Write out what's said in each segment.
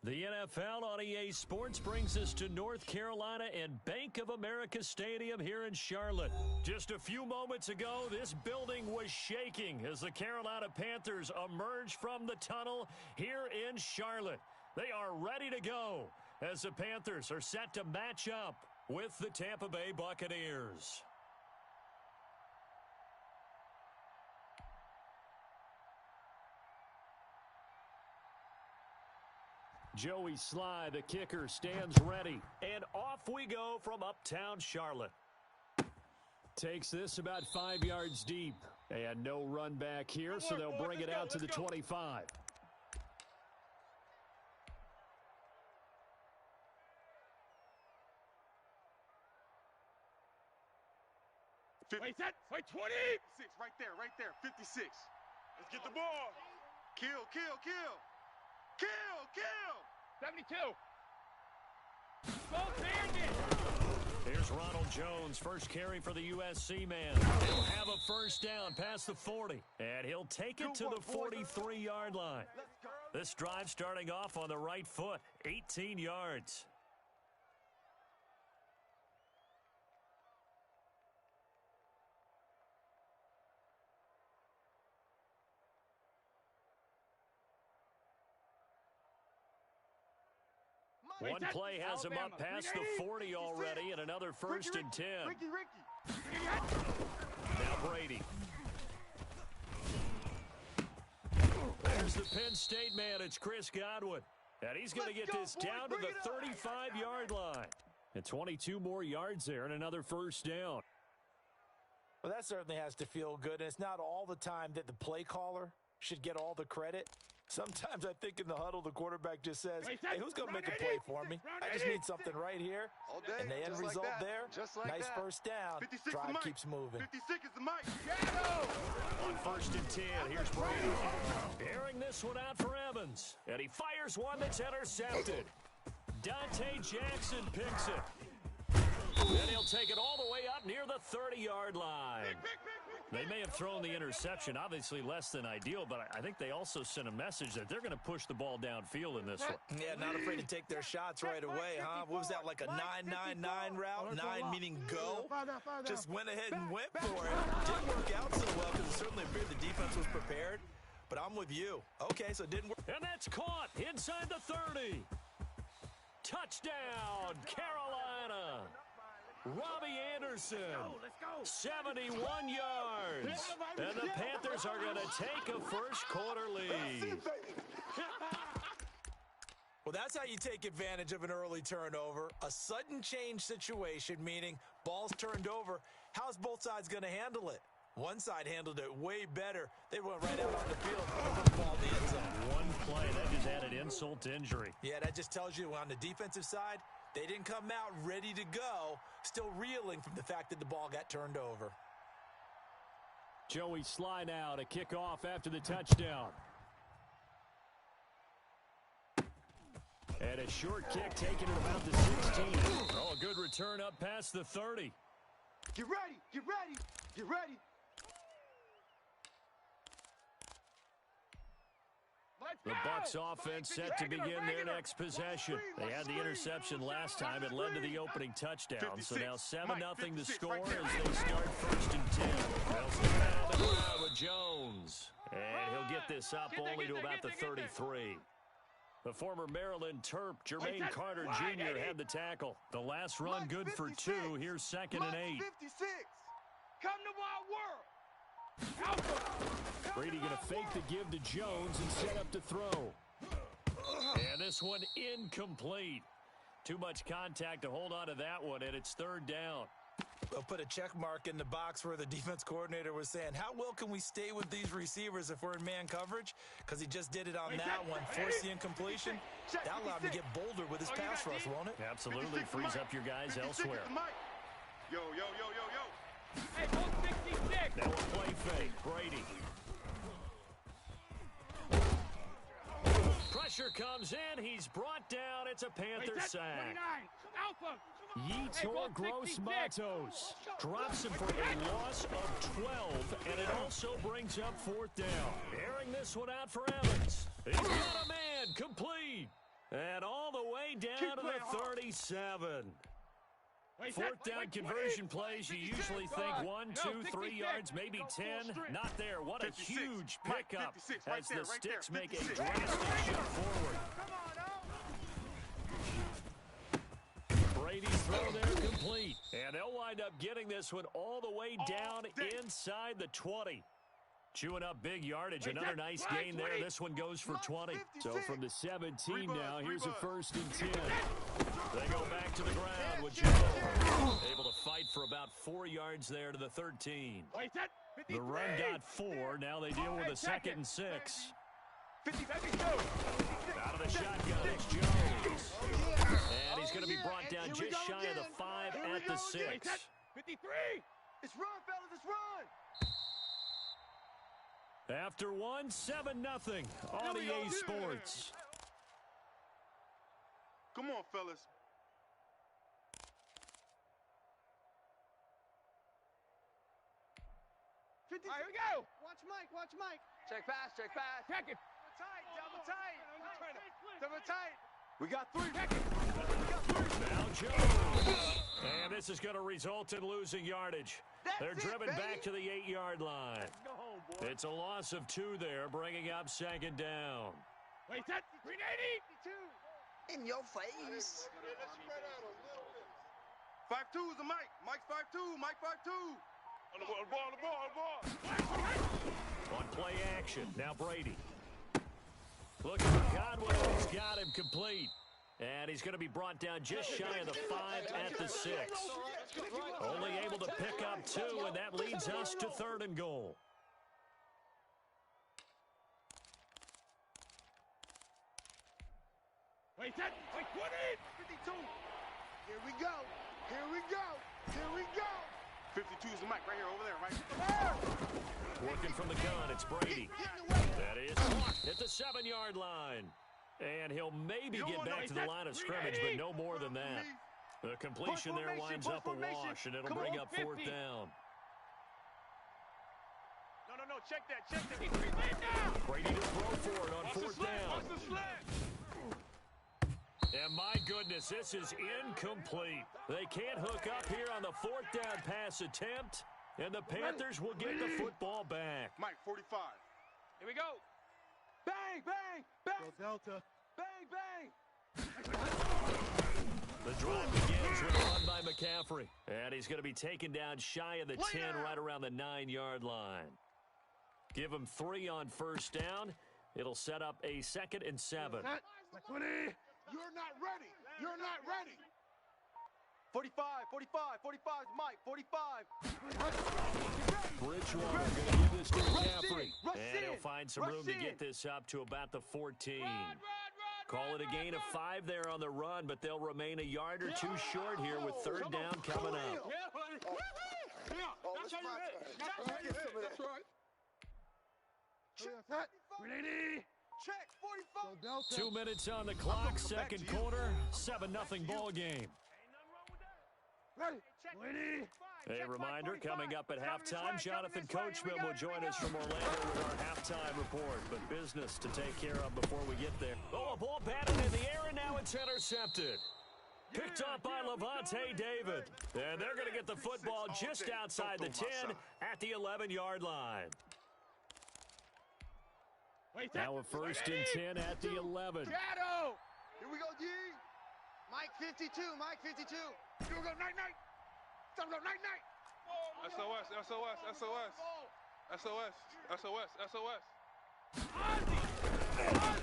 The NFL on EA Sports brings us to North Carolina and Bank of America Stadium here in Charlotte. Just a few moments ago, this building was shaking as the Carolina Panthers emerged from the tunnel here in Charlotte. They are ready to go as the Panthers are set to match up with the Tampa Bay Buccaneers. Joey Sly, the kicker, stands ready. And off we go from uptown Charlotte. Takes this about 5 yards deep. And no run back here, so they'll bring it out to the 25. Wait, set. Wait, 20. 6, right there. 56. Let's get the ball. Kill. 72. Goal-banded. Here's Ronald Jones, first carry for the USC man. He'll have a first down past the 40, and he'll take it to the 43-yard line. This drive starting off on the right foot, 18 yards. One play has him up past the 40 already, and another first and 10. Now Brady. There's the Penn State man. It's Chris Godwin. And he's going to get this down to the 35-yard line. And 22 more yards there and another first down. Well, that certainly has to feel good. And it's not all the time that the play caller should get all the credit. Sometimes I think in the huddle, the quarterback just says, hey, who's going to make a play for me? I just need something right here. And the end result there, nice first down. Drive keeps moving. 56 is the mic. On first and 10, here's Brady. Airing this one out for Evans. And he fires one that's intercepted. Dante Jackson picks it. And he'll take it all the way up near the 30-yard line. They may have thrown the interception, obviously less than ideal, but I think they also sent a message that they're going to push the ball downfield in this one. Yeah, not afraid to take their shots right away, huh? What was that, like a 9-9-9 route? 9 meaning go? Just went ahead and went for it. Didn't work out so well because it certainly appeared the defense was prepared, but I'm with you. Okay, so it didn't work. And that's caught inside the 30. Touchdown, Carolina. Robbie Anderson, 71 yards. And the Panthers are going to take a first quarter lead. Well, that's how you take advantage of an early turnover. A sudden change situation, meaning ball's turned over. How's both sides going to handle it? One side handled it way better. They went right out on the field and put the ball in the end zone. One play, that just added insult to injury. Yeah, that just tells you on the defensive side, they didn't come out ready to go, still reeling from the fact that the ball got turned over. Joey Sly now to kick off after the touchdown. And a short kick taken at about the 16. Oh, a good return up past the 30. Get ready. The Bucs offense set to begin their next possession. They had the interception last time. It led to the opening touchdown. So now 7-0 the score as they start first and 10. They'll start on the ground with Jones. And he'll get this up only to about the 33. The former Maryland Terp, Jermaine Carter Jr. had the tackle. The last run good for 2. Here's second and 8. 56. Come to my world. Brady going to fake the give to Jones and set up to throw. And this one incomplete. Too much contact to hold on to that one, and it's third down. They'll put a check mark in the box where the defense coordinator was saying, how well can we stay with these receivers if we're in man coverage? Because he just did it on that one. Force the incompletion. That'll allow him to get bolder with his pass rush, won't it? Absolutely. Frees up your guys elsewhere. Yo. Hey, hold 66. Now a play fake. Brady. Pressure comes in. He's brought down. It's a Panther sack. Yetur Gross-Matos drops him for a loss of 12, and it also brings up fourth down. Airing this one out for Evans. He's got a man complete. And all the way down to the 37. Fourth down conversion plays, you usually think 1, 2, 3 yards, maybe 10. Not there. What a huge pickup as the Sticks make a drastic shift forward. Brady's throw there complete. And they'll wind up getting this one all the way down inside the 20. Chewing up big yardage. Another nice gain there. This one goes for 20. So from the 17 now, here's a 1st and 10. They go back to the ground with Joe. Able to fight for about 4 yards there to the 13. The run got 4. Now they deal with a 2nd and 6. Out of the shotgun, it's Jones. And he's going to be brought down just shy of the 5 at the 6. 53. It's run, fellas. It's run. After 1, 7-0 on EA Sports. Come on, fellas. All right, here we go. Watch Mike, watch Mike. Check pass. Check it. Double tight. We got 3. Now Jones. And this is going to result in losing yardage. They're driven back to the 8-yard line. It's a loss of 2 there, bringing up 2nd down. Wait, set. 380. In your face. 5-2 is the Mike. Mike's 5-2. Mike 5-2. On the ball. On play action, now Brady. Looking for Godwin, he's got him complete. And he's going to be brought down just shy of the 5 at the 6. Only able to pick up 2, and that leads us to 3rd and goal. Wait, set. Wait, 20. 52. Here we go. 52 is the Mike right here, over there, right? Working from the gun, it's Brady. That is at the 7-yard line. And he'll maybe get back to the line of scrimmage, but no more than that. The completion there winds up a wash, and it'll bring up 4th down. No, check that. Brady to throw for it on 4th down. And my goodness, this is incomplete. They can't hook up here on the 4th down pass attempt, and the Panthers will get the football back. Mike, 45. Here we go. Bang. Go Delta. Bang. The drive begins with a run by McCaffrey. And he's going to be taken down shy of the 10, right around the 9-yard line. Give him 3 on 1st down. It'll set up a 2nd and 7. 20. You're not ready. 45 is Mike. 45. Bridgewater going to give this to McCaffrey. And he'll find some room to get this up to about the 14. Call it a gain of 5 there on the run, but they'll remain a yard or 2 short here with 3rd down coming up. That's right. Check, 45. 2 minutes on the clock, 2nd quarter, 7-0 ball game. A reminder, coming up at halftime, Jonathan Coachman will join us from Orlando with our halftime report. But business to take care of before we get there. Oh, a ball batted in the air, and now it's intercepted. Picked up by Levante David. And they're going to get the football just outside the 10 at the 11-yard line. Now a 1st and 10 at the 11. Shadow. Here we go, G. Mike 52. Here we go, night. Time to go, night. SOS.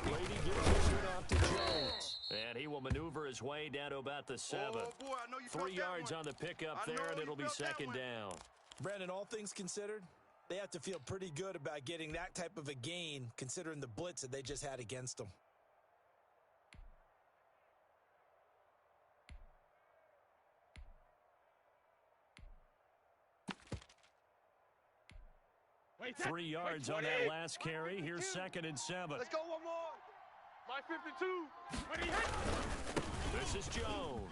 Brady gives this one off to Jones. And he will maneuver his way down to about the 7. Oh, boy, I know you 3 yards on the pickup there, and it'll be 2nd down. Brandon, all things considered, they have to feel pretty good about getting that type of a gain, considering the blitz that they just had against them. Wait, 3 yards on that last carry. Here's 2nd and 7. Let's go one more. Mike 52. This is Jones.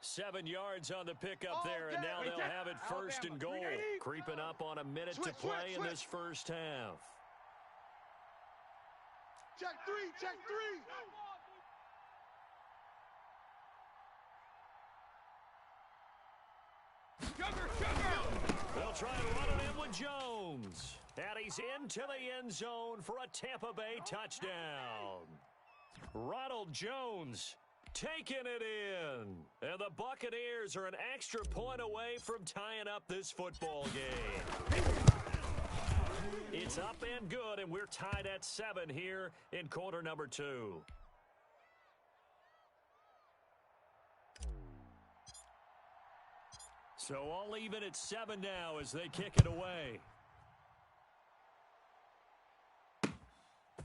7 yards on the pickup there, and now they'll have it 1st and goal. Creeping up on a minute to play in this 1st half. Check three, check three. They'll try to run it in with Jones. And he's into the end zone for a Tampa Bay touchdown. Ronald Jones taking it in. And the Buccaneers are an extra point away from tying up this football game. It's up and good, and we're tied at 7 here in quarter number 2. So all even at 7 now as they kick it away.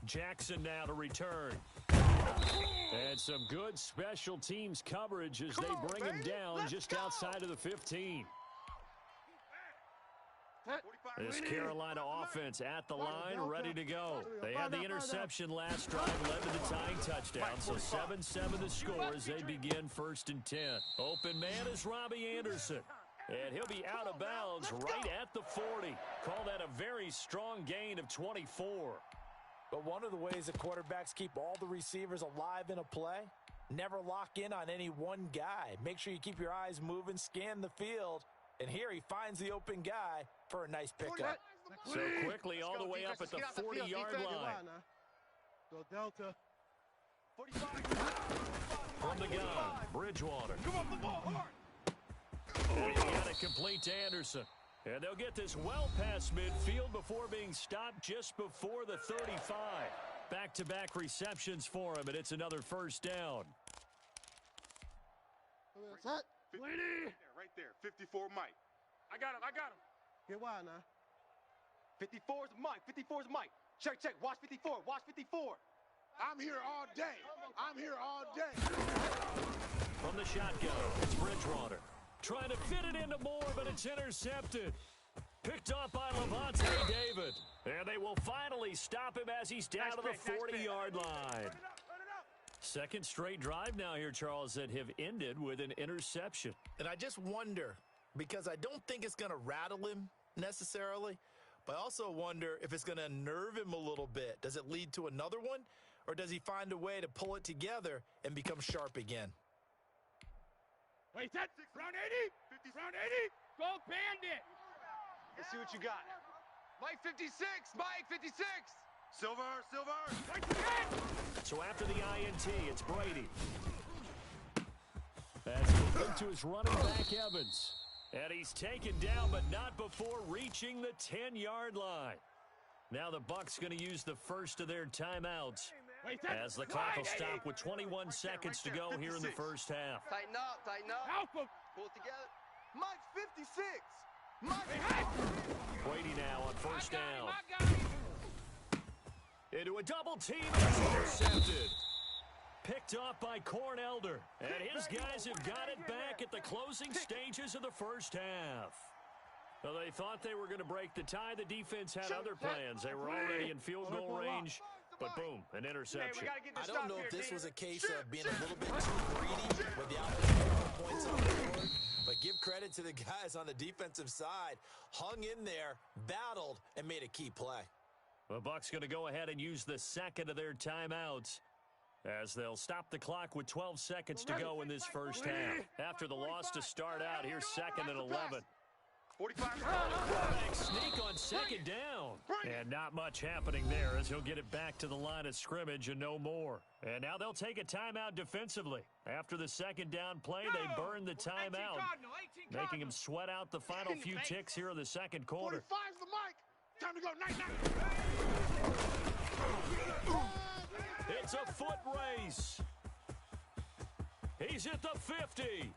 Jackson now to return. And some good special teams coverage as they bring him down just outside of the 15. This Carolina offense at the line, ready to go. They had the interception last drive, led to the tying touchdown. So 7-7 the score as they begin 1st and 10. Open man is Robbie Anderson. And he'll be out of bounds right at the 40. Call that a very strong gain of 24. But one of the ways that quarterbacks keep all the receivers alive in a play, never lock in on any one guy. Make sure you keep your eyes moving, scan the field. And here he finds the open guy for a nice pickup. So quickly all the way up at the 40-yard line. Go Delta. 45. From the gun, Bridgewater. Come on, the ball hard. And he got it complete to Anderson. And they'll get this well past midfield before being stopped just before the 35. Back-to-back receptions for him, and it's another 1st down. Set. Right there, 54 Mike. I got him. Get wild now. 54's Mike. 54's Mike. Check. Watch 54. Watch 54. I'm here all day. I'm here all day. From the shotgun, it's Bridgewater. Trying to fit it into Moore, but it's intercepted. Picked off by Levante David. And they will finally stop him as he's down to the 40-yard line. Second straight drive now here, Charles, that have ended with an interception. And I just wonder, because I don't think it's going to rattle him necessarily, but I also wonder if it's going to unnerve him a little bit. Does it lead to another one, or does he find a way to pull it together and become sharp again? Wait, that's round 80. Round 80. Go Bandit. Let's see what you got. Mike 56. Mike 56. Silver. So after the INT, it's Brady. As he'll look to his running back, Evans. And he's taken down, but not before reaching the 10-yard line. Now the Bucs going to use the first of their timeouts as the clock will stop with 21 seconds to go here in the first half. Tighten up. Help him. Pull it together. Mike 56. Mike. Brady now on 1st down. Into a double team, and intercepted. Picked off by Cornelder. And his guys have got it back at the closing stages of the first half. Well, they thought they were going to break the tie. The defense had other plans. They were already in field goal range, but boom, an interception. I don't know if this was a case of being a little bit too greedy with the opportunity points on the board, but give credit to the guys on the defensive side. Hung in there, battled, and made a key play. The Bucs going to go ahead and use the second of their timeouts as they'll stop the clock with 12 seconds to go in this first half. After the loss to start out, here's 2nd and 11. 45. Quarterback sneak on 2nd down. And not much happening there as he'll get it back to the line of scrimmage and no more. And now they'll take a timeout defensively. After the 2nd down play, they burn the timeout, making him sweat out the final few ticks here in the second quarter. 45's the mic. Time to go. Night. It's a foot race. He's at the 50.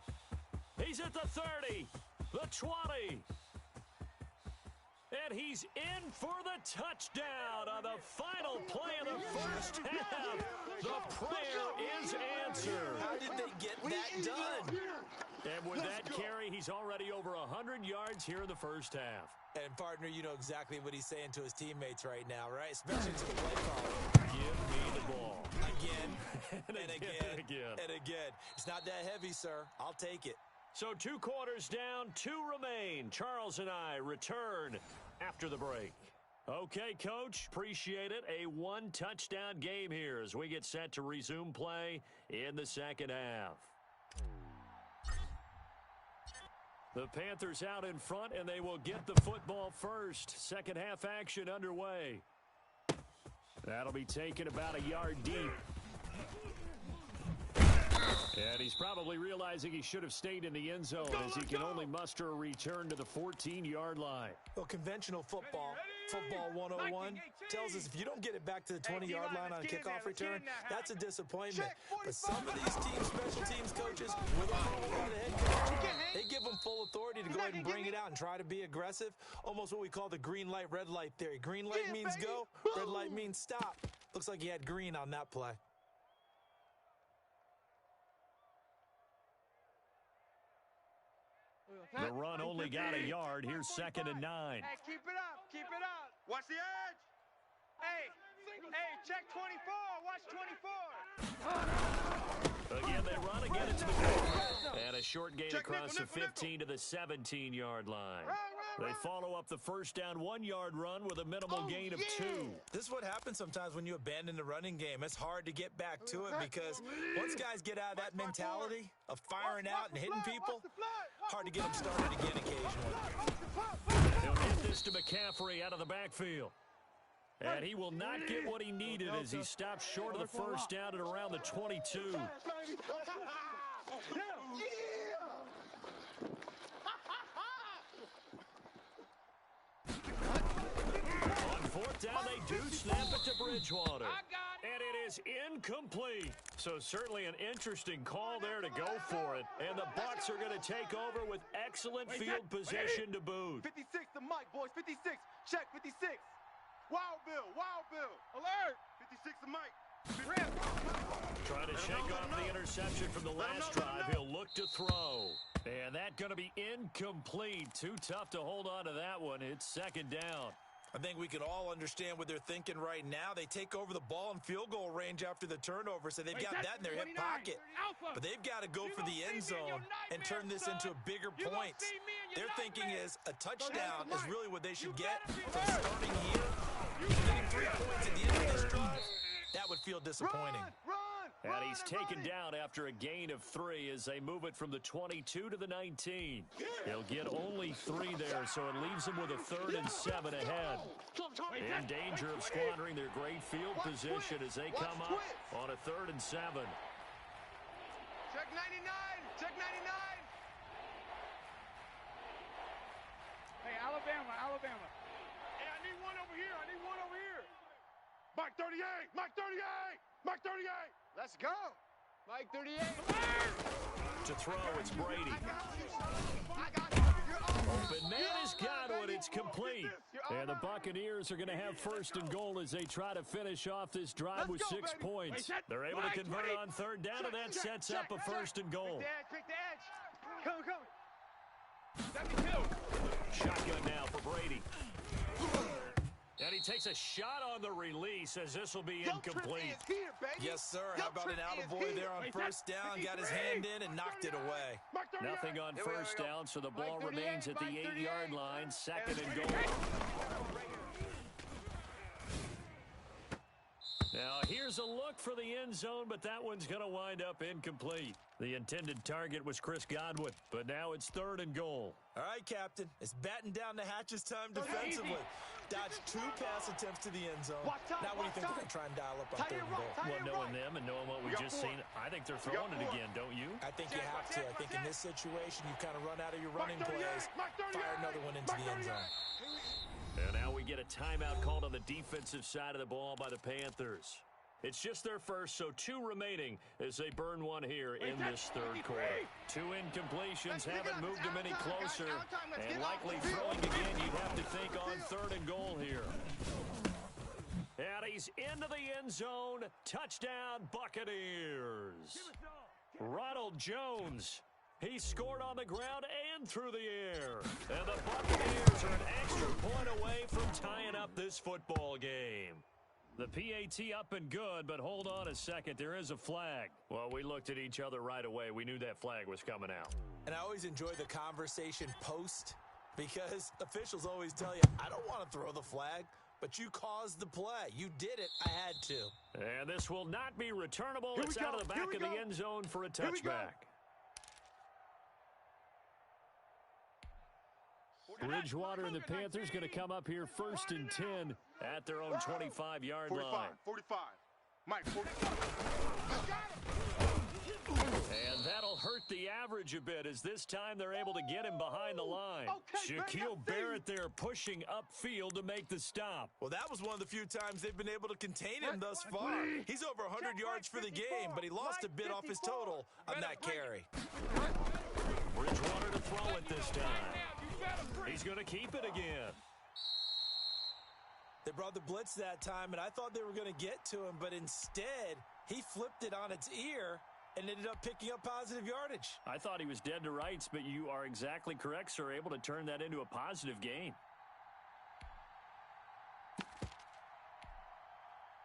He's at the 30. The 20. And he's in for the touchdown on the final play of the first half. The prayer is answered. How did they get that done? And with that carry, he's already over 100 yards here in the first half. And, partner, you know exactly what he's saying to his teammates right now, right? Especially to the play caller. Give me the ball. Again, and again, and again. and again. It's not that heavy, sir. I'll take it. So 2 quarters down, 2 remain. Charles and I return after the break. Okay, Coach, appreciate it. A one-touchdown game here as we get set to resume play in the second half. The Panthers out in front, and they will get the football first. Second half action underway. That'll be taken about a yard deep. And he's probably realizing he should have stayed in the end zone as he can only muster a return to the 14-yard line. Well, conventional football 101, tells us if you don't get it back to the 20-yard line on a kickoff return, that's a disappointment. But some of these teams, special teams coaches, with a head coach, they give them full authority to go ahead and bring it out and try to be aggressive. Almost what we call the green light, red light theory. Green light means go, red light means stop. Looks like he had green on that play. The run only got a yard. Here's 2nd and 9. Hey, keep it up. Keep it up. Watch the edge. Hey, check 24. Watch 24. Again, they run again into the goal. And a short gain across the 15 to the 17-yard line. They follow up the first down 1-yard run with a minimal gain of 2. This is what happens sometimes when you abandon the running game. It's hard to get back to it because once guys get out of that mentality of firing out and hitting people, hard to get them started again occasionally. He'll get this to McCaffrey out of the backfield. And he will not get what he needed as he stops short of the first down at around the 22. On fourth down, they do snap it to Bridgewater. And it is incomplete. So certainly an interesting call there to go for it. And the Bucs are going to take over with excellent field possession to boot. 56 to Mike, boys. 56. Check 56. Wild Bill. Alert. 56 to Mike. Trying to shake off the interception from the last drive. He'll look to throw. And that's going to be incomplete. Too tough to hold on to that one. It's 2nd down. I think we can all understand what they're thinking right now. They take over the ball in field goal range after the turnover, so they've got that in their hip pocket. But they've got to go for the end zone and turn this into a bigger point. Their thinking is a touchdown is really what they should get from starting here. Getting 3 points at the end of this drive, that would feel disappointing. And he's taken down after a gain of 3 as they move it from the 22 to the 19. He'll get only 3 there, so it leaves them with a 3rd and 7 ahead. In danger of squandering their great field position as they come up on a 3rd and 7. Check 99. Check 99. Hey, Alabama. Hey, I need one over here. Mike 38. Mike 38. Let's go. Mike 38. To throw, it's Brady. Open man has got one. It's complete. And the Buccaneers are going to have 1st and goal as they try to finish off this drive with 6 points. They're able to convert on 3rd down, and that sets up a 1st and goal. Pick the edge. Come. 72. Shotgun now for Brady. And he takes a shot on the release as this will be incomplete. Yes, sir. How about an attaboy there on 1st down? Got his hand in and knocked it away. Nothing on 1st down, so the ball remains at the 8-yard line. 2nd and goal. Now, here's a look for the end zone, but that one's going to wind up incomplete. The intended target was Chris Godwin, but now it's 3rd and goal. All right, Captain. It's batten down the hatches time defensively. Dodged 2 pass attempts to the end zone. Now what do you think they're going to try and dial up on 3rd and goal? Well, knowing them and knowing what we've just seen, I think they're throwing it again, don't you? I think you have to. I think in this situation, you've kind of run out of your running plays. Fire another one into the end zone. And now we get a timeout called on the defensive side of the ball by the Panthers. It's just their first, so 2 remaining as they burn one here in this 3rd quarter. 2 incompletions haven't moved them any closer, and likely throwing again, you'd have to think on 3rd and goal here. And he's into the end zone. Touchdown, Buccaneers. Ronald Jones. He scored on the ground and through the air. And the Buccaneers are an extra point away from tying up this football game. The PAT up and good, but hold on a second. There is a flag. Well, we looked at each other right away. We knew that flag was coming out. And I always enjoy the conversation post because officials always tell you, I don't want to throw the flag. but you caused the play. You did it. I had to. And this will not be returnable. It's out of the back of the end zone for a touchback. Bridgewater and the Panthers going to come up here 1st and 10 at their own 25-yard line. 45. Mike, 45. And that'll hurt the average a bit as this time they're able to get him behind the line. Shaquille Barrett there pushing upfield to make the stop. Well, that was one of the few times they've been able to contain him thus far. He's over 100 yards for the game, but he lost a bit off his total on that carry. Bridgewater to throw it this time. He's going to keep it again. They brought the blitz that time, and I thought they were going to get to him, but instead, he flipped it on its ear and ended up picking up positive yardage. I thought he was dead to rights, but you are exactly correct, sir. Able to turn that into a positive gain.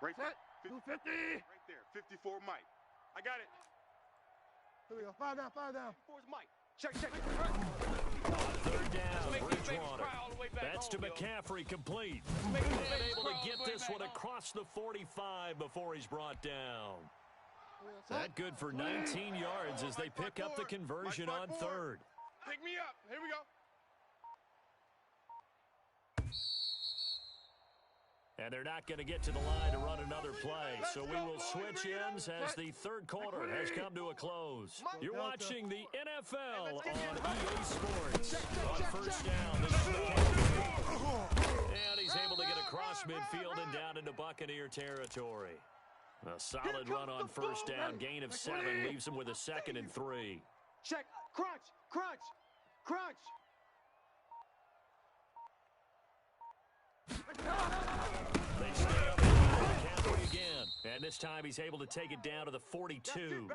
Right there. 250. Right there. 54, Mike. I got it. Here we go. Fire down. 54's Mike. Check. 3rd down, Bridgewater. That's to McCaffrey, complete. And able to get this one across the 45 before he's brought down. That good for 19 yards as they pick up the conversion on 3rd. Pick me up. Here we go. And they're not going to get to the line to run another play. So we will switch ends as the 3rd quarter has come to a close. You're watching the NFL on EA Sports. On 1st down, this is and he's able to get across midfield and down into Buccaneer territory. A solid run on 1st down. Gain of 7 leaves him with a 2nd and 3. Check. Crunch. They stay up McCaffrey again. And this time he's able to take it down to the 42.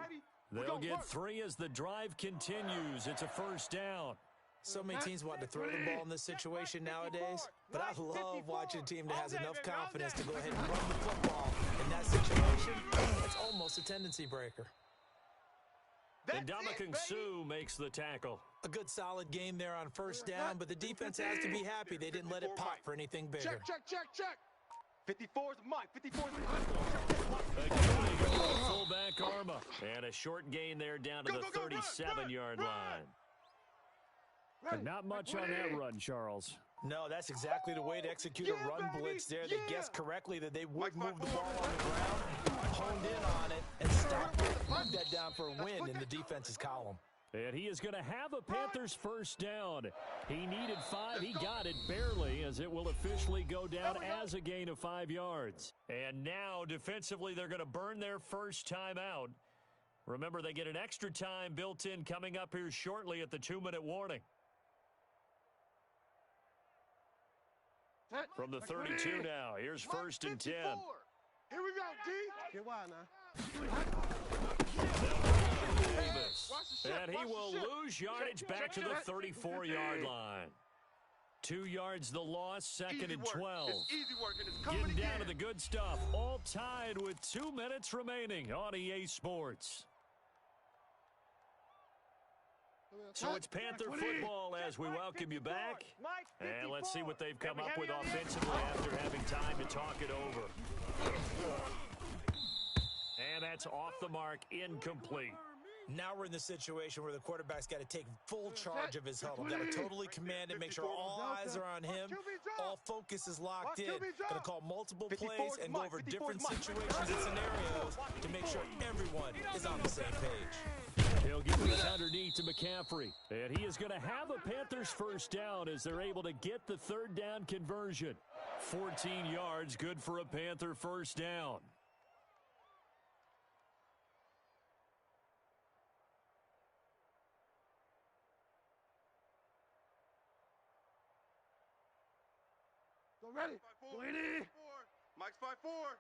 They'll get 3 as the drive continues. It's a 1st down. So many teams want to throw the ball in this situation nowadays, but I love watching a team that has enough confidence to go ahead and run the football. In that situation, it's almost a tendency breaker. And Ndamukong Suh makes the tackle. A good solid game there on 1st down, but the defense has to be happy they didn't let it pop for anything bigger. Check. 54's Mike. 54's Again, they go with fullback Arma. And a short gain there down to the 37-yard line. But not much on that run, Charles. No, that's exactly the way to execute a run blitz there. They guessed correctly that they would move the ball on the ground, honed in on it, and stopped it. Moved that down for a win in the defense's column. And he is going to have a Panthers 1st down. He needed 5. He got it barely as it will officially go down as a gain of 5 yards. And now, defensively, they're going to burn their first time out. Remember, they get an extra time built in coming up here shortly at the 2-minute warning. From the 32 now, here's 1st and 10. Here we go, D. Get wild now. Davis. And he will lose yardage back to the 34-yard line. 2 yards the loss, 2nd and 12. Getting down to the good stuff. All tied with 2 minutes remaining on EA Sports. So it's Panther football as we welcome you back. And let's see what they've come up with offensively after having time to talk it over. And that's off the mark, incomplete. Now we're in the situation where the quarterback's got to take full charge of his huddle. Got to totally command it, make sure all eyes are on him. All focus is locked in. Going to call multiple plays and go over different situations and scenarios to make sure everyone is on the same page. He'll give this underneath to McCaffrey. And he is going to have a Panthers 1st down as they're able to get the 3rd down conversion. 14 yards, good for a Panther 1st down. Go ready. Lady. Mike's 5-4.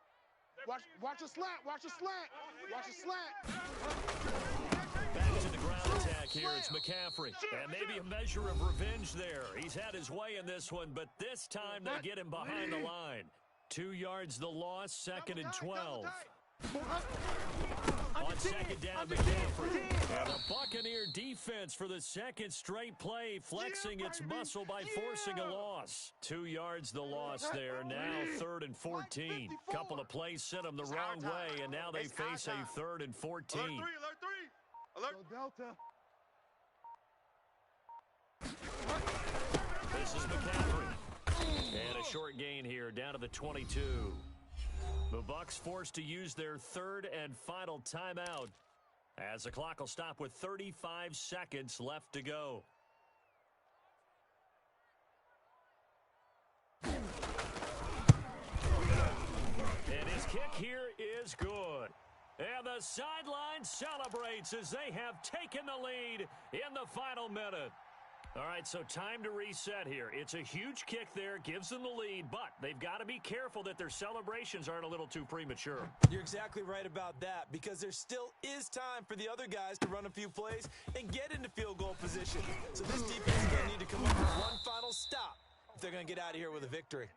Watch a slant. Watch a slant. Back to the ground attack here. It's McCaffrey. And maybe a measure of revenge there. He's had his way in this one, but this time they get him behind the line. 2 yards the loss, 2nd and 12. On second down, McCaffrey. And the Buccaneer defense for the second straight play, flexing its muscle by forcing a loss. 2 yards the loss there. Now 3rd and 14. Couple of plays sent them the wrong way, and now they face a 3rd and 14. Alert 3, alert 3. Alert. Go Delta. This is McCaffrey. And a short gain here, down to the 22. The Bucs forced to use their 3rd and final timeout, as the clock will stop with 35 seconds left to go. And his kick here is good. And the sideline celebrates as they have taken the lead in the final minute. All right, so time to reset here. It's a huge kick there, gives them the lead, but they've got to be careful that their celebrations aren't a little too premature. You're exactly right about that, because there still is time for the other guys to run a few plays and get into field goal position. So this defense is going to need to come up with one final stop if they're going to get out of here with a victory.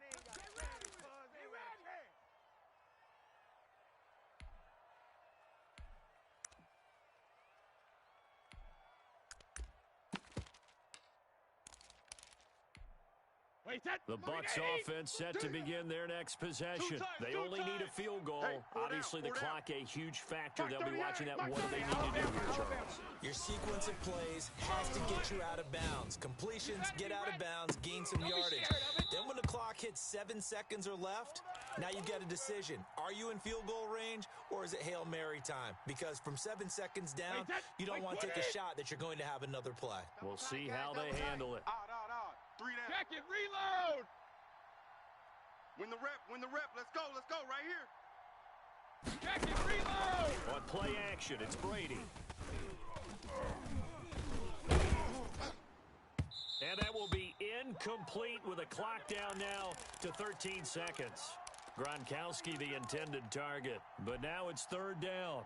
The Bucs offense set to begin their next possession. They only need a field goal. Obviously, the clock a huge factor. They'll be watching that. What do they need to do here, Charles? Your sequence of plays has to get you out of bounds. Completions, get out of bounds, gain some yardage. Then when the clock hits 7 seconds or left, now you've got a decision. Are you in field goal range, or is it Hail Mary time? Because from 7 seconds down, you don't want to take a shot that you're going to have another play. We'll see how they handle it. Out. 3 down. Check it, reload. Win the rep. Let's go right here. Check it, reload. On play action, it's Brady. And that will be incomplete with a clock down now to 13 seconds. Gronkowski the intended target, but now it's 3rd down.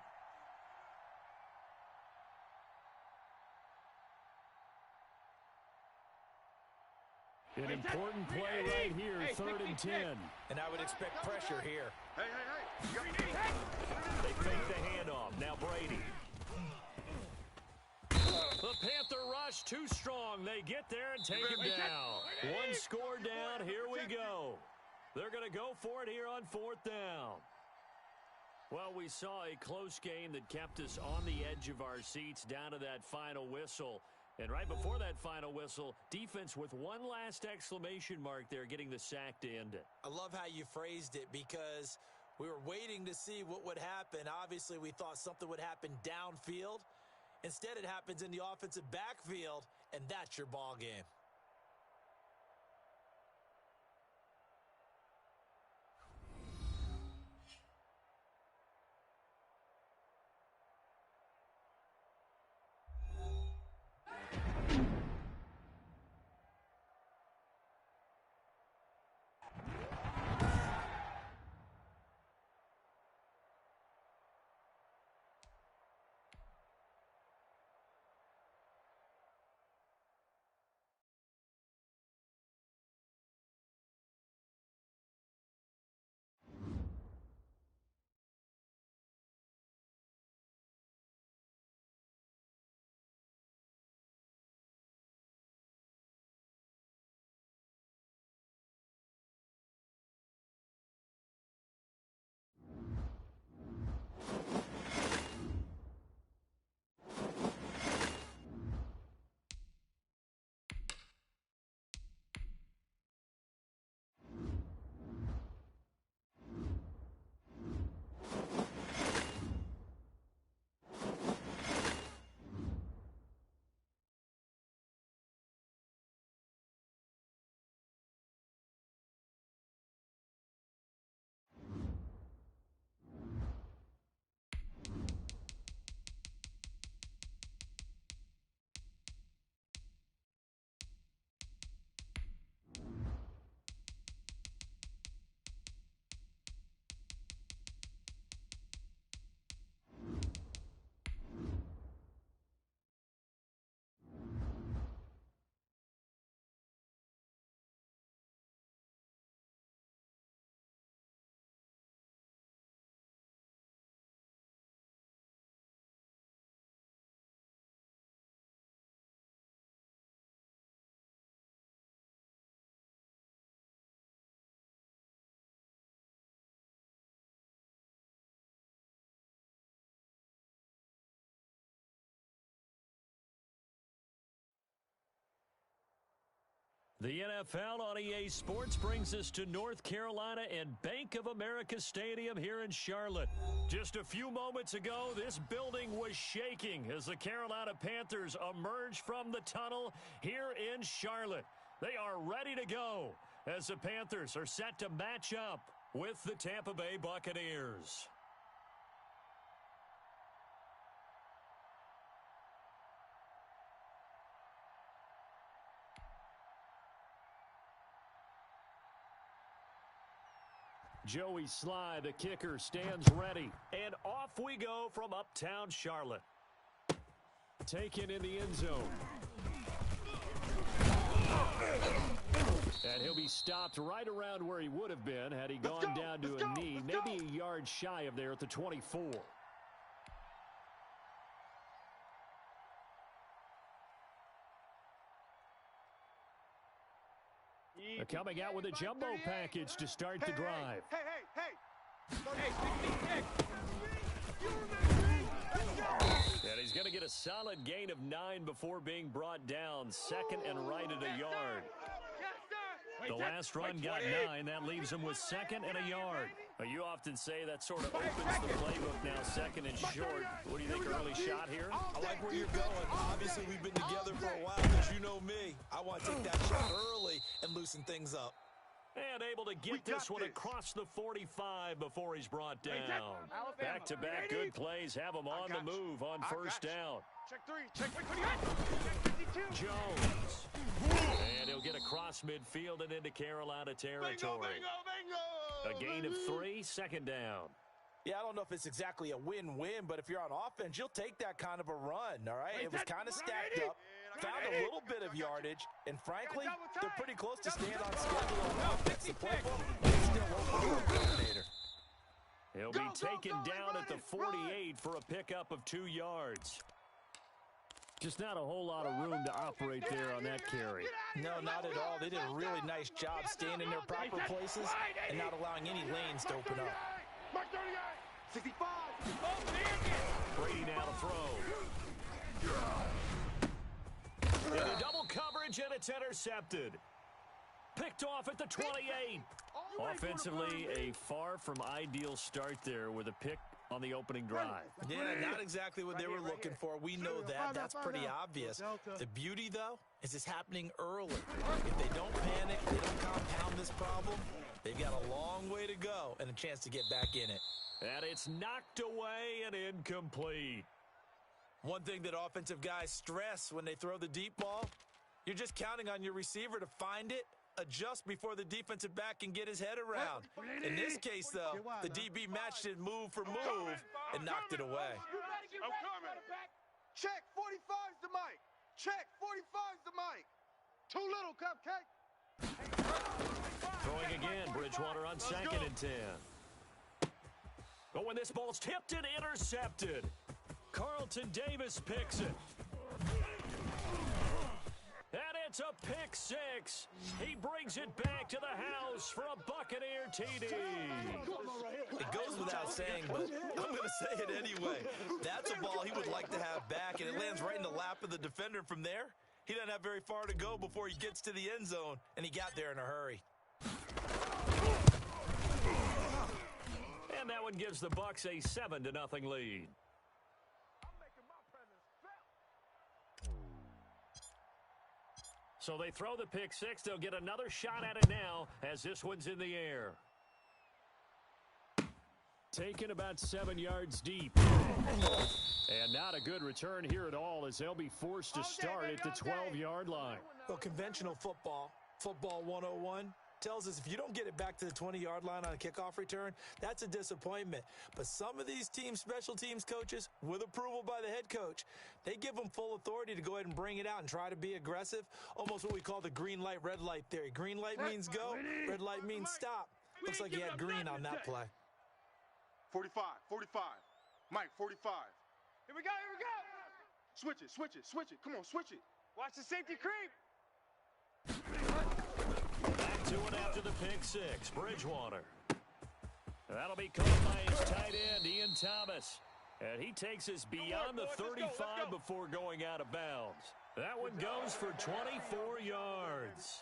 An important play right here, 3rd and 10. And I would expect pressure here. Hey. They fake the handoff. Now Brady. The Panther rush too strong. They get there and take him down. One score down. Here we go. They're going to go for it here on 4th down. Well, we saw a close game that kept us on the edge of our seats down to that final whistle. And right before that final whistle, defense with one last exclamation mark there, getting the sack to end it. I love how you phrased it, because we were waiting to see what would happen. Obviously, we thought something would happen downfield. Instead, it happens in the offensive backfield, and that's your ball game. The NFL on EA Sports brings us to North Carolina and Bank of America Stadium here in Charlotte. Just a few moments ago, this building was shaking as the Carolina Panthers emerged from the tunnel here in Charlotte. They are ready to go as the Panthers are set to match up with the Tampa Bay Buccaneers. Joey Sly, the kicker, stands ready. And off we go from uptown Charlotte. Taken in the end zone. And he'll be stopped right around where he would have been had he gone down to a knee, maybe a yard shy of there at the 24. They're coming out with a jumbo package to start the drive. And he's going to get a solid gain of 9 before being brought down. Second and right at a yard. The last run got 9. That leaves him with second and a yard. You often say that sort of opens the playbook now, second and short. What do you think, early shot here? I like where you're going. Obviously, we've been together for a while, but you know me. I want to take that shot early and loosen things up. And able to get this one across the 45 before he's brought down. Back-to-back good plays have him on the move on first down. Check 3. Check 52. Jones. And he'll get across midfield and into Carolina territory. Bingo. A gain of 3, second down. Yeah, I don't know if it's exactly a win-win, but if you're on offense, you'll take that kind of a run, all right? It was kind of stacked up, found a little bit of yardage, and frankly, they're pretty close to staying on schedule on offense. The playbook is still open for the coordinator. He'll be taken down at the 48 for a pickup of 2 yards. Just not a whole lot of room to operate there on that carry. No, not at all. They did a really nice job staying in their proper places and not allowing any lanes to open up. 65. Brady now to throw. Into double coverage, and it's intercepted. Picked off at the 28. Offensively, a far from ideal start there with a pick on the opening drive. Yeah, not exactly what they were looking for. We know that. That's pretty obvious. The beauty, though, is it's happening early. If they don't panic, they don't compound this problem, they've got a long way to go and a chance to get back in it. And it's knocked away and incomplete. One thing that offensive guys stress when they throw the deep ball, you're just counting on your receiver to find it, adjust before the defensive back can get his head around. In this case, though, the DB matched it move for move and knocked it away. I'm coming. Check 45's the mic. Check 45's the mic. Too little, cupcake. Throwing again, Bridgewater on second and 10. But when this ball's tipped and intercepted, Carlton Davis picks it. And it's a pick 6. He brings it back to the house for a Buccaneer TD. It goes without saying, but I'm going to say it anyway. That's a ball he would like to have back, and it lands right in the lap of the defender. From there, he doesn't have very far to go before he gets to the end zone, and he got there in a hurry. And that one gives the Bucs a 7-0 lead. So they throw the pick 6. They'll get another shot at it now as this one's in the air. Taken about 7 yards deep. And not a good return here at all as they'll be forced to start at the 12-yard line. Well, conventional football 101, tells us if you don't get it back to the 20-yard line on a kickoff return, that's a disappointment. But some of these teams, special teams coaches, with approval by the head coach, they give them full authority to go ahead and bring it out and try to be aggressive, almost what we call the green light, red light theory. Green light means go, red light means stop. Looks like he had green on that play. 45. Mike, 45. Here we go. Switch it. Come on, switch it. Watch the safety creep. Back to it after the pick 6. Bridgewater. That'll be caught by his tight end, Ian Thomas. And he takes us beyond the 35 before going out of bounds. That one goes for 24 yards.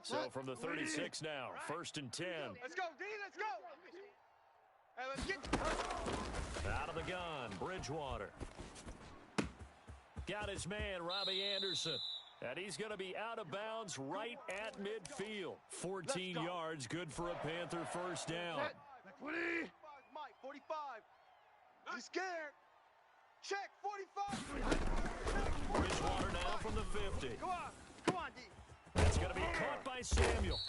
So from the 36 now, 1st and 10. Let's go, D, let's go. Hey, let's get Out of the gun, Bridgewater. Got his man, Robbie Anderson. And he's going to be out of bounds right at midfield. 14 yards, good for a Panther first down. 20. Mike, 45. He's scared. Check, 45. Bridgewater now from the 50. Come on, D. That's going to be caught by Samuel.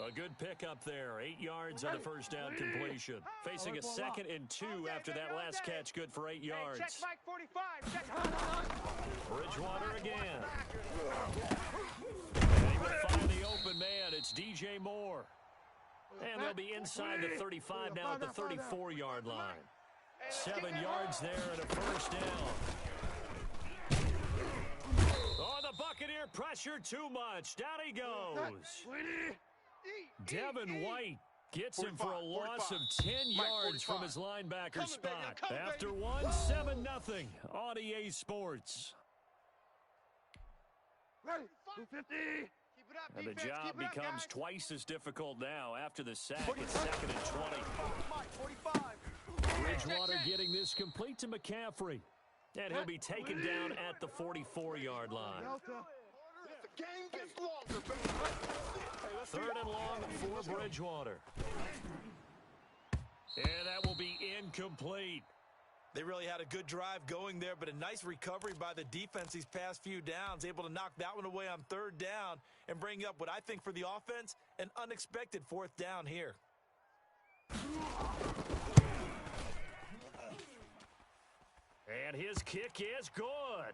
A good pickup there. 8 yards on the first down completion. Facing a 2nd and 2 after that last catch. Good for 8 yards. Check Mike 45. Check. Bridgewater again. And he will find the open man. It's DJ Moore. And they'll be inside the 35 now at the 34-yard line. 7 yards there and a first down. Oh, the Buccaneer pressure too much. Down he goes. Devin White gets him for a loss of 10 yards from his linebacker spot. After one, 7-0 on EA Sports. And the job becomes twice as difficult now after the sack. It's 2nd and 20. Bridgewater getting this complete to McCaffrey. And he'll be taken down at the 44-yard line. The game gets longer, baby. 3rd and long for Bridgewater. And that will be incomplete. They really had a good drive going there, but a nice recovery by the defense these past few downs, able to knock that one away on 3rd down and bring up what I think for the offense, an unexpected 4th down here. And his kick is good.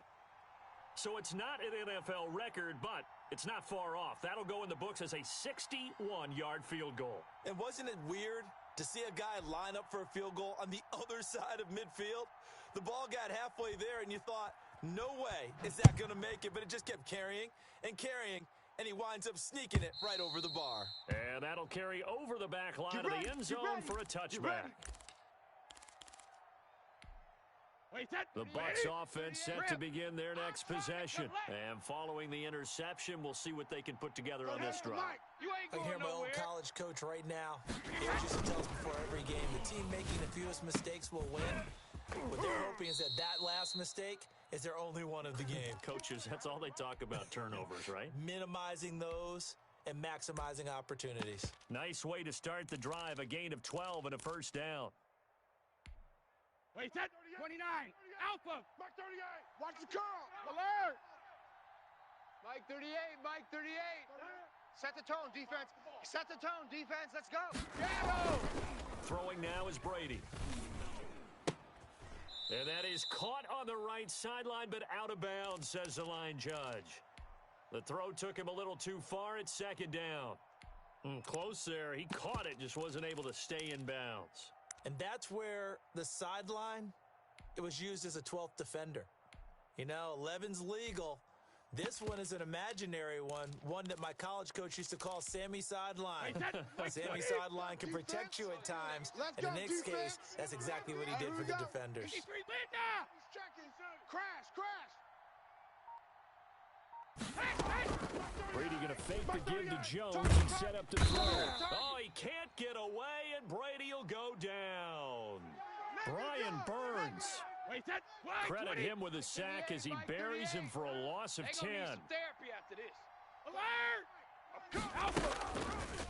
So it's not an NFL record, but it's not far off. That'll go in the books as a 61-yard field goal. And wasn't it weird to see a guy line up for a field goal on the other side of midfield? The ball got halfway there, and you thought, no way is that going to make it, but it just kept carrying and carrying, and he winds up sneaking it right over the bar. And that'll carry over the back line of the end zone for a touchback. The Bucs offense set to begin their next possession. And following the interception, we'll see what they can put together on this drive. I can hear my old college coach right now. He always used to tell us before every game, the team making the fewest mistakes will win. What they're hoping is that last mistake is their only one of the game. Coaches, that's all they talk about, turnovers, right? Minimizing those and maximizing opportunities. Nice way to start the drive, a gain of 12 and a first down. Wait, set 29. Alpha. Mike 38. Watch the curl. Alert. Mike 38, Mike 38. Set the tone, defense. Set the tone, defense. Let's go. Shadow. Throwing now is Brady. And that is caught on the right sideline, but out of bounds, says the line judge. The throw took him a little too far. It's 2nd down. Close there. He caught it, just wasn't able to stay in bounds. And that's where the sideline, it was used as a 12th defender. You know, 11's legal. This one is an imaginary one that my college coach used to call Sammy Sideline. Sammy Sideline can protect you at times, and in Nick's case, that's exactly what he did for the defenders. He's checking. Crash. Brady going to fake the give to Jones and set up the throw. Oh, he can't get away, and Brady will go down. Brian Burns. Credit him with a sack as he buries him for a loss of 10.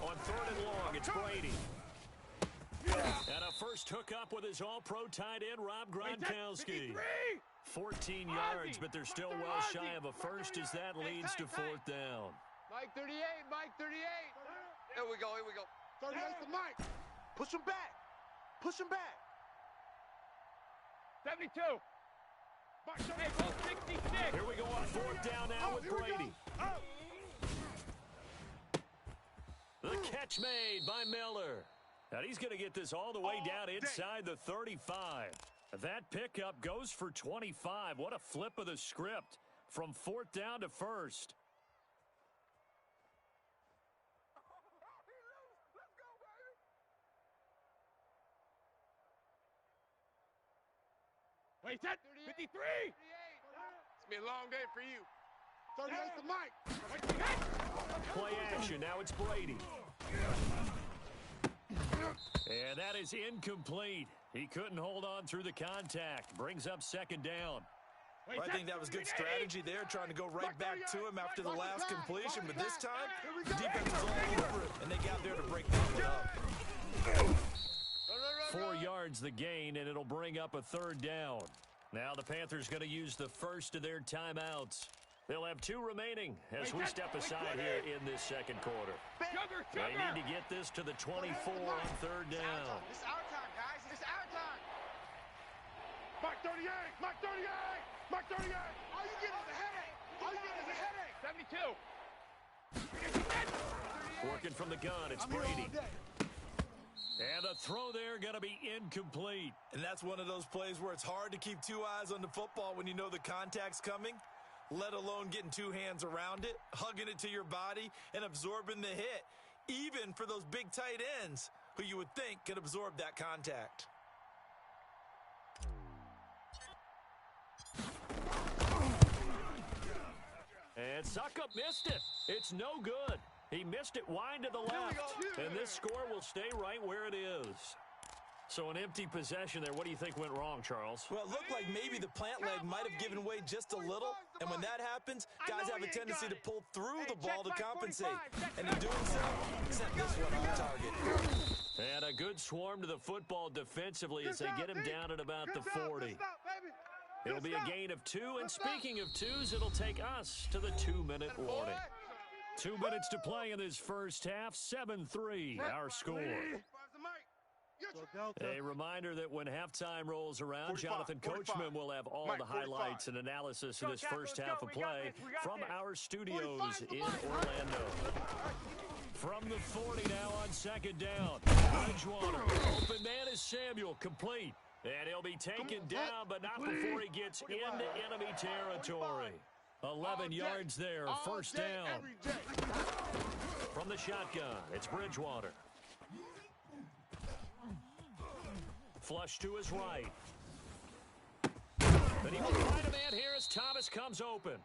On 3rd and long, it's Brady. And a first hookup with his all-pro tight end, Rob Gronkowski. 14 yards, but they're still well shy of a first as that leads to 4th down. Mike 38, Mike 38. Here we go. 38 for Mike. Push him back. 72. Hey, 66. Here we go on 4th down now with Brady. The catch made by Miller. And he's going to get this all the way down inside the 35. That pickup goes for 25. What a flip of the script from 4th down to 1st. Wait, set 53. It's been a long day for you. 38 for Mike. Play action. Now it's Brady. And that is incomplete. He couldn't hold on through the contact. Brings up second down. Well, I think that was good strategy there, trying to go right back to him after the last completion. But this time, the defense was all over it, and they got there to break that one up. 4 yards the gain, and it'll bring up a third down. Now the Panthers going to use the first of their timeouts. They'll have 2 remaining as we step aside here in this second quarter. They need to get this to the 24 on third down. This is our time, guys. This is our time. Mike 38! Mike 38! Mike 38! All you get is a headache. All you get is a headache. 72. Working from the gun, it's Brady. And the throw there going to be incomplete. And that's one of those plays where it's hard to keep 2 eyes on the football when you know the contact's coming, let alone getting 2 hands around it, hugging it to your body, and absorbing the hit, even for those big tight ends who you would think could absorb that contact. And Suckup missed it. It's no good. He missed it wide to the left. And this score will stay right where it is. So an empty possession there. What do you think went wrong, Charles? Well, it looked like maybe the plant leg might have given way just a little. And when that happens, guys have a tendency to pull through the ball to compensate. And in doing so, sent this one on target. And a good swarm to the football defensively as they get him down at about the 40. It'll be a gain of 2, and speaking of 2s, it'll take us to the 2-minute warning. 2 minutes to play in this first half, 7-3, our score. A reminder that when halftime rolls around, Jonathan Coachman will have all the highlights and analysis of this first half of play from our studios in Orlando. From the 40 now on second down. Bridgewater, open man is Samuel, complete. And he'll be taken down, but not before he gets into enemy territory. 11 yards there, first down. From the shotgun, it's Bridgewater. Flush to his right. But he will find a man here as Thomas comes open.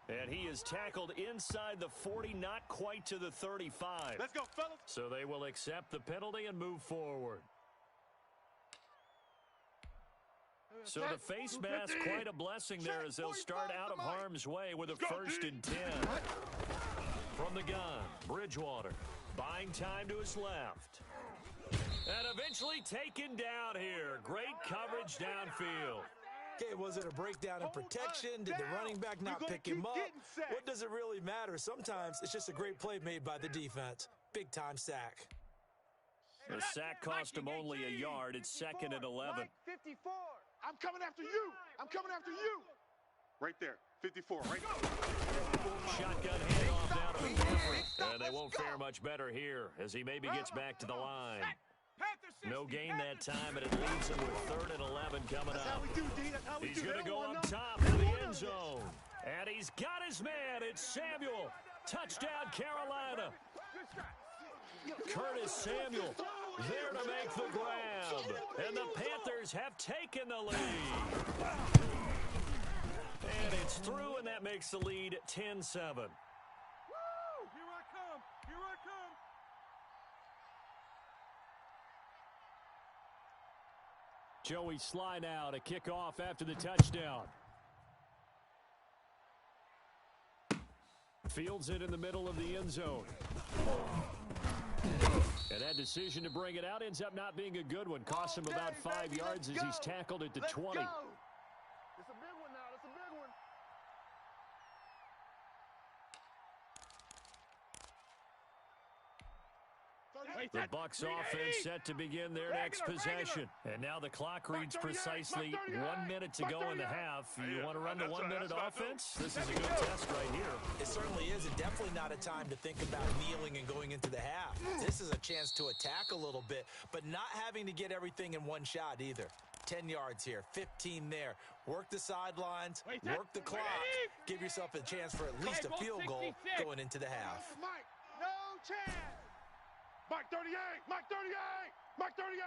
And he is tackled inside the 40, not quite to the 35. Let's go, fellas. So they will accept the penalty and move forward. So the face mask, quite a blessing there as they'll start out of harm's way with a 1st and 10. From the gun, Bridgewater, buying time to his left. And eventually taken down here. Great coverage downfield. Okay, was it a breakdown in protection? Did the running back not pick him up? What does it really matter? Sometimes it's just a great play made by the defense. Big-time sack. The sack cost him only a yard. It's 2nd and 11. 54. I'm coming after you. I'm coming after you. Right there. 54, right there. Shotgun handoff down to McCaffrey. And they won't fare much better here as he maybe gets back to the line. No gain that time, and it leaves him with 3rd and 11 coming up. He's going to go up top to the end zone. And he's got his man. It's Samuel. Touchdown, Carolina. Curtis Samuel there to make the grab. And the Panthers have taken the lead. And it's through, and that makes the lead 10-7. Here I come. Here I come. Joey Sly now to kick off after the touchdown. Fields it in the middle of the end zone. And that decision to bring it out ends up not being a good one. Costs him about 5 yards as he's tackled at the 20. It's a big one now. It's a big one. The Bucs offense set to begin their next possession. And now the clock reads precisely 1 minute to go in the half. You want to run the 1 minute offense? This is a good test right here. It certainly is, and definitely not a time to think about kneeling and going into the half. This is a chance to attack a little bit, but not having to get everything in one shot either. 10 yards here, 15 there. Work the sidelines, work the clock. Give yourself a chance for at least a field goal going into the half. Mike, no chance. Mike 38! Mike 38! Mike 38!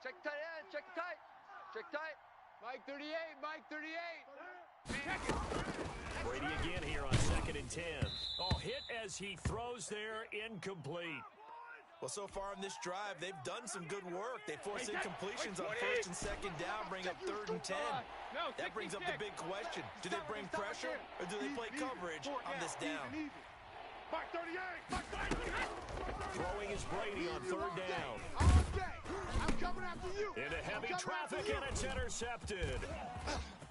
Check tight end. Check tight. Check tight. Mike 38. Mike 38. Check it. Brady again here on 2nd and 10. Oh, hit as he throws there, incomplete. Well, so far on this drive, they've done some good work. They force incompletions on 1st and 2nd down, bring up 3rd and 10. That brings up the big question. Do they bring pressure or do they play coverage on this down? Mike 38. Throwing is Brady on 3rd down. I'm coming after you. Into heavy traffic, and it's intercepted.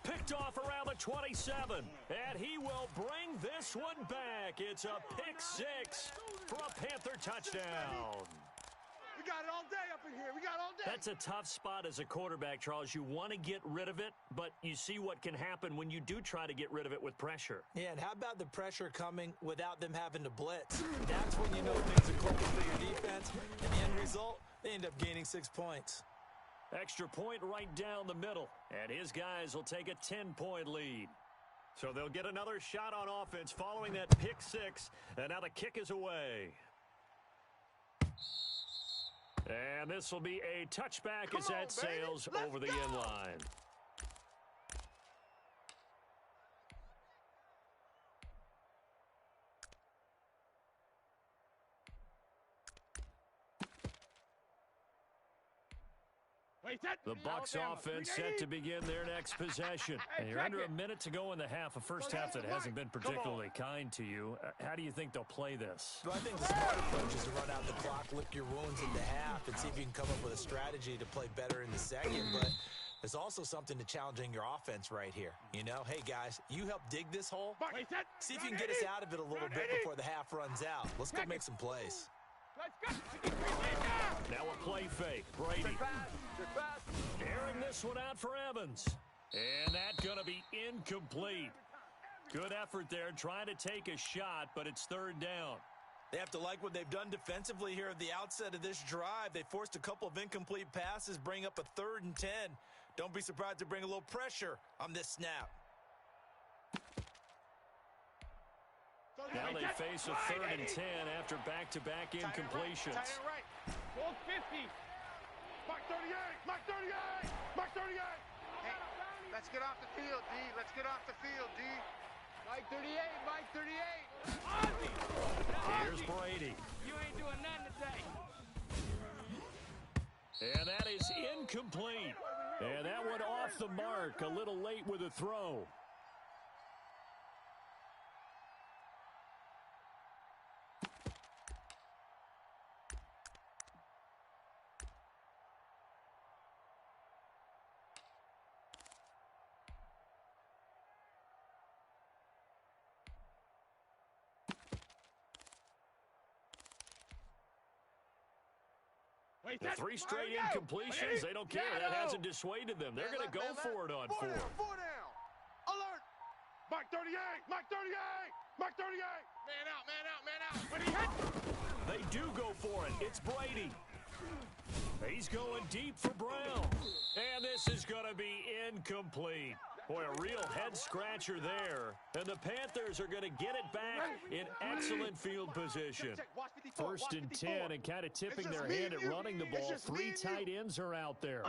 Picked off around the 27, and he will bring this one back. It's a pick 6 for a Panther touchdown. We got it all day up in here. We got all day. That's a tough spot as a quarterback, Charles. You want to get rid of it, but you see what can happen when you do try to get rid of it with pressure. Yeah, and how about the pressure coming without them having to blitz? That's when you know things are clicking for your defense, and the end result, they end up gaining 6 points. Extra point right down the middle, and his guys will take a 10-point lead. So they'll get another shot on offense following that pick 6, and now the kick is away. And this will be a touchback as that sails over the end line. The Bucs offense set to begin their next possession. And you're under a minute to go in the half, a first half that hasn't been particularly kind to you. How do you think they'll play this? Well, I think the smart approach is to run out the clock, lick your wounds in the half, and see if you can come up with a strategy to play better in the second. But there's also something to challenging your offense right here. You know, hey, guys, you help dig this hole. See if you can get us out of it a little bit before the half runs out. Let's go make some plays. Now a play fake. Brady. Airing this one out for Evans. And that's going to be incomplete. Good effort there trying to take a shot, but it's 3rd down. They have to like what they've done defensively here at the outset of this drive. They forced a couple of incomplete passes, bring up a 3rd and 10. Don't be surprised to bring a little pressure on this snap. Now they face a 3rd and 10 after back-to-back incompletions. Goal 50. Mike 38. Mike 38. Mike 38. Hey, let's get off the field, D. Let's get off the field, D. Mike 38. Mike 38. Here's Brady. You ain't doing nothing today. And that is incomplete. And that one off the mark. A little late with a throw. The 3 straight incompletions, they don't care. That hasn't dissuaded them. They're going to go for it on 4. 4 down. Alert. Mike 38. Mike 38. Mike 38. Man out, man out, man out. But he hit. They do go for it. It's Brady. He's going deep for Brown. And this is going to be incomplete. Boy, a real head-scratcher there. And the Panthers are going to get it back in excellent field position. 1st and 10, and kind of tipping their hand at running the ball. 3 tight ends are out there.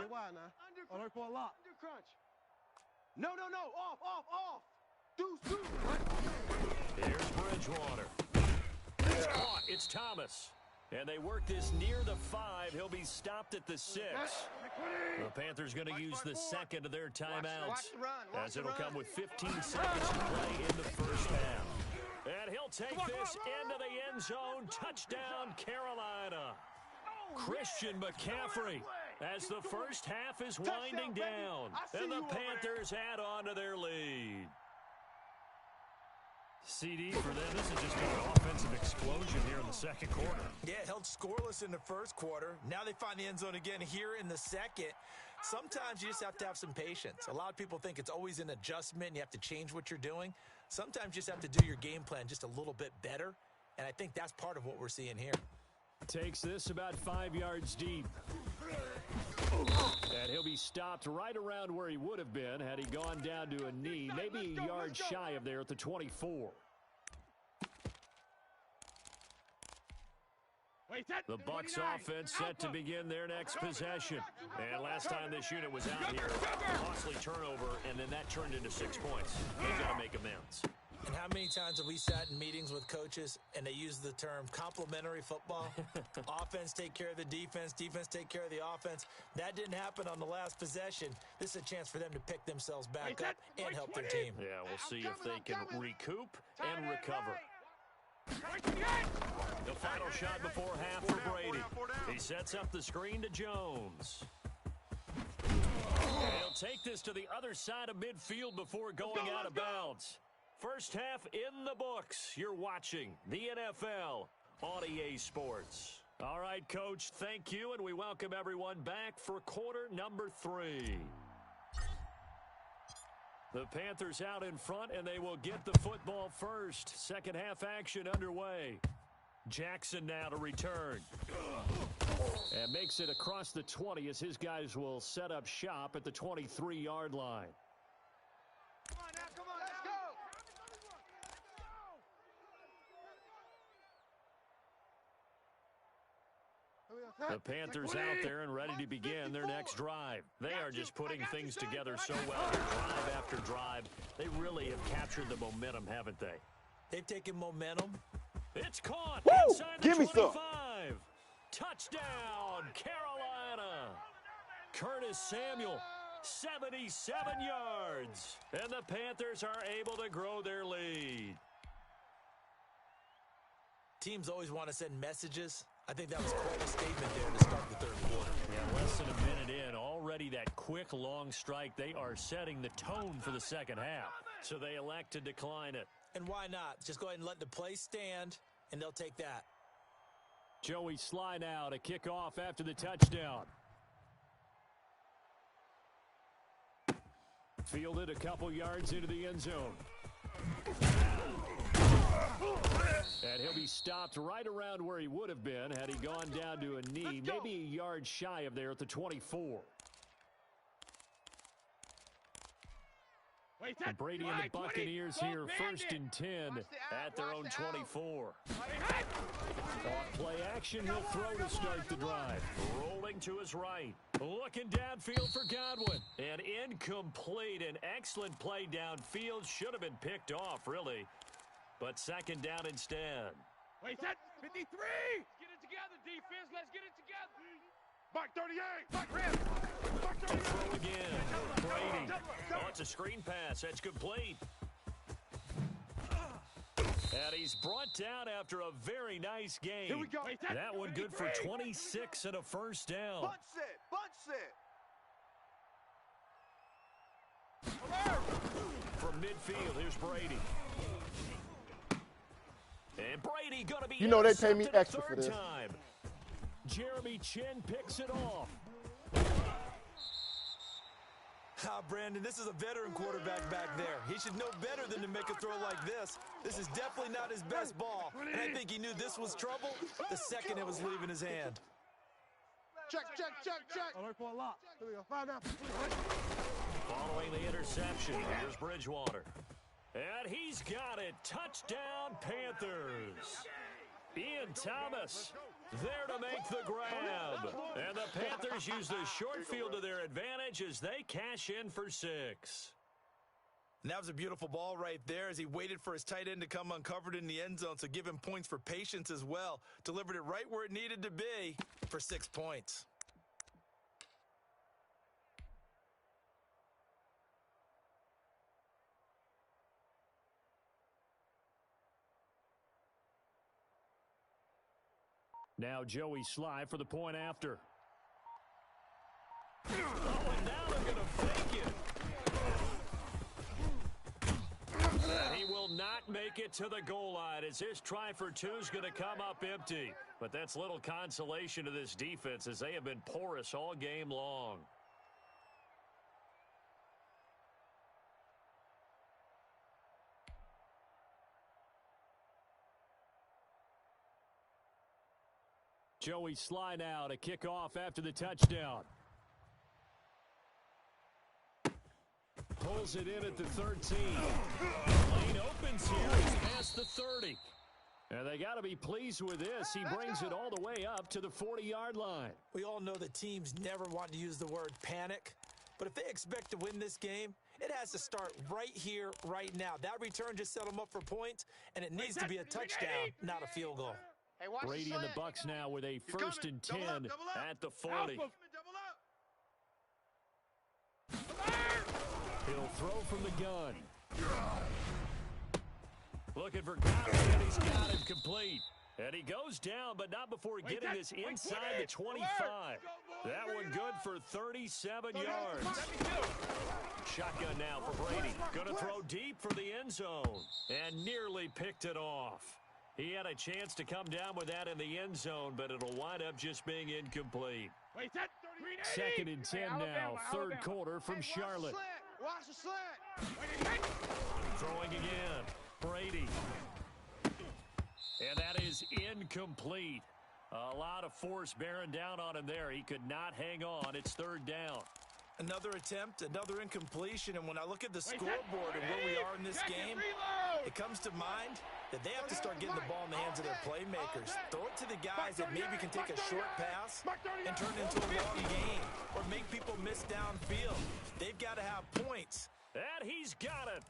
Alert for a lot. Under crunch. No. Off. Deuce. Here's Bridgewater. It's caught. It's Thomas. And they work this near the 5. He'll be stopped at the 6. The Panthers going to use the second of their timeouts, as it'll come with 15 seconds to play in the first half. And he'll take this into the end zone. Touchdown, Carolina. Christian McCaffrey, as the first half is winding down. And the Panthers add on to their lead. CD for them, this is just an offensive explosion here in the second quarter. Yeah, held scoreless in the first quarter. Now they find the end zone again here in the second. Sometimes you just have to have some patience. A lot of people think it's always an adjustment. You have to change what you're doing. Sometimes you just have to do your game plan just a little bit better, and I think that's part of what we're seeing here. Takes this about 5 yards deep. And he'll be stopped right around where he would have been had he gone down to a knee, maybe a yard shy of there at the 24. The Bucs offense set to begin their next possession. And last time this unit was out here, costly turnover, and then that turned into 6 points. They've got to make amends. And how many times have we sat in meetings with coaches and they use the term complementary football? Offense take care of the defense, defense take care of the offense. That didn't happen on the last possession. This is a chance for them to pick themselves back up and help their team. Yeah, we'll see if they can recoup and recover. The final shot before half for Brady. He sets up the screen to Jones. And he'll take this to the other side of midfield before going out of bounds. First half in the books. You're watching the NFL on EA Sports. All right, Coach, thank you, and we welcome everyone back for quarter number 3. The Panthers out in front, and they will get the football first. Second half action underway. Jackson now to return. And makes it across the 20 as his guys will set up shop at the 23-yard line. Come on now, come on, let's go. The Panthers out there and ready to begin their next drive. They are just putting things together so well here, drive after drive. They really have captured the momentum, haven't they? They've taken momentum. It's caught Woo! inside the Give me 25. some. Touchdown, Carolina. Curtis Samuel, 77 yards. And the Panthers are able to grow their lead. Teams always want to send messages. I think that was quite a statement there to start the third quarter. Yeah, less than a minute in, already that quick, long strike. They are setting the tone for the second half. So they elect to decline it. And why not? Just go ahead and let the play stand, and they'll take that. Joey Sly now to kick off after the touchdown. Fielded a couple yards into the end zone. And he'll be stopped right around where he would have been had he gone down to a knee, maybe a yard shy of there at the 24. And Brady and the Buccaneers here first and 10 at their own 24. Off play action, he'll throw to start the drive. Rolling to his right. Looking downfield for Godwin. And incomplete. An excellent play downfield. Should have been picked off, really. But second down instead. Wait, set 53. Let's get it together, defense. Let's get it together. Mike 38. Mike Rim. Mike 38. Throw again. Brady. Oh, it's a screen pass. That's complete. And he's brought down after a very nice game. Here we go. That one good for 26 and a first down. Bunch set. Bunch set. From midfield, here's Brady. And Brady going to be You know they pay me intercepted a extra for third this. time. Jeremy Chin picks it off. Brandon, this is a veteran quarterback back there. He should know better than to make a throw like this. This is definitely not his best ball. And I think he knew this was trouble the second it was leaving his hand. Check. Alert for a lot. Here we go. 5 now. Following the interception, here's Bridgewater. And he's got it. Touchdown, Panthers. Ian Thomas there to make the grab. And the Panthers use the short field to their advantage as they cash in for 6. And that was a beautiful ball right there as he waited for his tight end to come uncovered in the end zone, so give him points for patience as well. Delivered it right where it needed to be for 6 points. Now Joey Sly for the point after. Oh, and now they're going to fake it. He will not make it to the goal line as his try for 2 is going to come up empty. But that's little consolation to this defense as they have been porous all game long. Joey Sly now to kick off after the touchdown. Pulls it in at the 13. Lane opens here. He's past the 30. And they got to be pleased with this. He brings it all the way up to the 40-yard line. We all know that teams never want to use the word panic. But if they expect to win this game, It has to start right here, right now. That return just set them up for points, and it needs to be a touchdown, not a field goal. Hey, watch Brady the and the slant. Bucks now with a first and 10 Double up. at the 40. Double up. He'll throw from the gun. Looking for Godwin, and he's got him complete. And he goes down, but not before getting this inside the 25. That one good for 37 yards. Shotgun now for Brady. Going to throw deep for the end zone. And nearly picked it off. He had a chance to come down with that in the end zone, but it'll wind up just being incomplete. Second and 10 now, third quarter from Charlotte. Watch the slant. Throwing again. Brady. And that is incomplete. A lot of force bearing down on him there. He could not hang on. It's third down. Another attempt, another incompletion, and when I look at the scoreboard and where we are in this game, it comes to mind that they have to start getting the ball in the hands of their playmakers. Throw it to the guys that maybe can take a short pass and turn it into a long game or make people miss downfield. They've got to have points. And he's got it.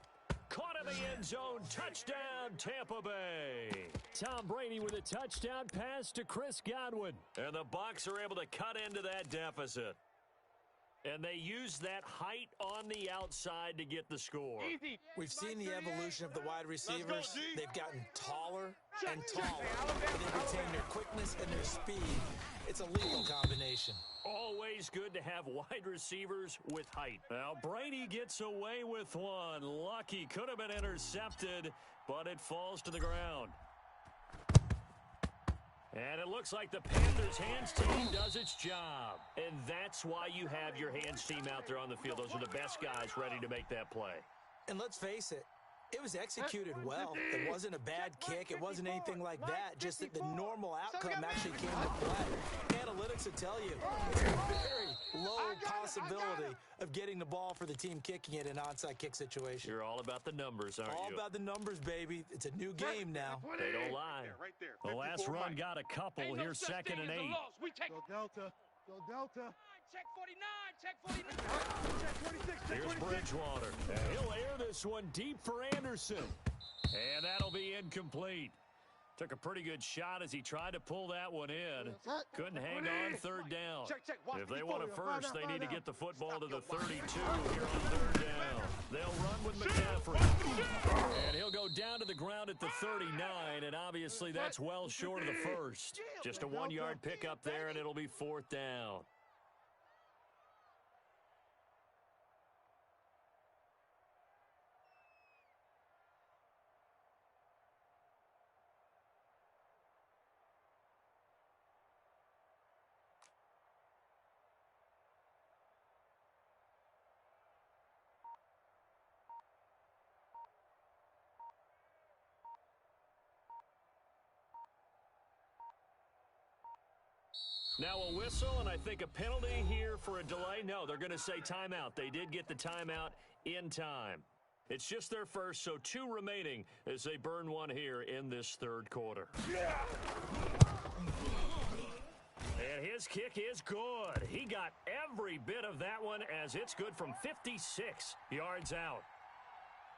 Caught in the end zone. Touchdown, Tampa Bay. Tom Brady with a touchdown pass to Chris Godwin. And the Bucs are able to cut into that deficit. And they use that height on the outside to get the score. We've seen the evolution of the wide receivers. They've gotten taller and taller. They retain their quickness and their speed. It's a lethal combination. Always good to have wide receivers with height. Now Brady gets away with one. Lucky, could have been intercepted, but it falls to the ground. And it looks like the Panthers' hands team does its job. And that's why you have your hands team out there on the field. Those are the best guys ready to make that play. And let's face it, it was executed well. It wasn't a bad kick. It wasn't anything like that. Just that the normal outcome actually came to play. Analytics will tell you it's a very low possibility of getting the ball for the team kicking it in an onside kick situation. You're all about the numbers, aren't you? All about the numbers, baby. It's a new game now. They don't lie. Right there. The last run got a couple. Here's second and 8. Go Delta. Go Delta. Check 49. Check 49. Check 26. Check Here's 26. Bridgewater. And he'll air this one deep for Anderson. And that'll be incomplete. Took a pretty good shot as he tried to pull that one in. Couldn't hang on third down. If they want a first, they need to get the football to the 32 here on third down. They'll run with McCaffrey. And he'll go down to the ground at the 39, and obviously that's well short of the first. Just a 1-yard pickup there, and it'll be fourth down. Now a whistle, and I think a penalty here for a delay. No, they're going to say timeout. They did get the timeout in time. It's just their first, so 2 remaining as they burn one here in this third quarter. And his kick is good. He got every bit of that one as it's good from 56 yards out.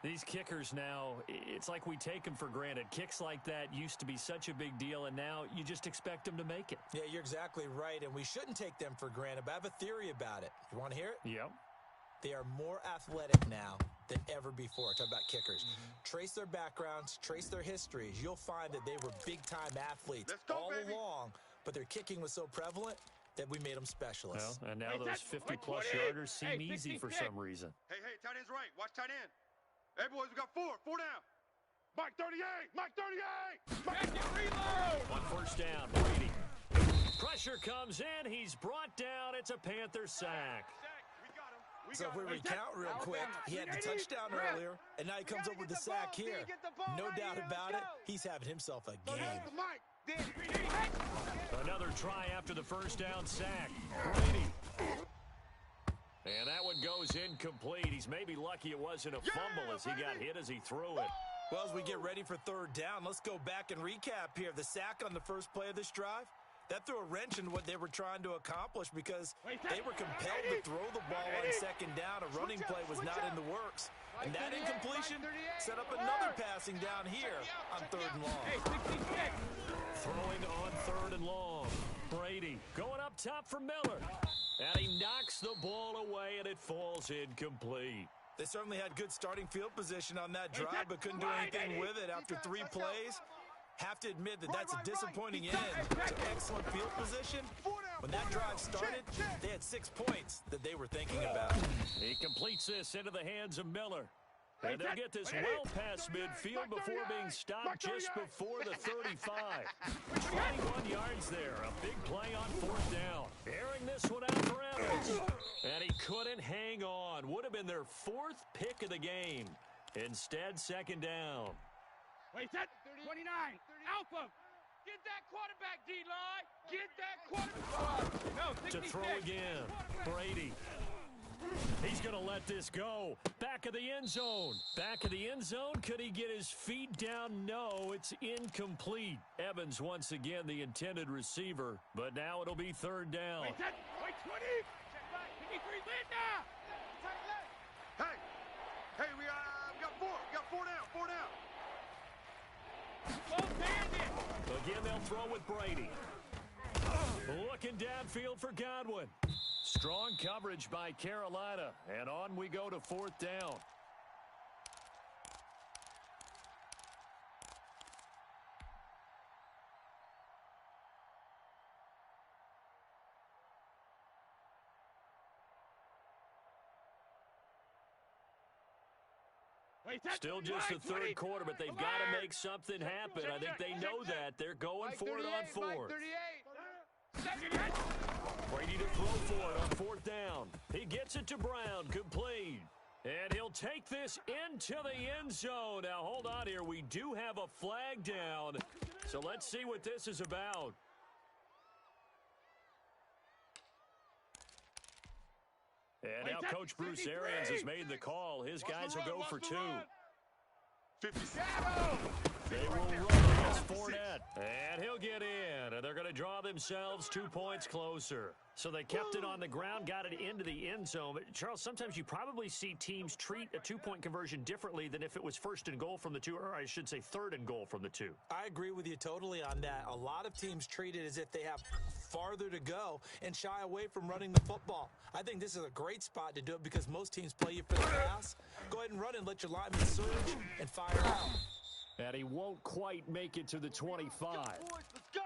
These kickers now, it's like we take them for granted. Kicks like that used to be such a big deal, and now you just expect them to make it. Yeah, you're exactly right, and we shouldn't take them for granted, but I have a theory about it. You want to hear it? Yep. They are more athletic now than ever before. Talk about kickers. Trace their backgrounds, trace their histories. You'll find that they were big-time athletes all along, but their kicking was so prevalent that we made them specialists. Well, and now those 50-plus yarders seem easy for some reason. Hey, tight end's right. Watch tight end. Hey, boys, we got 4 down. Mike 38, Mike 38. On first down, Brady. Pressure comes in. He's brought down. It's a Panther sack. So if we recount real quick, he had the touchdown earlier, and now he comes up with the sack here. No doubt about it, he's having himself a game. Another try after the first down sack. Brady. And that one goes incomplete. He's maybe lucky it wasn't a fumble as he got hit as he threw it. Well, as we get ready for third down, let's go back and recap here. The sack on the first play of this drive, That threw a wrench in what they were trying to accomplish because they were compelled to throw the ball on second down. A running play was not in the works. And that incompletion set up another passing down here on 3rd and long. Throwing on 3rd and long. Brady going up top for Miller. And he knocks the ball away, and it falls incomplete. They certainly had good starting field position on that drive, but couldn't do anything with it after 3 plays. Have to admit that that's a disappointing end to excellent field position. When that drive started, they had 6 points that they were thinking about. He completes this into the hands of Miller. And they'll get this well past midfield before being stopped just before the 35. 21 yards there. A big play on 4th down. Airing this one out for Evans. And he couldn't hang on. Would have been their 4th pick of the game. Instead, 2nd down. Wait, set. 29. Alpha. Get that quarterback, D-line. Get that quarterback. No, 66. To throw again. Brady. He's going to let this go. Back of the end zone. Back of the end zone. Could he get his feet down? No, it's incomplete. Evans once again the intended receiver, but now it'll be 3rd down. Wait, set. Wait, 20. 53, Linda. Hey, we got 4. We got 4 down. 4 down. Go bandit. Again, they'll throw with Brady. Looking downfield for Godwin. Strong coverage by Carolina. And on we go to 4th down. Still just the 3rd quarter, but they've got to make something happen. I think they know that. They're going for it on 4th. Brady to throw for it on 4th down. He gets it to Brown, complete. And he'll take this into the end zone. Now, hold on here. We do have a flag down. So let's see what this is about. And now Coach Bruce Arians has made the call. His guys will go for 2. 57. They will run against Fournette. And he'll get in. And they're going to draw themselves 2 points closer. So they kept it on the ground, got it into the end zone. But Charles, sometimes you probably see teams treat a 2-point conversion differently than if it was 1st and goal from the 2, or I should say 3rd and goal from the 2. I agree with you totally on that. A lot of teams treat it as if they have farther to go and shy away from running the football. I think this is a great spot to do it because most teams play you for the pass. Go ahead and run and let your linemen surge and fire out. And he won't quite make it to the 25. Let's go.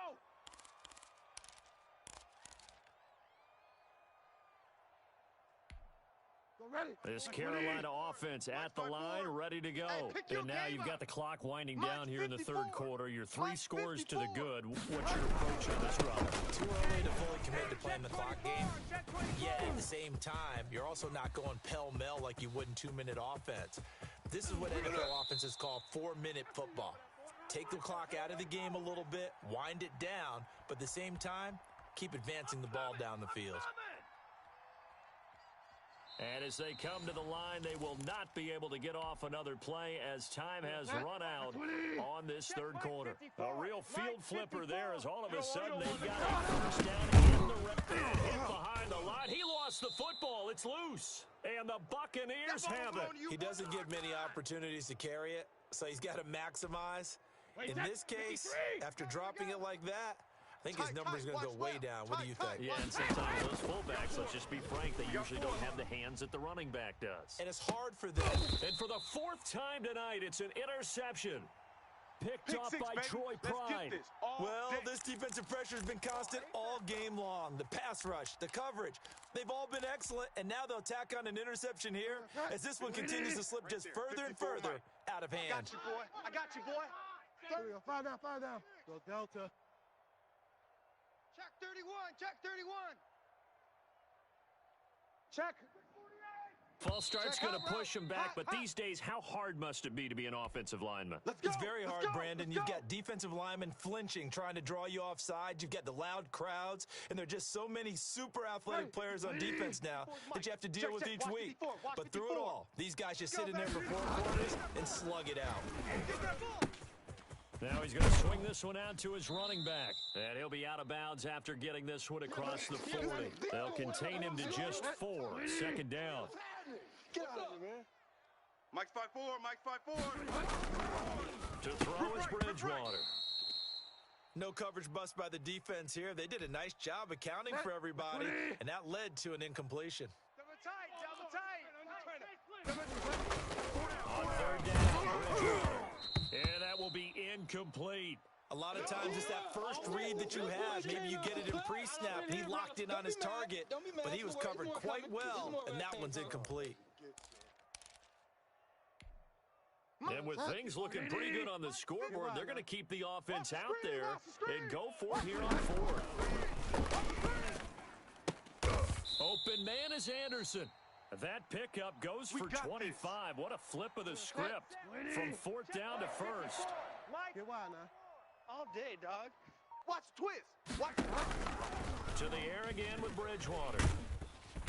This Carolina offense at the line, ready to go. And now you've got the clock winding down here in the 3rd quarter. You're 3 scores to the good. What's your approach on this run? Too early to fully commit to playing the clock game. Yet at the same time, you're also not going pell-mell like you would in 2-minute offense. This is what NFL offenses call 4-minute football. Take the clock out of the game a little bit, wind it down, but at the same time, keep advancing the ball down the field. And as they come to the line, they will not be able to get off another play as time has run out on this 3rd quarter. A real field flipper there as all of a sudden they got a first down in the red. Hit behind the line. He lost the football. It's loose. And the Buccaneers have it. He doesn't get many opportunities to carry it, so he's got to maximize. In this case, after dropping it like that, I think his number's going to go way down. What do you think? Yeah, and sometimes those fullbacks, let's just be frank, they usually don't have the hands that the running back does. And it's hard for them. And for the 4th time tonight, it's an interception. Picked off by Troy Pride. Well, this defensive pressure has been constant all game long. The pass rush, the coverage, they've all been excellent, and now they'll tack on an interception here as this one continues to slip just further and further out of hand. I got you, boy. I got you, boy. There we go. 5 down, 5 down. Go Delta. Check 31, check 31. Check. False start's going to push him back, but these days, how hard must it be to be an offensive lineman? It's very hard, Brandon. You've got defensive linemen flinching, trying to draw you offside. You've got the loud crowds, and there are just so many super athletic players on defense now that you have to deal with each week. But through it all, these guys just sit in there for 4 quarters and slug it out. Now he's going to swing this one out to his running back. And he'll be out of bounds after getting this one across the 40. They'll contain him to just 4. Second down. Get out of here, man. Mike's 5'4", Mike's 5'4". To throw is Bridgewater. No coverage bust by the defense here. They did a nice job accounting for everybody, and that led to an incompletion. On third down, Bridgewater. And that will be incomplete. A lot of times it's that first read that you have. Maybe you get it in pre-snap, and he locked in on his target, but he was covered quite well, and that one's incomplete. And with things looking pretty good on the scoreboard, they're going to keep the offense out there and go for it here on 4th. Open man is Anderson. That pickup goes for 25. What a flip of the script from 4th down to 1st. Mike, get wild now. All day, dog. Watch the twist. Watch To the air again with Bridgewater.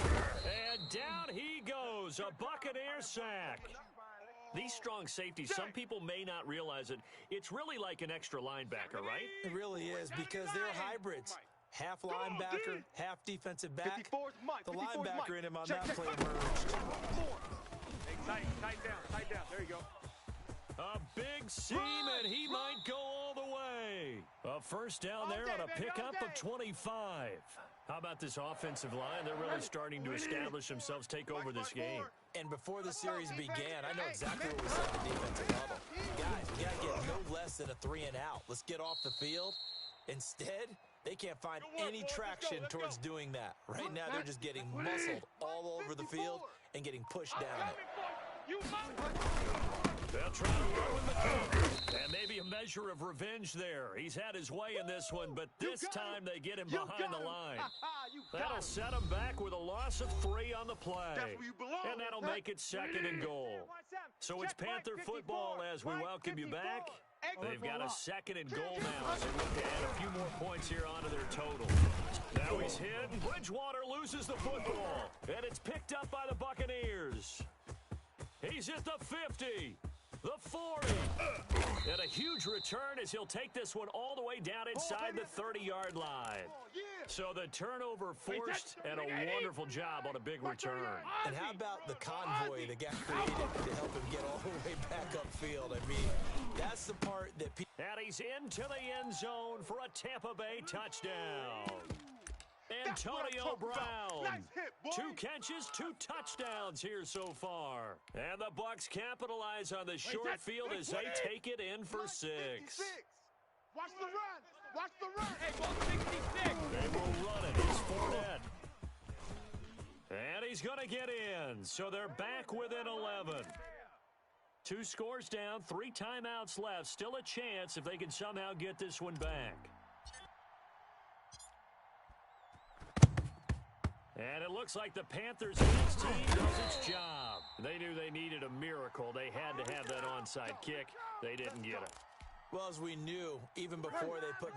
And down he goes. A Buccaneer sack. These strong safeties, some people may not realize it. It's really like an extra linebacker, right? It really is, because they're hybrids. Half linebacker, half defensive back. The linebacker in him on that play emerged. Hey, tight down. There you go. A big seam, and he might go all the way. A first down there on a pickup of 25. How about this offensive line? They're really starting to establish themselves, take over this game. And before the series began, I know exactly what we said in the defensive huddle. Guys, we got to get no less than a 3 and out. Let's get off the field. Instead, they can't find any traction towards doing that. Right now, they're just getting muscled all over the field and getting pushed down it. They'll try to ruin the cover. And maybe a measure of revenge there. He's had his way in this one, but this time they get him behind the line. That'll set him back with a loss of 3 on the play. And that'll make it 2nd and goal. So it's Panther football as we welcome you back. They've got a 2nd and goal now as they look to add a few more points here onto their total. Now he's hit, and Bridgewater loses the football. And it's picked up by the Buccaneers. He's at the 50. The 40. And a huge return as he'll take this one all the way down inside the 30-yard line. So the turnover forced and a wonderful job on a big return. And how about the convoy that got created to help him get all the way back upfield? I mean, that's the part that people... And he's into the end zone for a Tampa Bay touchdown. Antonio Brown. 2 catches, 2 touchdowns here so far. And the Bucs capitalize on the short field as they take it in for 6. Watch the run. Watch the run. Hey, ball 66. They will run it. Here's Fournette. And he's going to get in. So they're back within 11. 2 scores down, 3 timeouts left. Still a chance if they can somehow get this one back. And it looks like the Panthers' hands team does its job. They knew they needed a miracle. They had to have that onside kick. They didn't get it. Well, as we knew, even before they put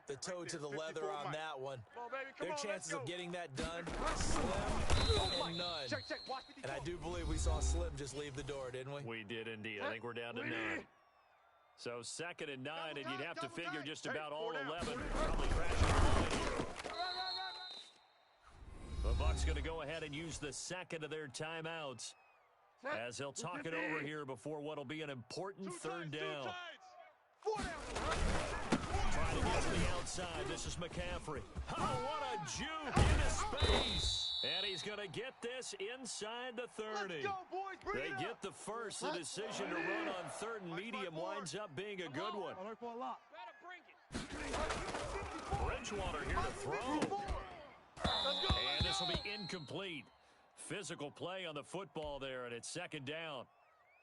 the toe to the leather on that one, their chances of getting that done, slim and none. And I do believe we saw Slim just leave the door, didn't we? We did indeed. I think we're down to 9. So 2nd and 9, and you'd have to figure just about all 11 probably crashing the line here. The Bucs going to go ahead and use the 2nd of their timeouts as they'll talk it over here before what will be an important 3rd down. Trying to get to the outside. This is McCaffrey. Oh, what a juke into space. And he's going to get this inside the 30. They get the first. The decision to run on 3rd and medium winds up being a good one. Bridgewater here to throw. And this will be incomplete. Physical play on the football there, and it's 2nd down.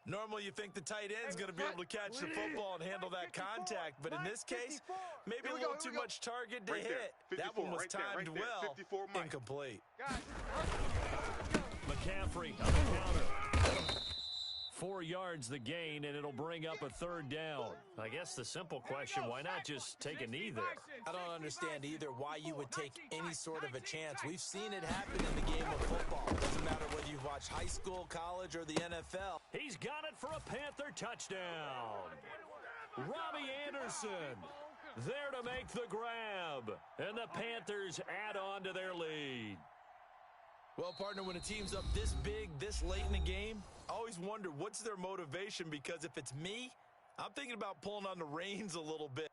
Normally you think the tight end's going to be able to catch the football and handle that contact, but in this case, maybe a little too much target to hit. That one was timed well. Incomplete. McCaffrey on the counter. 4 yards the gain, and it'll bring up a 3rd down. I guess the simple question, why not just take a knee there? I don't understand either why you would take any sort of a chance. We've seen it happen in the game of football. It doesn't matter whether you've watched high school, college, or the NFL. He's got it for a Panther touchdown. Robbie Anderson there to make the grab. And the Panthers add on to their lead. Well, partner, when a team's up this big, this late in the game, I always wonder what's their motivation, because if it's me, I'm thinking about pulling on the reins a little bit.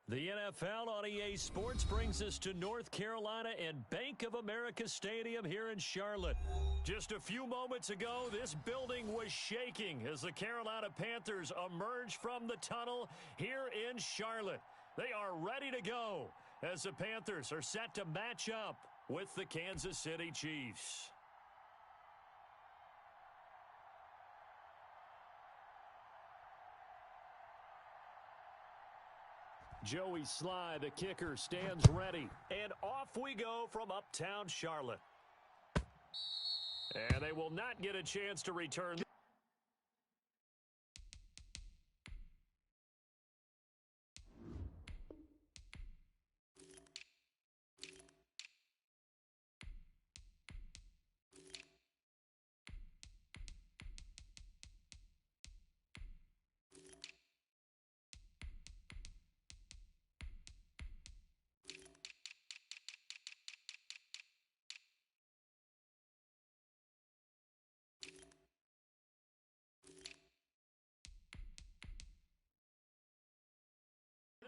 The NFL on EA Sports brings us to North Carolina and Bank of America Stadium here in Charlotte. Just a few moments ago, this building was shaking as the Carolina Panthers emerged from the tunnel here in Charlotte. They are ready to go as the Panthers are set to match up with the Kansas City Chiefs. Joey Sly, the kicker, stands ready. And off we go from uptown Charlotte. And they will not get a chance to return.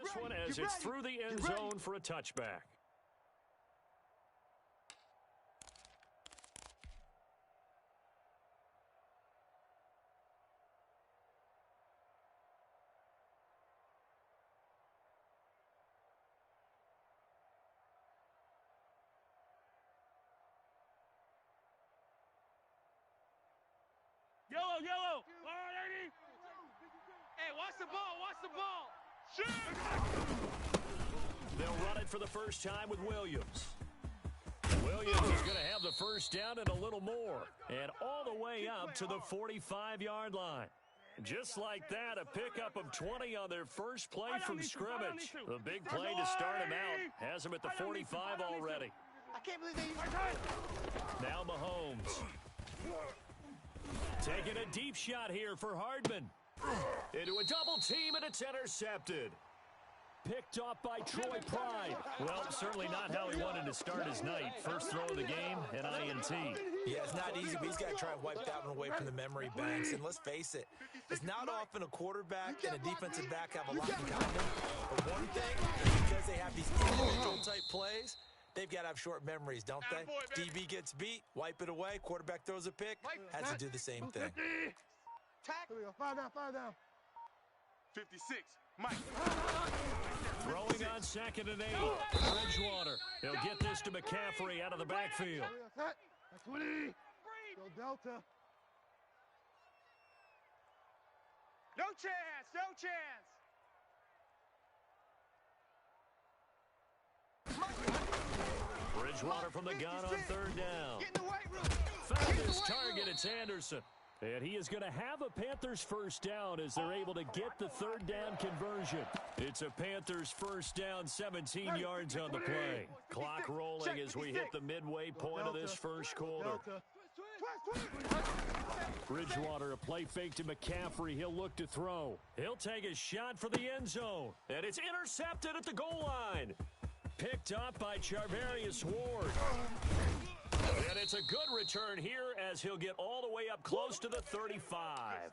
This one as it's through the end zone for a touchback. Yellow, yellow. All right, 80. Hey, watch the ball, watch the ball. They'll run it for the first time with Williams. Williams is going to have the first down and a little more. And all the way up to the 45-yard line. Just like that, a pickup of 20 on their first play from scrimmage. The big play to start him out has him at the 45 already. I can't believe they... Now Mahomes. Taking a deep shot here for Hardman. Into a double team, and it's intercepted. Picked off by Troy Pride. Well, certainly not how he wanted to start his night. First throw of the game, an INT. Yeah, it's not easy, but he's got to try and wipe that one away from the memory banks. And let's face it, it's not often a quarterback and a defensive back have a lot in common. But one thing, because they have these individual-type plays, they've got to have short memories, don't they? DB gets beat, wipe it away, quarterback throws a pick, has to do the same thing. Fire down. 56, Mike. Throwing on 2nd and 8. Bridgewater. He'll get this to McCaffrey out of the backfield. That's 20. Go Delta. No chance, no chance. Bridgewater from the gun on 3rd down. Get in the weight room. Found his target, it's Anderson. And he is going to have a Panthers first down as they're able to get the 3rd down conversion. It's a Panthers first down, 17 yards on the play. Clock rolling as we hit the midway point of this first quarter. Bridgewater, a play fake to McCaffrey. He'll look to throw. He'll take a shot for the end zone. And it's intercepted at the goal line. Picked up by Charvarius Ward. And it's a good return here as he'll get all the way up close to the 35.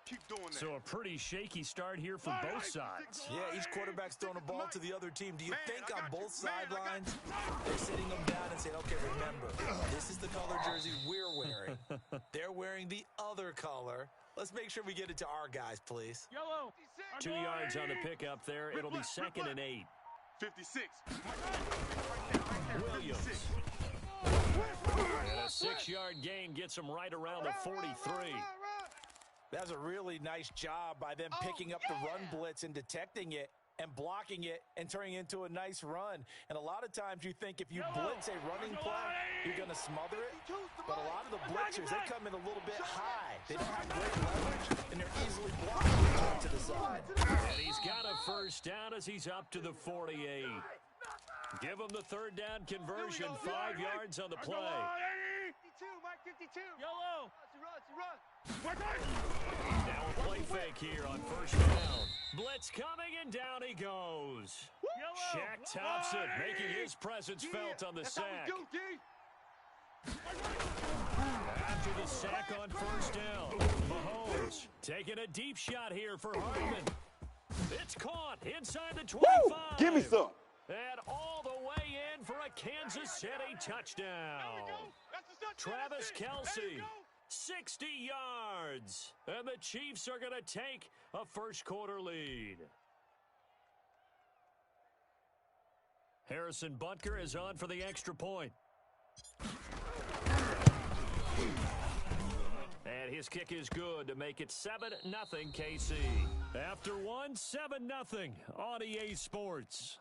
Keep doing that. So a pretty shaky start here for both sides. Yeah, each quarterback's throwing a ball to the other team. Do you think on both sidelines they're sitting them down and saying, okay, remember, this is the color jersey we're wearing. They're wearing the other color. Let's make sure we get it to our guys, please. Yellow. 2 yards on the pickup there. It'll be 2nd and 8. 56. Williams. And a 6-yard gain gets him right around the 43. That's a really nice job by them picking up the run blitz and detecting it and blocking it and turning it into a nice run. And a lot of times you think if you blitz a running play, you're going to smother it. But a lot of the blitzers, they come in a little bit high. They don't have great leverage, and they're easily blocked to the side. And he's got a first down as he's up to the 48. Give him the 3rd down conversion, 5 yards on the play. 52, Mike 52. Yellow. Run. Now a play fake here on 1st down. Blitz coming, and down he goes. Shaq tops it, making his presence felt on the sack. After the sack on 1st down, Mahomes taking a deep shot here for Hardman. It's caught inside the 25. Woo! Give me some. And all the way in for a Kansas City touchdown. Travis Kelce, 60 yards. And the Chiefs are going to take a first quarter lead. Harrison Butker is on for the extra point. And his kick is good to make it 7-0 KC. After one, 7-0 on EA Sports.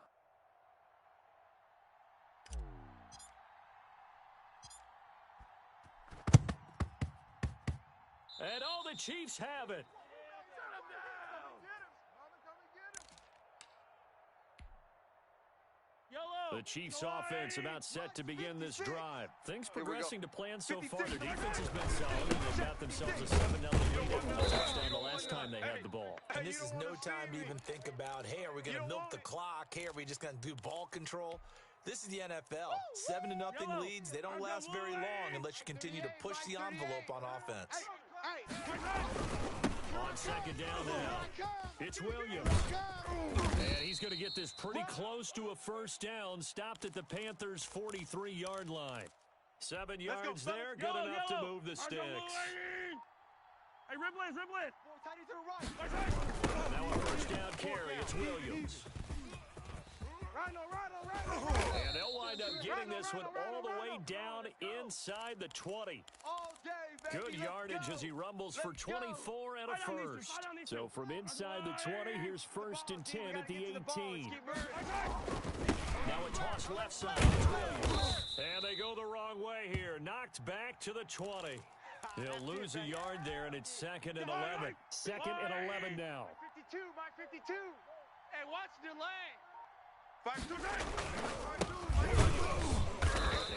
And all the Chiefs have it. The Chiefs offense about set to begin this drive. Things progressing to plan so far. Their defense has been solid, and they've got themselves a 7-0 lead after the touchdown the last time they had the ball. And this is no time to even think about, hey, are we going to milk the clock? Hey, are we just going to do ball control? This is the NFL. 7-0 leads, they don't last very long unless you continue to push the envelope on offense. On 2nd down now, it's Williams. And he's going to get this pretty close to a first down, stopped at the Panthers' 43-yard line. 7 yards there, good enough to move the sticks. Hey, Riblet. Now a first down carry, it's Williams. And they'll wind up getting this one all the way down inside the 20. Good yardage as he rumbles for 24 and a first. So from inside the 20, here's 1st and 10 at the 18. Now a toss left side, it's Williams. And they go the wrong way here. Knocked back to the 20. They'll lose a yard there, and it's 2nd and 11. 2nd and 11 now. 52, Mike 52. Hey, watch the delay.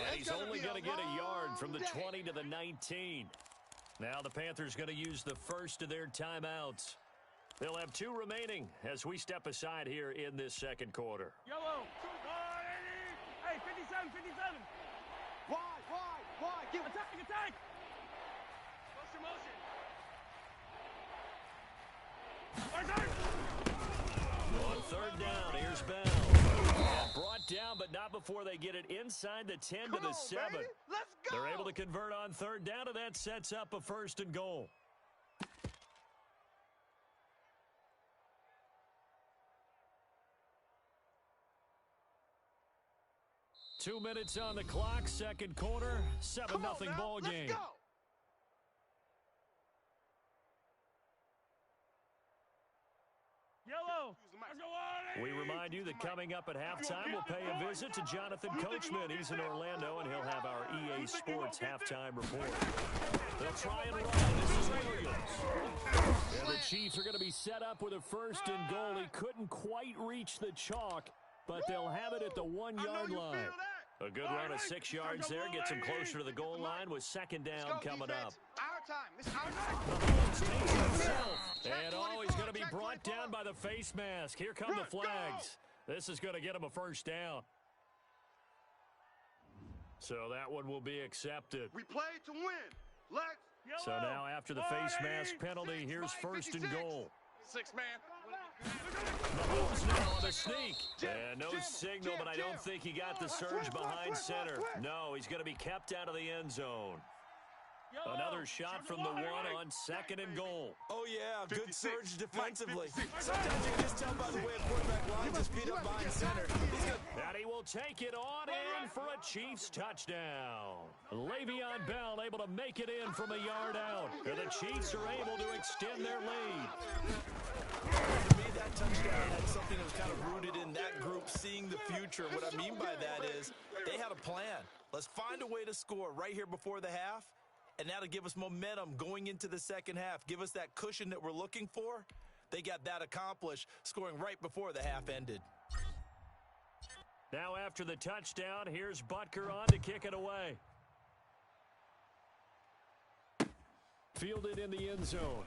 And he's only going to get a yard from the 20 to the 19. Now the Panthers going to use the first of their timeouts. They'll have 2 remaining as we step aside here in this second quarter. Yellow. Hey, 57, 57. Wide. Give Attack. Motion. On third down, here's Bell. And brought down, but not before they get it inside the 10 to the 7. Baby. Let's go. They're able to convert on third down, and that sets up a 1st and goal. Two minutes on the clock, second quarter, 7-0 ball game. Let's go. Yellow. We remind you that coming up at halftime, we'll pay a visit to Jonathan Coachman. He's in Orlando, and he'll have our EA Sports halftime report. They'll try and run. This is Williams. And the Chiefs are going to be set up with a 1st and goal. He couldn't quite reach the chalk, but they'll have it at the 1-yard line. A good run of 6 yards there. Gets him closer to the goal line with second down coming up. Our time. This is our time. Mahomes takes it himself. And he's going to be brought down by the face mask. Here come the flags. This is going to get him a 1st down. So that one will be accepted. We play to win. So now after the face mask penalty, here's 1st and goal. 6 man. Mahomes now on the sneak. And no signal, but I don't think he got the surge behind center. No, he's going to be kept out of the end zone. Another shot from the 1 on 2nd and goal. Oh, yeah, good surge defensively. Sometimes you can just tell by the way a quarterback lines his feet up behind center. And he will take it on in for a Chiefs touchdown. Le'Veon Bell able to make it in from a yard out. And the Chiefs are able to extend their lead. To me, that touchdown had something that was kind of rooted in that group seeing the future. What I mean by that is they had a plan. Let's find a way to score right here before the half. And that'll give us momentum going into the second half. Give us that cushion that we're looking for. They got that accomplished, scoring right before the half ended. Now after the touchdown, here's Butker on to kick it away. Fielded in the end zone.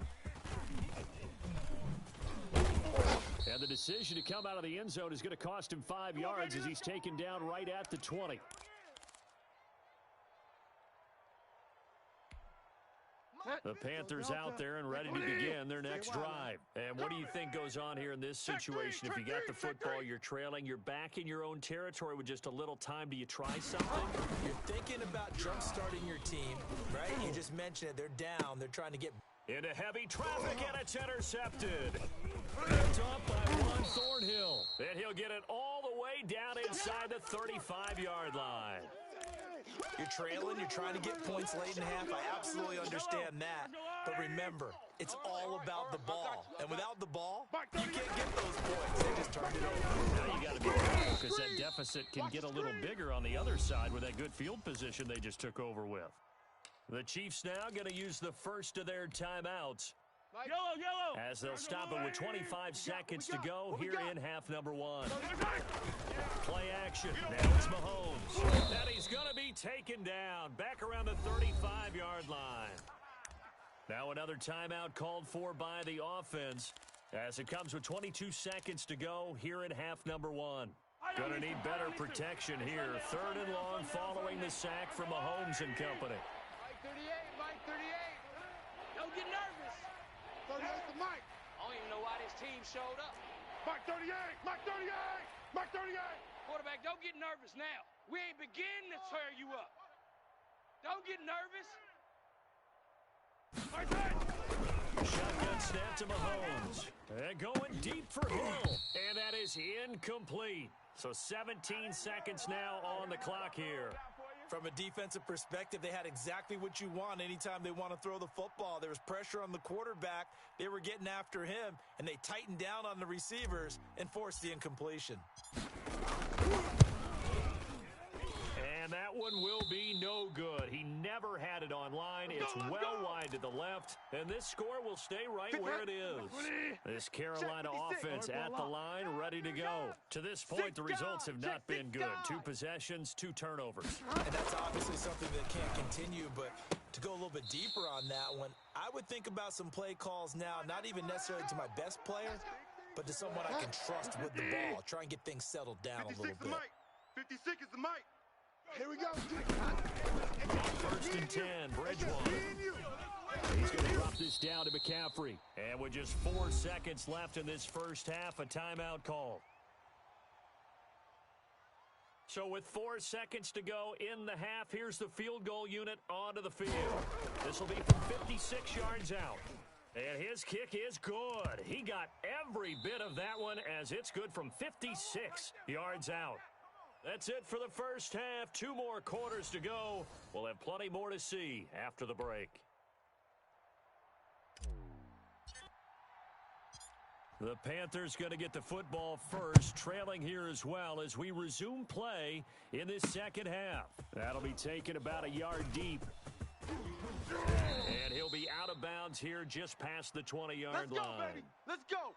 And the decision to come out of the end zone is going to cost him 5 yards as he's taken down right at the 20. The Panthers out there and ready to begin their next drive. And what do you think goes on here in this situation? If you got the football, you're trailing, you're back in your own territory with just a little time. Do you try something? You're thinking about jump-starting your team, right? You just mentioned it. They're down. They're trying to get into heavy traffic, and it's intercepted. Picked up by Juan Thornhill. And he'll get it all the way down inside the 35-yard line. You're trailing, you're trying to get points late in half. I absolutely understand that. But remember, it's all about the ball. And without the ball, you can't get those points. They just turned it over. Now you got to be careful because that deficit can get a little bigger on the other side with that good field position they just took over with. The Chiefs now going to use the first of their timeouts. Yellow. As they'll stop it with 25 seconds to go here in half number 1. Play action. Now it's Mahomes. And he's going to be taken down back around the 35-yard line. Now another timeout called for by the offense as it comes with 22 seconds to go here in half number 1. Going to need better protection here. 3rd and long following the sack from Mahomes and company. Mike 38. Don't get nervous. 38 to Mike. I don't even know why this team showed up. Mike 38. Mike 38. Mike 38. Quarterback, don't get nervous now. We ain't beginning to tear you up. Don't get nervous. Shotgun snap to Mahomes. And going deep for Hill. And that is incomplete. So 17 seconds now on the clock here. From a defensive perspective, they had exactly what you want anytime they want to throw the football. There was pressure on the quarterback. They were getting after him, and they tightened down on the receivers and forced the incompletion. And that one will be no good. He never had it online. It's well wide to the left, and this score will stay right where it is. This Carolina offense at the line, ready to go. To this point, the results have not been good. 2 possessions, 2 turnovers. And that's obviously something that can't continue, but To go a little bit deeper on that one, I would think about some play calls now, not even necessarily to my best player, but to someone I can trust with the ball. Try and get things settled down a little bit. 56 is the mic. Here we go. First and 10, Bridgewater. He's going to drop this down to McCaffrey. And with just 4 seconds left in this first half, a timeout call. So with 4 seconds to go in the half, here's the field goal unit onto the field. This will be from 56 yards out. And his kick is good. He got every bit of that one as it's good from 56 yards out. That's it for the first half. 2 more quarters to go. We'll have plenty more to see after the break. The Panthers going to get the football first, trailing here as well as we resume play in this second half. That'll be taken about a yard deep. And he'll be out of bounds here just past the 20-yard line. Let's go, baby. Let's go.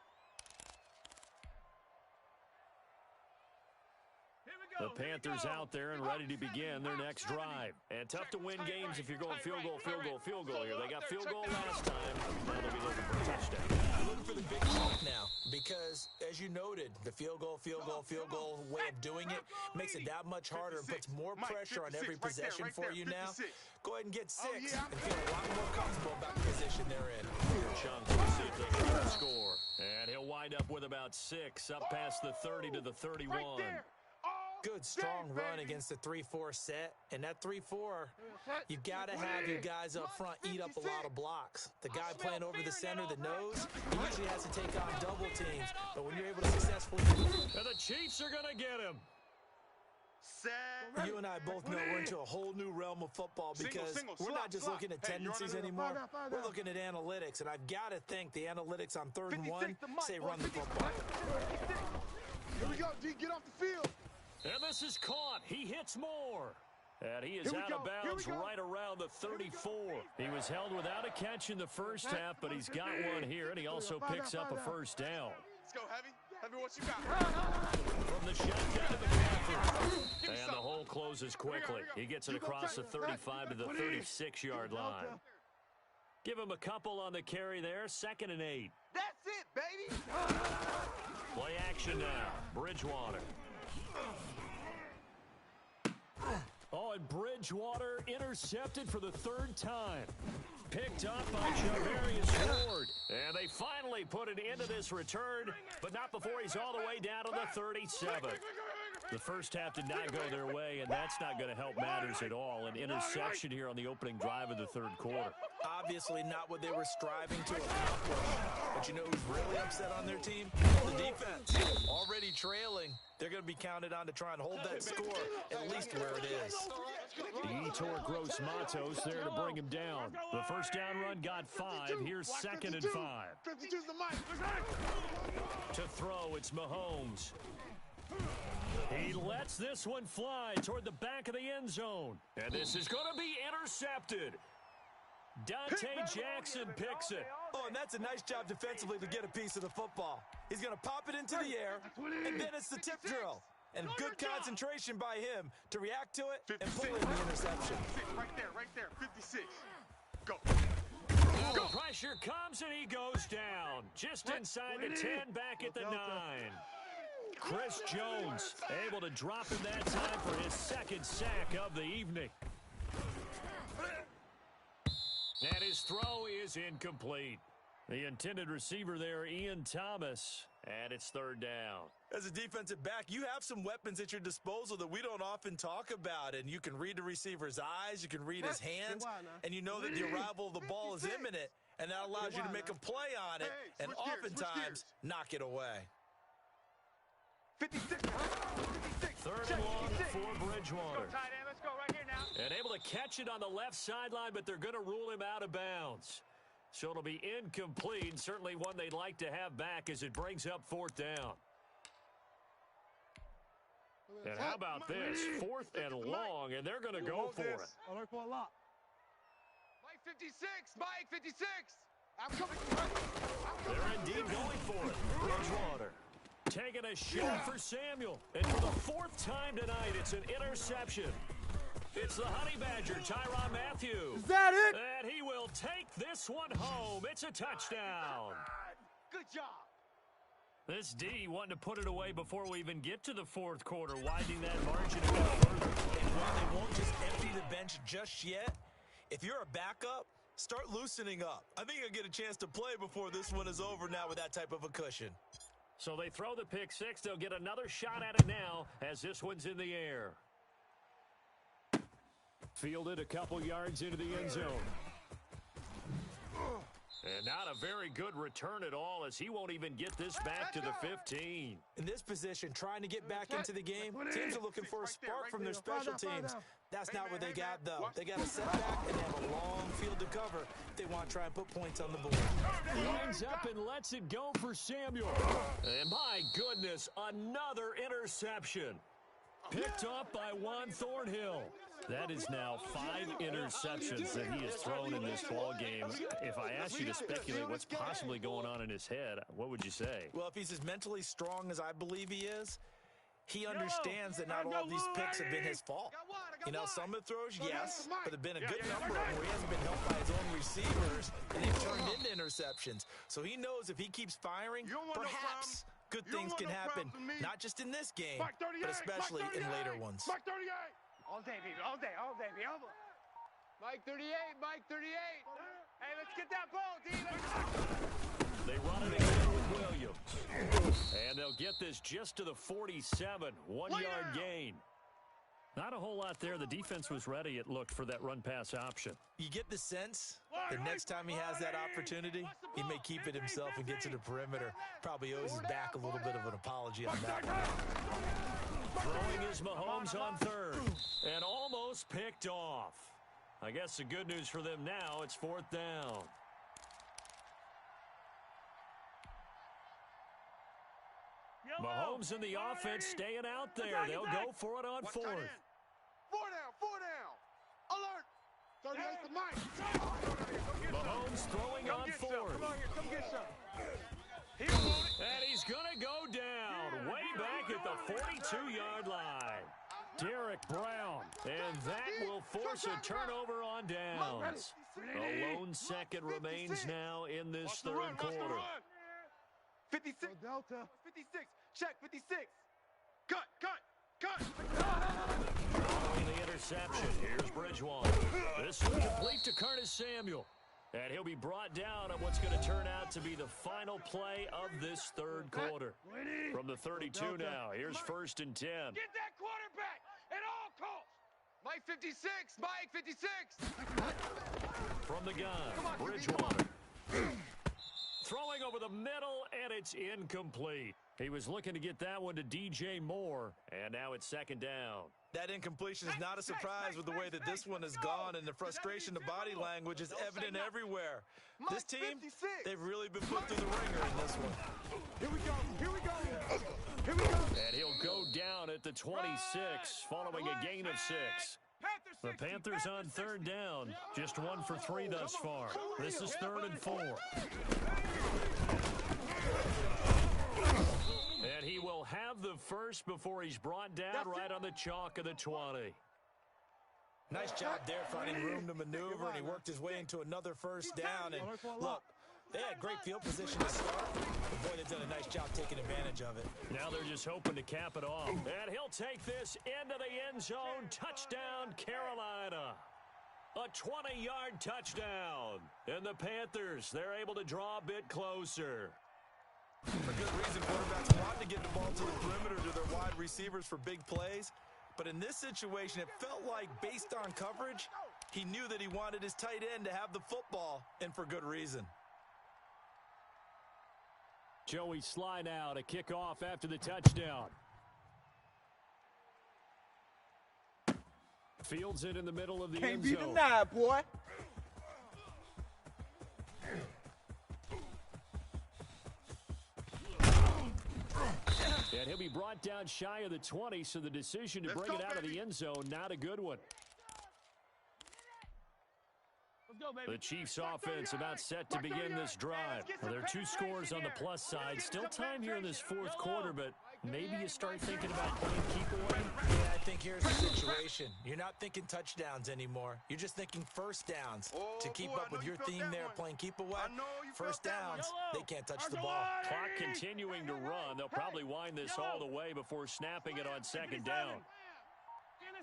The Panthers out there and ready to begin their next drive. And tough to win games if you're going field goal here. They got field goal last time. Now they'll be looking for a touchdown. Looking for the big chunk now because, as you noted, the field goal way of doing it makes it that much harder and puts more pressure on every possession for you now. Go ahead and get 6 and feel a lot more comfortable about the position they're in. Chunk will see if they can score. And he'll wind up with about 6 up past the 30 to the 31. Good, strong run against the 3-4 set. And that 3-4, you've got to have your guys up front eat up a lot of blocks. The guy playing over the center, the nose, he usually has to take on double teams. But when you're able to successfully... And the Chiefs are going to get him. You and I both know we're into a whole new realm of football because we're not just looking at tendencies anymore. We're looking at analytics. And I've got to think the analytics on 3rd and 1 say run the football. Here we go, D. Get off the field. And this is caught. He hits more. And he is out of bounds right around the 34. He was held without a catch in the first half, but he's got one here, and he also picks up a first down. Let's go, Heavy. Heavy, what you got? From the shotgun to McCaffrey. And the hole closes quickly. He gets it across the 35 to the 36-yard line. Give him a couple on the carry there. 2nd and 8. That's it, baby. Play action now. Bridgewater. Oh, and Bridgewater intercepted for the 3rd time. Picked up by Javarius Ward. And they finally put an end to this return, but not before he's all the way down to the 37. The first half did not go their way, and that's not going to help matters at all. An interception here on the opening drive of the 3rd quarter. Obviously not what they were striving to accomplish. But you know who's really upset on their team? The defense. Already trailing. They're going to be counted on to try and hold that score at least where it is. Yetur Gross-Matos there to bring him down. The first down run got 5. Here's 2nd and 5. 52's the mic. To throw, it's Mahomes. He lets this one fly toward the back of the end zone. And this is going to be intercepted. Dante Jackson picks it. Oh, and that's a nice job defensively to get a piece of the football. He's going to pop it into the air, and then it's the tip drill. And good concentration by him to react to it and pull in the interception. Right there, 56. Go. The pressure comes, and he goes down. Just inside the 10, back at the 9. Chris Jones able to drop him that time for his 2nd sack of the evening. And his throw is incomplete. The intended receiver there, Ian Thomas, and it's 3rd down. As a defensive back, you have some weapons at your disposal that we don't often talk about, and you can read the receiver's eyes, you can read his hands, and you know that the arrival of the ball is imminent, and that allows you to make a play on it, and oftentimes knock it away. 56. 3rd and long for Bridgewater. Tight end, let's go right here now. And able to catch it on the left sideline, but they're going to rule him out of bounds. So it'll be incomplete, certainly one they'd like to have back as it brings up 4th down. And how about this? 4th and long, and they're going to go for it. Alert for a lot. Mike 56, Mike 56. I'm coming. They're indeed going for it. Bridgewater taking a shot for Samuel. And for the 4th time tonight, it's an interception. It's the Honey Badger, Tyrann Mathieu. Is that it? And he will take this one home. It's a touchdown. Good job. This D wanting to put it away before we even get to the fourth quarter, widening that margin a bit further. And while they won't just empty the bench just yet, if you're a backup, start loosening up. I think you'll get a chance to play before this one is over now with that type of a cushion. So they throw the pick six. They'll get another shot at it now as this one's in the air. Fielded a couple yards into the end zone. And not a very good return at all as he won't even get this back to the 15. In this position, trying to get back into the game, teams are looking for a spark from their special teams. That's not what they got, though. They got a setback and they have a long field to cover if they want to try and put points on the board. Lines up and lets it go for Samuel. And my goodness, another interception. Picked off by Juan Thornhill. That is now 5 interceptions that he has thrown in this ball game. If I asked you to speculate what's possibly going on in his head, what would you say? Well, if he's as mentally strong as I believe he is, he understands that not all these picks have been his fault. You know, some of the throws, yes, but there have been a good number of them where he hasn't been helped by his own receivers, and they've turned into interceptions. So he knows if he keeps firing, perhaps good things can happen, not just in this game, but especially in later ones. Mike 38. All day, baby. All day. All day, baby. Mike 38. Mike 38. Hey, let's get that ball, D. They run it again with Williams. And they'll get this just to the 47. 1 yard gain. Not a whole lot there. The defense was ready, it looked, for that run-pass option. You get the sense that next time he has that opportunity, he may keep it himself and get to the perimeter. Probably owes his back a little bit of an apology on that one. Throwing is Mahomes on third. And almost picked off. I guess the good news for them now, it's fourth down. Mahomes and the offense staying out there. They'll go for it on fourth. 4 down. Alert. 38 to Mike. Mahomes throwing on fourth. Come on here. Come get some. And he's going to go down way back at the 42-yard line. Derek Brown. And that will force a turnover on downs. A lone second remains now in this third quarter. 56. Delta. 56. Check. 56. Cut. Following the interception, here's Bridgewater. This one complete to Curtis Samuel. And he'll be brought down on what's going to turn out to be the final play of this third quarter. From the 32 now, here's 1st and 10. Get that quarterback at all costs. Mike 56. Mike 56. From the gun, Bridgewater. Throwing over the middle, and it's incomplete. He was looking to get that one to DJ Moore, and now it's 2nd down. That incompletion is not a surprise with the way that this one has gone, and the frustration, the body language is evident everywhere. This team, they've really been put through the ringer in this one. Here we go. And he'll go down at the 26, following a gain of 6. The Panthers on 3rd down, just 1 for 3 thus far. This is 3rd and 4. And he will have the first before he's brought down right on the chalk of the 20. Nice job there finding room to maneuver, and he worked his way into another 1st down. And look, they had great field position to start. But boy, they've done a nice job taking advantage of it. Now they're just hoping to cap it off. And he'll take this into the end zone. Touchdown, Carolina. A 20-yard touchdown. And the Panthers, they're able to draw a bit closer. For good reason, quarterbacks want to get the ball to the perimeter to their wide receivers for big plays. But in this situation, it felt like, based on coverage, he knew that he wanted his tight end to have the football, and for good reason. Joey Sly now to kick off after the touchdown. Fields it in the middle of the end zone. Can't be denied, boy. And he'll be brought down shy of the 20, so the decision to bring it out of the end zone, not a good one. The Chiefs offense about set to begin this drive. Well, there are 2 scores on the plus side. Still time here in this 4th quarter, but maybe you start thinking about playing keep away. Yeah, I think here's the situation. You're not thinking touchdowns anymore. You're just thinking first downs. To keep up with your theme there, playing keep away, first downs, they can't touch the ball. Clock continuing to run. They'll probably wind this all the way before snapping it on second down.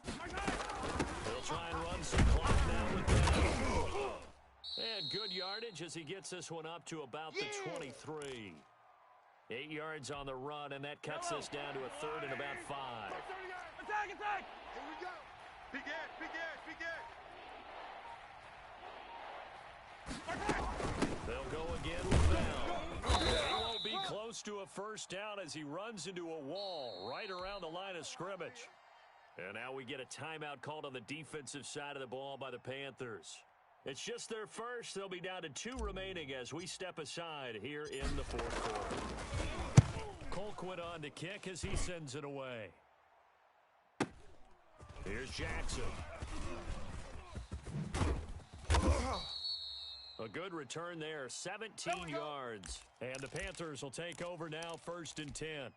They'll try and run some clock now with that. And good yardage as he gets this one up to about the 23. 8 yards on the run, and that cuts this down to a third and about 5. Attack, attack! Here we go. Big edge, big edge, big edge. They'll go again with Bell. He won't be close to a first down as he runs into a wall right around the line of scrimmage. And now we get a timeout called on the defensive side of the ball by the Panthers. It's just their first. They'll be down to 2 remaining as we step aside here in the fourth quarter. Colquitt on to kick as he sends it away. Here's Jackson. A good return there, 17 yards. And the Panthers will take over now, 1st and 10.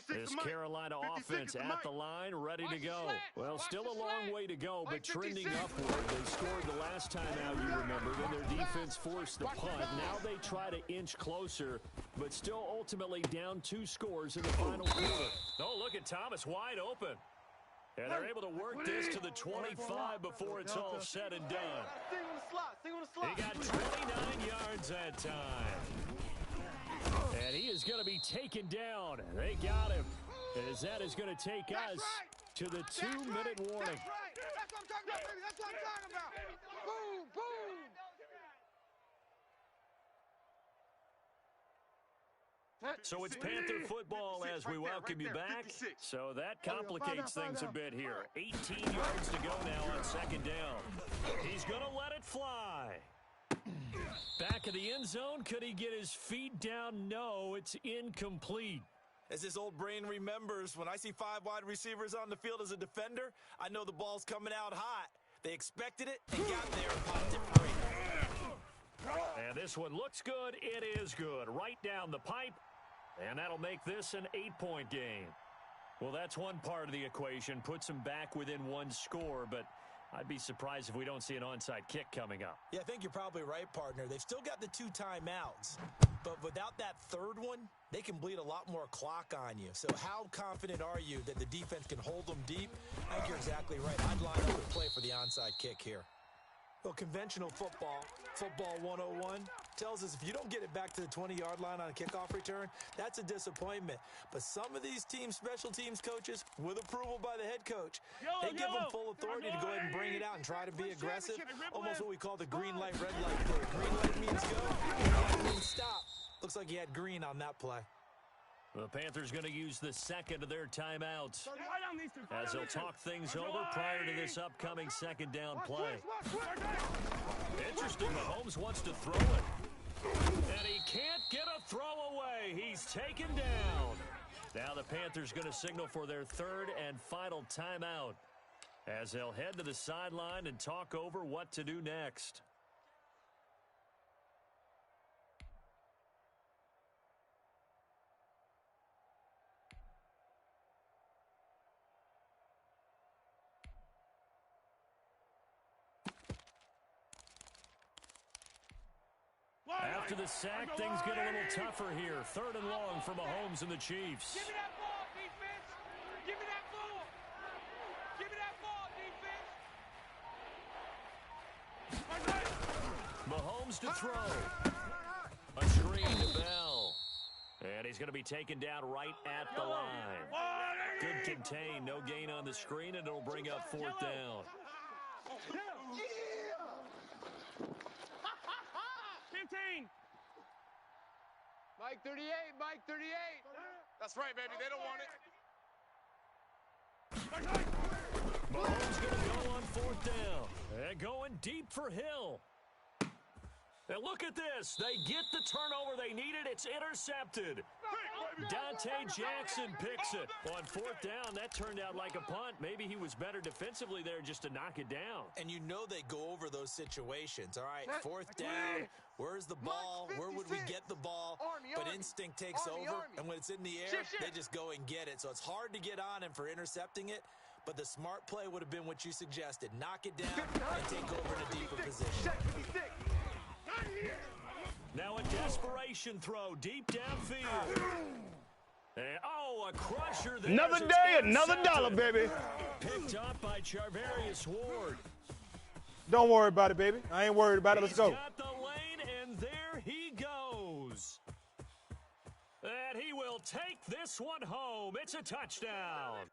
This Carolina offense at the line, ready to go. Well, still a long way to go, but trending upward. They scored the last time out, you remember, when their defense forced the punt. Now they try to inch closer, but still ultimately down 2 scores in the final quarter. Oh, look at Thomas wide open. And they're able to work this to the 25 before it's all said and done. He got 29 yards that time. And he is going to be taken down. They got him. As that is going to take us to the 2-minute warning. That's what I'm talking about, baby. That's what I'm talking about. Boom, boom. So it's Panther football as we welcome you back. So that complicates things a bit here. 18 yards to go now on second down. He's going to let it fly. Back of the end zone. Could he get his feet down? No, it's incomplete. As his old brain remembers, when I see 5 wide receivers on the field as a defender, I know the ball's coming out hot. They expected it and got there and popped it free. And this one looks good. It is good. Right down the pipe. And that'll make this an 8-point game. Well, that's one part of the equation. Puts them back within 1 score, but I'd be surprised if we don't see an onside kick coming up. Yeah, I think you're probably right, partner. They've still got the 2 timeouts. But without that third one, they can bleed a lot more clock on you. So how confident are you that the defense can hold them deep? I think you're exactly right. I'd line up and play for the onside kick here. Well, conventional football 101, tells us if you don't get it back to the 20-yard line on a kickoff return, that's a disappointment. But some of these team special teams coaches, with approval by the head coach, they give them full authority to go ahead and bring it out and try to be aggressive, almost what we call the green light, red light play. Green light means go, red light means stop. Looks like he had green on that play. The Panthers going to use the second of their timeouts as they'll talk things over prior to this upcoming second down play. Interesting, Mahomes wants to throw it. And he can't get a throw away. He's taken down. Now the Panthers going to signal for their third and final timeout as they'll head to the sideline and talk over what to do next. After the sack, things get a little tougher here. 3rd and long for Mahomes and the Chiefs. Give me that ball, defense. Give me that ball. Give me that ball, defense. Mahomes to throw. A screen to Bell. And he's going to be taken down right at the line. Good contain. No gain on the screen, and it'll bring up 4th down. 15. Mike 38, Mike 38. That's right, baby. They don't want it. Mahomes going to go on 4th down. And going deep for Hill. And look at this. They get the turnover they needed. It's intercepted. Dante Jackson picks it. On 4th down, that turned out like a punt. Maybe he was better defensively there just to knock it down. And you know they go over those situations. All right, 4th down. Where's the ball? Where would we get the ball? But instinct takes over, and when it's in the air, they just go and get it. So it's hard to get on him for intercepting it. but the smart play would have been what you suggested. Knock it down and take over in a deeper position. Now a desperation throw deep downfield. And, oh, a crusher there. Another day, another dollar, baby. Picked up by Charvarius Ward. Don't worry about it, baby. I ain't worried about it. Let's go. He's got the lane, and there he goes. And he will take this one home. It's a touchdown.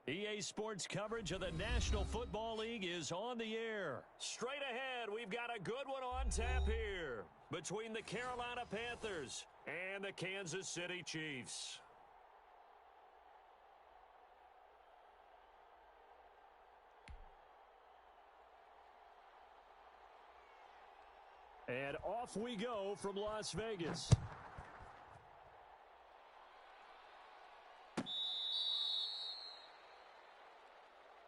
EA Sports coverage of the National Football League is on the air. Straight ahead, we've got a good one on tap here between the Carolina Panthers and the Kansas City Chiefs. And off we go from Las Vegas.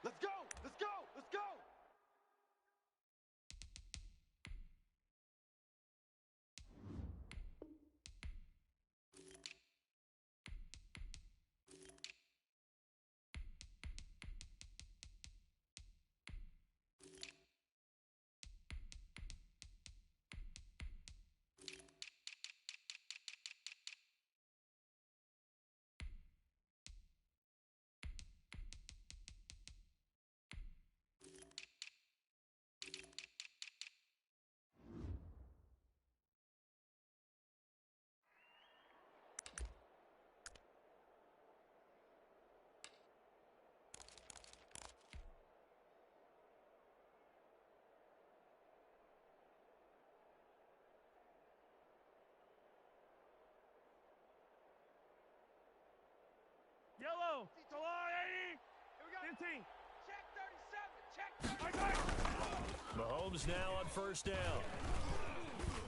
Let's go! Let's go! Let's go! Yellow. Go on, 80. Here we go. 15. Check 37. Check 37. Mahomes now on first down.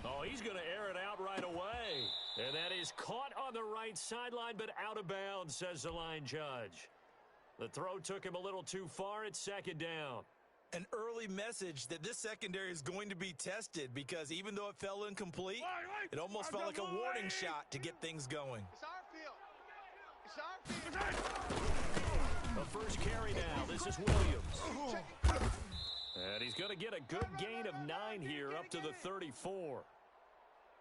Oh, he's going to air it out right away. And that is caught on the right sideline, but out of bounds, says the line judge. The throw took him a little too far. It's second down. An early message that this secondary is going to be tested because even though it fell incomplete, it almost felt like a warning shot to get things going. It's our field. It's our field. The first carry now. This is Williams. And he's going to get a good gain of 9 here up to the 34.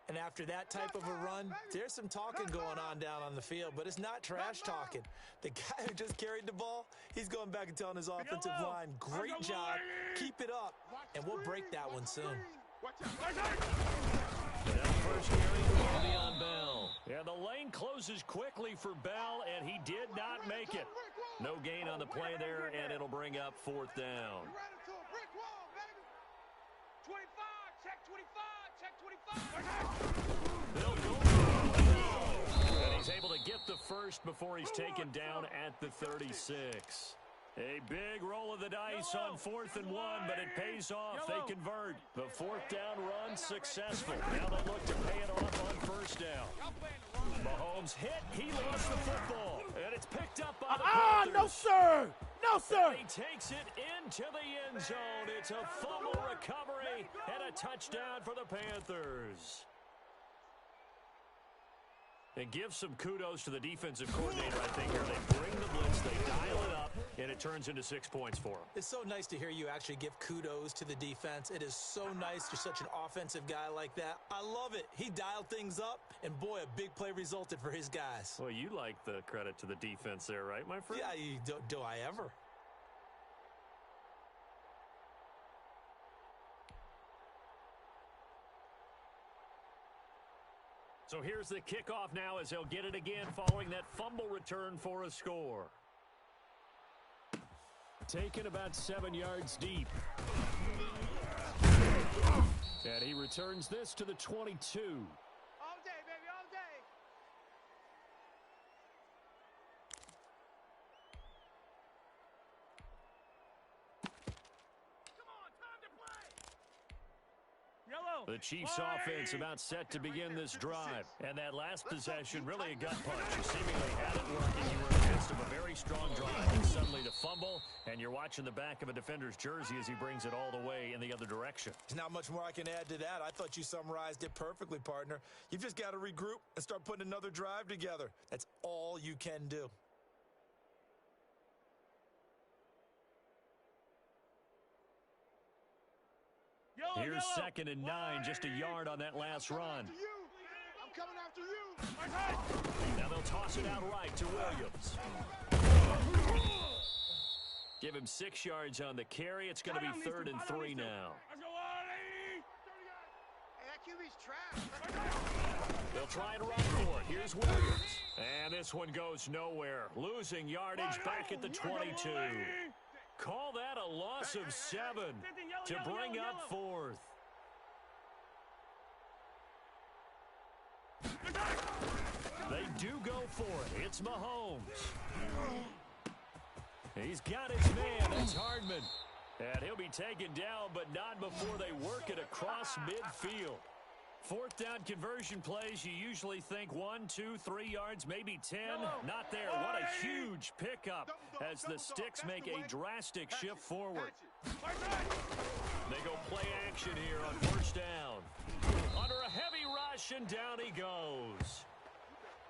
And after that type of a run, there's some talking going on down on the field, but it's not trash talking. The guy who just carried the ball, he's going back and telling his offensive line, great job, keep it up, and we'll break that one soon. That first carry will be on Bell. Yeah, the lane closes quickly for Bell, and he did not make it. No gain on the play there, and it'll bring up fourth down. 25, check 25, check 25. They'll go. And he's able to get the first before he's taken down at the 36. A big roll of the dice on 4th and 1, but it pays off. They convert. The fourth down run successful. Now they look to pay it off on first down. Mahomes hit. He lost the football. And it's picked up by the Panthers. No, sir. No, sir. And he takes it into the end zone. It's a fumble recovery and a touchdown for the Panthers. And give some kudos to the defensive coordinator, I think, here. They bring the blitz, they dial it up, and it turns into 6 points for them. It's so nice to hear you actually give kudos to the defense. It is so nice you're such an offensive guy like that. I love it. He dialed things up, and boy, a big play resulted for his guys. Well, you like the credit to the defense there, right, my friend? Yeah, do I ever? So here's the kickoff now as they'll get it again following that fumble return for a score. Taken about 7 yards deep. And he returns this to the 22. All day, baby, all day. Yellow. The Chiefs offense about set to begin this drive. And that last possession, really a gut punch. You seemingly had it working. You were in the midst of a very strong drive. And suddenly to fumble, and you're watching the back of a defender's jersey as he brings it all the way in the other direction. There's not much more I can add to that. I thought you summarized it perfectly, partner. You've just got to regroup and start putting another drive together. That's all you can do. Here's 2nd and 9, just a yard on that last run. I'm coming after you. Now they'll toss it out right to Williams. Give him 6 yards on the carry. It's going to be 3rd and 3 now. Hey, that QB's trash. They'll try and run for it. Here's Williams. And this one goes nowhere. Losing yardage back at the 22. Call that a loss of 7 to bring up 4th. They do go for it. It's Mahomes. He's got his man. That's Hardman. And he'll be taken down, but not before they work it across midfield. 4th down conversion plays, you usually think 1, 2, 3 yards, maybe 10. Not there. What a huge pickup as the Sticks make a drastic shift forward. They go play action here on 1st down. Under a heavy rush, and down he goes.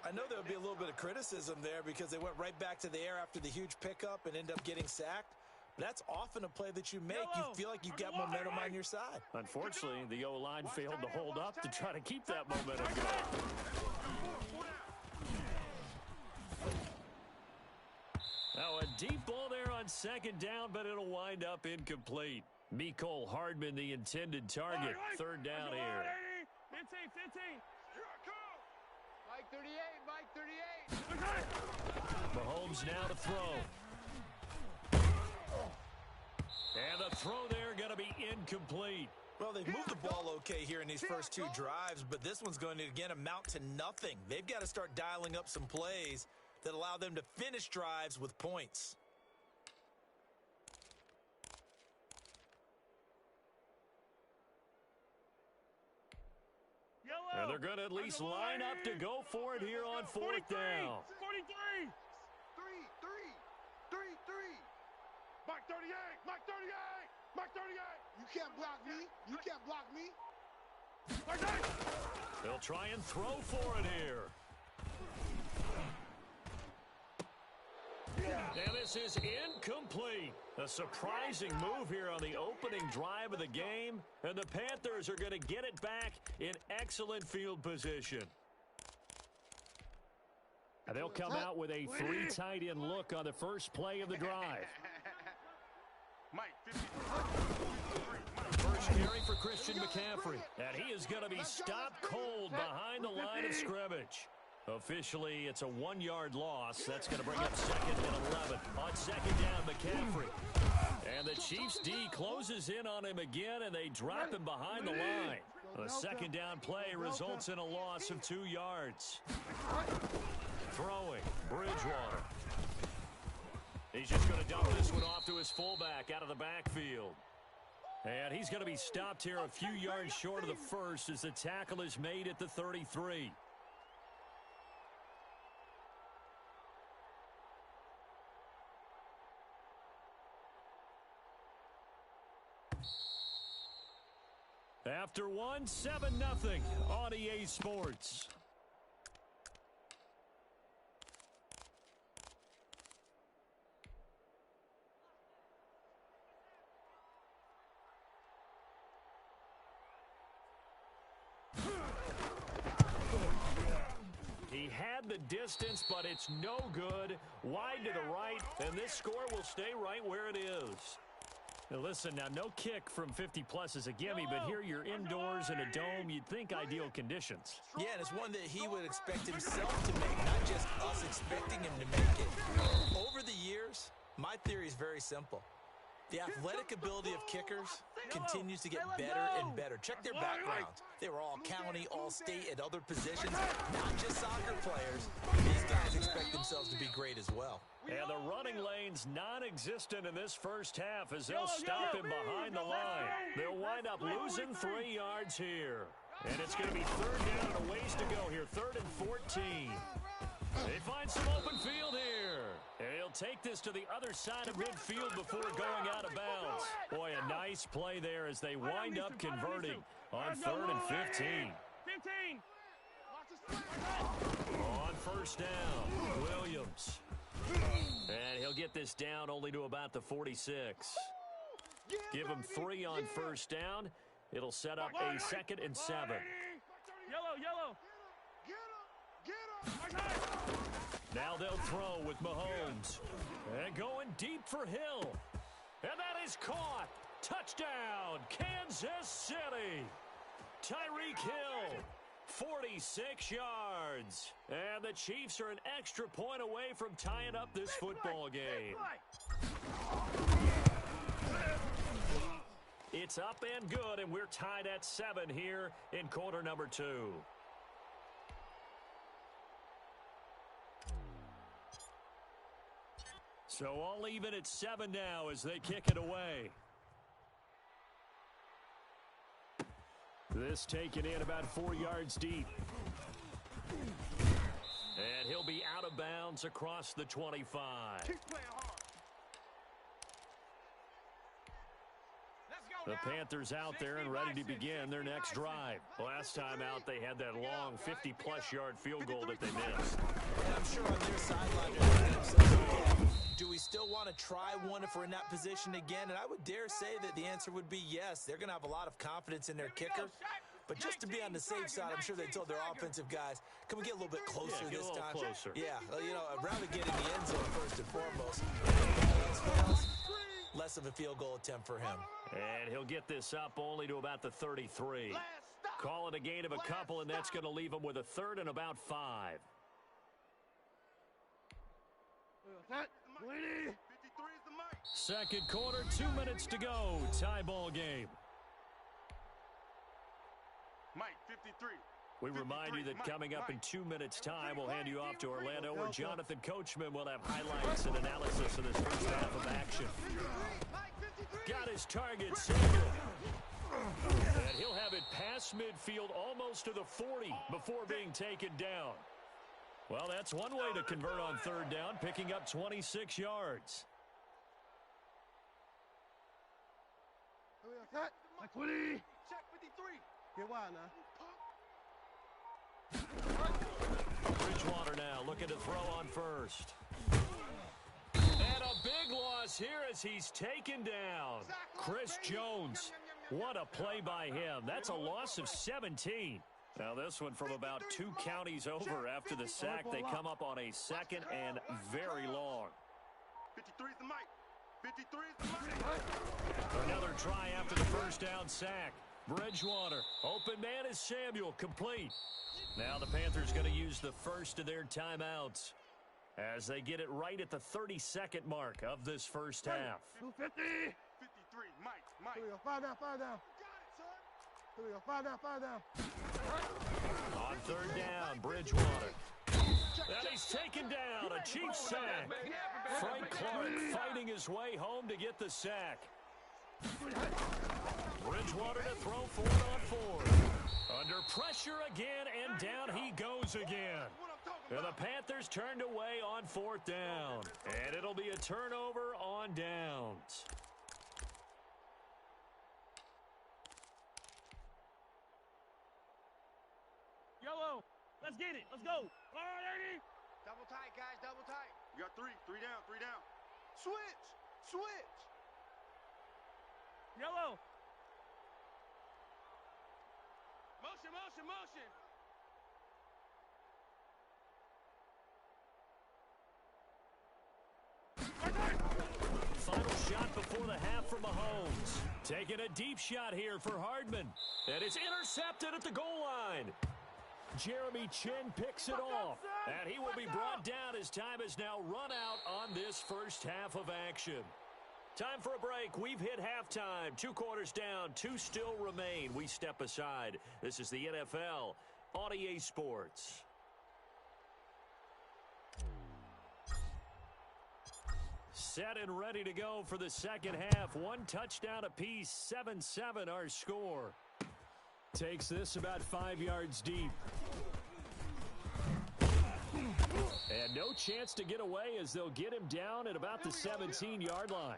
I know there'll be a little bit of criticism there because they went right back to the air after the huge pickup and ended up getting sacked. That's often a play that you make. You feel like you've got momentum on your side. Unfortunately, the O-line failed to hold up to try to keep that momentum going. Now a deep ball there on 2nd down, but it'll wind up incomplete. Mecole Hardman, the intended target. 3rd down here. 15. Mike 38, Mike 38. Mahomes now to throw. And the throw there going to be incomplete. Well, they've moved the ball okay here in these first 2 drives, but this one's going to, again, amount to nothing. They've got to start dialing up some plays that allow them to finish drives with points. And they're going to at least line up to go for it here on fourth down. 43. Three. Mike 38, Mike 38, Mike 38. You can't block me. You can't block me. They'll try and throw for it here. And this is incomplete. A surprising move here on the opening drive of the game. And the Panthers are going to get it back in excellent field position. And they'll come out with a three tight end look on the first play of the drive. Mike 53. First carry for Christian McCaffrey. And he is going to be stopped cold behind the line of scrimmage. Officially, it's a 1-yard loss. That's going to bring up second and 11. On second down, McCaffrey. And the Chiefs' D closes in on him again, and they drop him behind the line. The second down play results in a loss of 2 yards. Throwing, Bridgewater. He's just going to dump this one off to his fullback out of the backfield. And he's going to be stopped here a few yards short of the first as the tackle is made at the 33. After 7-0 on EA Sports. He had the distance, but it's no good. Wide to the right, and this score will stay right where it is. Now listen, now no kick from 50-plus is a gimme, but here you're indoors in a dome. You'd think ideal conditions. Yeah, and it's one that he would expect himself to make, not just us expecting him to make it. Over the years, my theory is very simple. The athletic ability of kickers continues to get better and better. Check their backgrounds. They were all county, all state, at other positions, not just soccer players. These guys expect themselves to be great as well. And the running lane's non-existent in this first half as they'll stop him behind the line. They'll wind up losing 3 yards here. And it's going to be third down and a ways to go here. 3rd and 14. They find some open field here. And he'll take this to the other side of midfield before going out of bounds. Boy, a nice play there as they wind up converting on 3rd and 15. 15. On first down, Williams. And he'll get this down only to about the 46. Give him 3 on first down. It'll set up a 2nd and 7. Yellow. Get him. Now they'll throw with Mahomes. And going deep for Hill. And that is caught. Touchdown, Kansas City. Tyreek Hill, 46 yards. And the Chiefs are an extra point away from tying up this football game. It's up and good, and we're tied at 7 here in quarter number 2. So all even at 7 now as they kick it away. This taken in about 4 yards deep. And he'll be out of bounds across the 25. The Panthers out there and ready to begin their next drive. Last time out, they had that long 50-plus yard field goal that they missed. And I'm sure on their sideline they're thinking to themselves, okay, do we still want to try one if we're in that position again? And I would dare say that the answer would be yes. They're going to have a lot of confidence in their kicker. But just to be on the safe side, I'm sure they told their offensive guys, can we get a little bit closer this time? Closer. Yeah, you know, I'd rather get in the end zone first and foremost. If less of a field goal attempt for him. And he'll get this up only to about the 33. Call it a gain of a couple, and that's going to leave him with a 3rd and about 5. Second quarter, 2 minutes to go. Tie ball game. Mike 53. We remind you that coming up in 2 minutes' time, we'll hand you off to Orlando, where Jonathan Coachman will have highlights and analysis of this first half of action. Got his target, Samuel. And he'll have it past midfield, almost to the 40, before being taken down. Well, that's one way to convert on third down, picking up 26 yards. Cut. 20. Check 53. Get wide now. Bridgewater now looking to throw on first. And a big loss here as he's taken down. Chris Jones. What a play by him. That's a loss of 17. Now this one from about 2 counties over after the sack. They come up on a second and very long. 53's the mic. 53's the mic. Another try after the first down sack. Bridgewater. Open man is Samuel. Complete. Now the Panthers going to use the first of their timeouts as they get it right at the 32nd mark of this first half. 250. 53, Mike. Here we go. 5 down, 5 down. Here we go. 5 down, 5 down. On third down, Bridgewater. And he's taken down. A Chiefs sack. Frank Clark fighting his way home to get the sack. Bridgewater to throw for it on fourth. Under pressure again, and down he goes again. And the Panthers turned away on fourth down. And it'll be a turnover on downs. Yellow. Let's get it. Let's go. All right, 80. Double tight, guys. Double tight. You got 3. 3 down. 3 down. Switch. Switch. Yellow. Motion, motion, motion. Final shot before the half for Mahomes. Taking a deep shot here for Hardman. And it's intercepted at the goal line. Jeremy Chin picks it off. And he will be brought down as time has now run out on this first half of action. Time for a break. We've hit halftime. 2 quarters down. 2 still remain. We step aside. This is the NFL on EA Sports. Set and ready to go for the second half. 1 touchdown apiece. 7-7 our score. Takes this about 5 yards deep. And no chance to get away as they'll get him down at about the 17-yard line.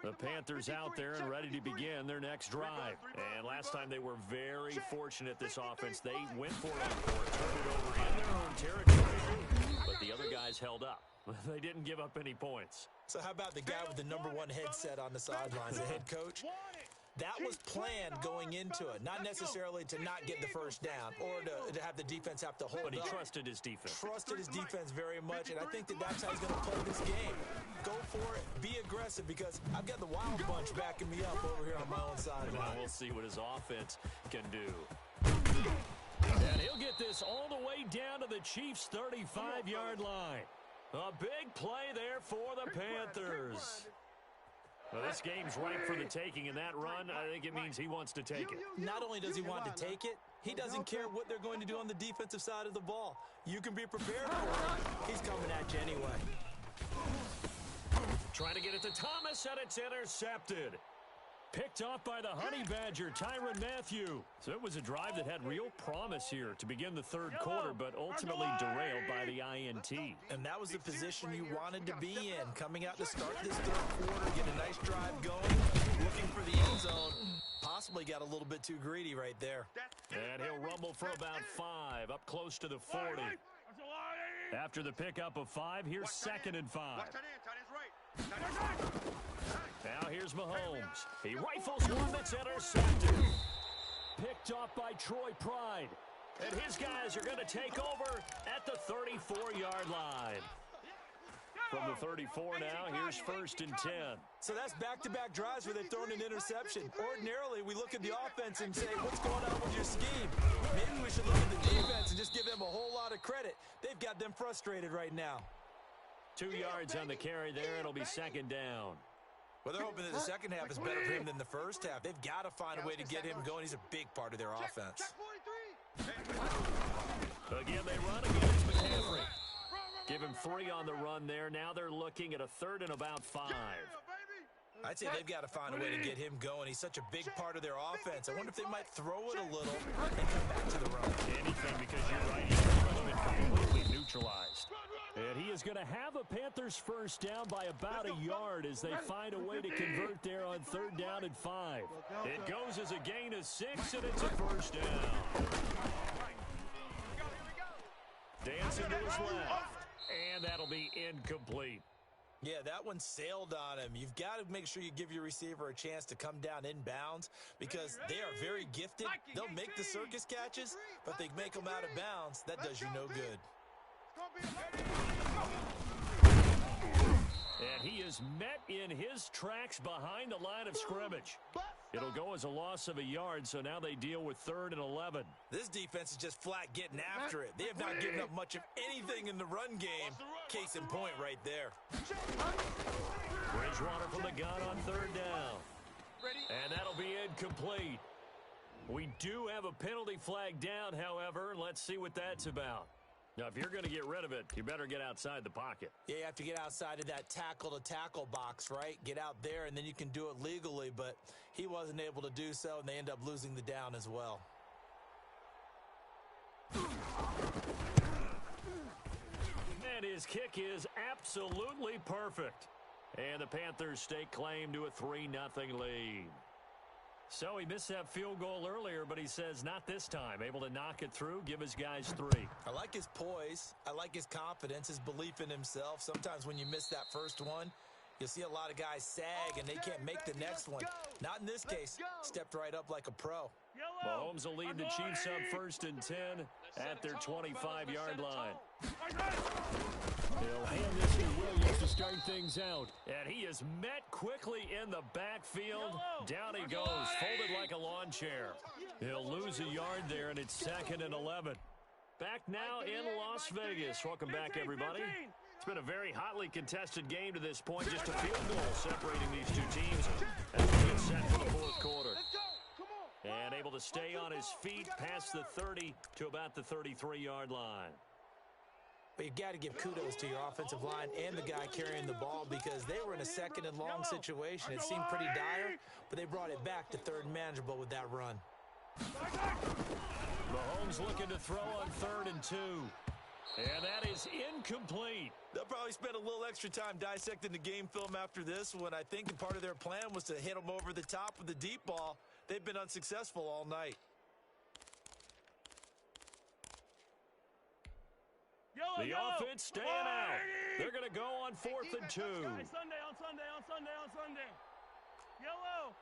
The Panthers out there and ready to begin their next drive. And last time they were very fortunate, this offense. They went for it on fourth, turned it over in their own territory. But the other guys held up. They didn't give up any points. So how about the guy with the #1 headset on the sidelines, the head coach? That was planned going into it, not necessarily to not get the first down or to have the defense have to hold But he up. trusted his defense. Trusted his defense very much, and I think that's how he's going to play this game. Go for it, be aggressive, because I've got the Wild Bunch backing me up over here on my own sideline. Well, we'll see what his offense can do. And he'll get this all the way down to the Chiefs' 35-yard line. A big play there for the Panthers. Well, this game's ripe for the taking, and that run, I think it means he wants to take it. Not only does he want to take it, he doesn't care what they're going to do on the defensive side of the ball. You can be prepared for it. He's coming at you anyway. Trying to get it to Thomas, and it's intercepted. Picked off by the Honey Badger, Tyrann Mathieu. So it was a drive that had real promise here to begin the third quarter, but ultimately derailed by the INT. And that was the position you wanted to be in. Coming out to start this third quarter, get a nice drive going, looking for the end zone. Possibly got a little bit too greedy right there. And he'll rumble for about 5, up close to the 40. After the pickup of 5, here's 2nd and 5. Watch tight end's right. Now here's Mahomes. He rifles one that's intercepted. Picked off by Troy Pride. And his guys are going to take over at the 34-yard line. From the 34 now, here's 1st and 10. So that's back-to-back drives where they've thrown an interception. Ordinarily, we look at the offense and say, what's going on with your scheme? Maybe we should look at the defense and just give them a whole lot of credit. They've got them frustrated right now. 2 yards on the carry there. It'll be second down. Well, they're hoping that the second half is better for him than the first half. They've got to find a way to get him going. He's a big part of their offense. Again, they run against McCaffrey. Give him 3 on the run there. Now they're looking at a 3rd and about 5. I'd say they've got to find a way to get him going. He's such a big part of their offense. I wonder if they might throw it a little and come back to the run. Anything, because you're right, he's been completely neutralized. And he is going to have a Panthers first down by about a yard as they find a way to convert there on 3rd down and 5. It goes as a gain of 6, and it's a first down. Dancing to his left, and that'll be incomplete. Yeah, that one sailed on him. You've got to make sure you give your receiver a chance to come down inbounds because they are very gifted. They'll make the circus catches, but if they make them out of bounds, that does you no good. And he is met in his tracks behind the line of scrimmage. It'll go as a loss of a yard, so now they deal with 3rd and 11. This defense is just flat getting after it. They have not given up much of anything in the run game. Case in point right there. Bridgewater from the gun on 3rd down. And that'll be incomplete. We do have a penalty flag down, however. Let's see what that's about. Now, if you're going to get rid of it, you better get outside the pocket. Yeah, you have to get outside of that tackle-to-tackle box, right? Get out there, and then you can do it legally, but he wasn't able to do so, and they end up losing the down as well. And his kick is absolutely perfect. And the Panthers stake claim to a 3-0 lead. So he missed that field goal earlier, but he says not this time. Able to knock it through, give his guys 3. I like his poise. I like his confidence, his belief in himself. Sometimes when you miss that first one, you'll see a lot of guys sag and they can't make the next one. Not in this case. Stepped right up like a pro. Mahomes will lead the Chiefs up 1st and 10 at their 25-yard line. He'll hand this to Williams to start things out. And he is met quickly in the backfield. Down he goes, folded like a lawn chair. He'll lose a yard there, and it's 2nd and 11. Back now in Las Vegas. Welcome back, everybody. It's been a very hotly contested game to this point. Just a field goal separating these two teams as we get set for the 4th quarter. And able to stay on his feet past the 30 to about the 33-yard line. But you've got to give kudos to your offensive line and the guy carrying the ball because they were in a 2nd and long situation. It seemed pretty dire, but they brought it back to 3rd and manageable with that run. Mahomes looking to throw on 3rd and 2. And that is incomplete. They'll probably spend a little extra time dissecting the game film after this one. I think part of their plan was to hit them over the top with the deep ball. They've been unsuccessful all night. The offense staying out. They're going to go on 4th and 2. Sunday, on Sunday. Yellow.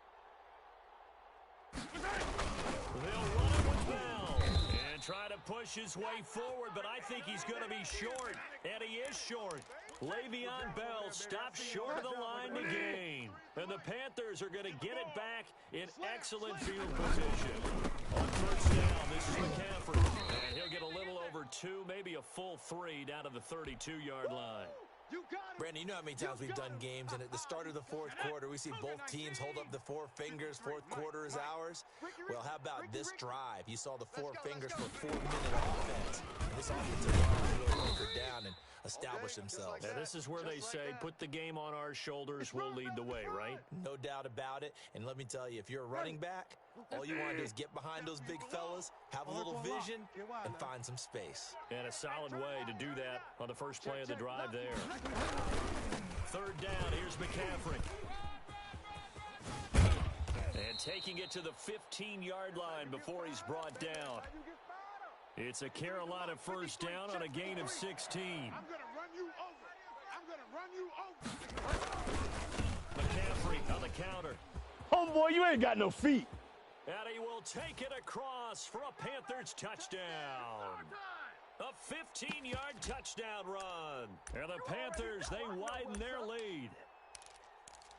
They'll run it with Bell and try to push his way forward, but I think he's going to be short, and he is short. Le'Veon Bell stops short of the line to gain, and the Panthers are going to get it back in excellent field position. On 1st down, this is McCaffrey, and he'll get a little over 2, maybe a full 3 down to the 32-yard line. Brandon, you know how many times we've done games, and at the start of the 4th quarter, we see both teams hold up the 4 fingers. 4th quarter is ours. Well, how about this drive? You saw the 4 fingers for 4-minute offense. And this offensive line really hunkered down and established themselves. Now, this is where they say, put the game on our shoulders, we'll lead the way, right? No doubt about it. And let me tell you, if you're a running back, all you want to do is get behind those big fellas, have a little vision, and find some space. And a solid way to do that on the first play of the drive there. 3rd down, here's McCaffrey. And taking it to the 15-yard line before he's brought down. It's a Carolina first down on a gain of 16. I'm going to run you over. McCaffrey on the counter. Homeboy, you ain't got no feet. And he will take it across for a Panthers touchdown. A 15-yard touchdown run. And the Panthers, they widen their lead.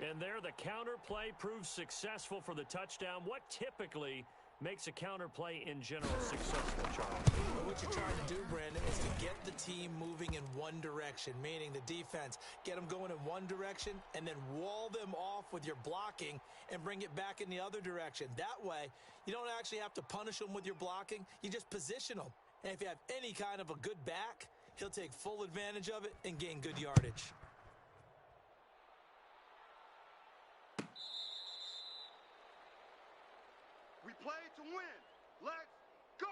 And there the counter play proves successful for the touchdown. What typically makes a counterplay in general successful, Charles. What you're trying to do, Brandon, is to get the team moving in one direction, meaning the defense. Get them going in one direction and then wall them off with your blocking and bring it back in the other direction. That way, you don't actually have to punish them with your blocking. You just position them. And if you have any kind of a good back, he'll take full advantage of it and gain good yardage. We play to win. Let's go.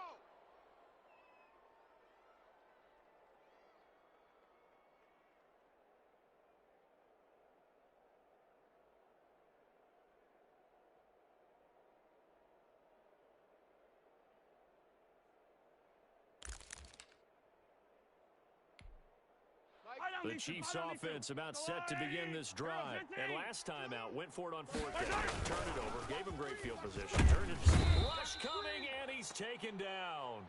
The Chiefs offense about set to begin this drive. And last time out, went for it on fourth down. Turned it over, gave him great field position. Turned it, rush coming, and he's taken down.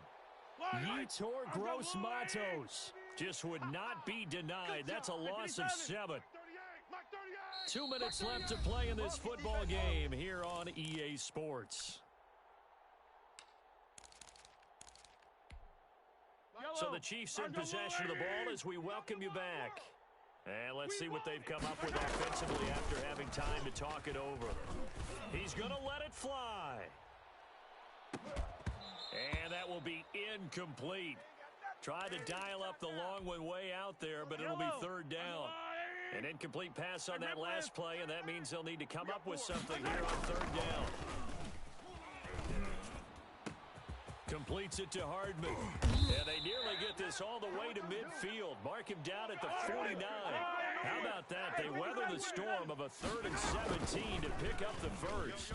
Yetur Gross Matos just would not be denied. That's a loss of 7. 2 minutes left to play in this football game here on EA Sports. So the Chiefs in possession of the ball as we welcome you back. And let's see what they've come up with offensively after having time to talk it over. He's going to let it fly. And that will be incomplete. Try to dial up the long one way out there, but it'll be third down. An incomplete pass on that last play, and that means they'll need to come up with something here on third down. Completes it to Hardman. And they nearly get this all the way to midfield. Mark him down at the 49. How about that? They weather the storm of a 3rd and 17 to pick up the first.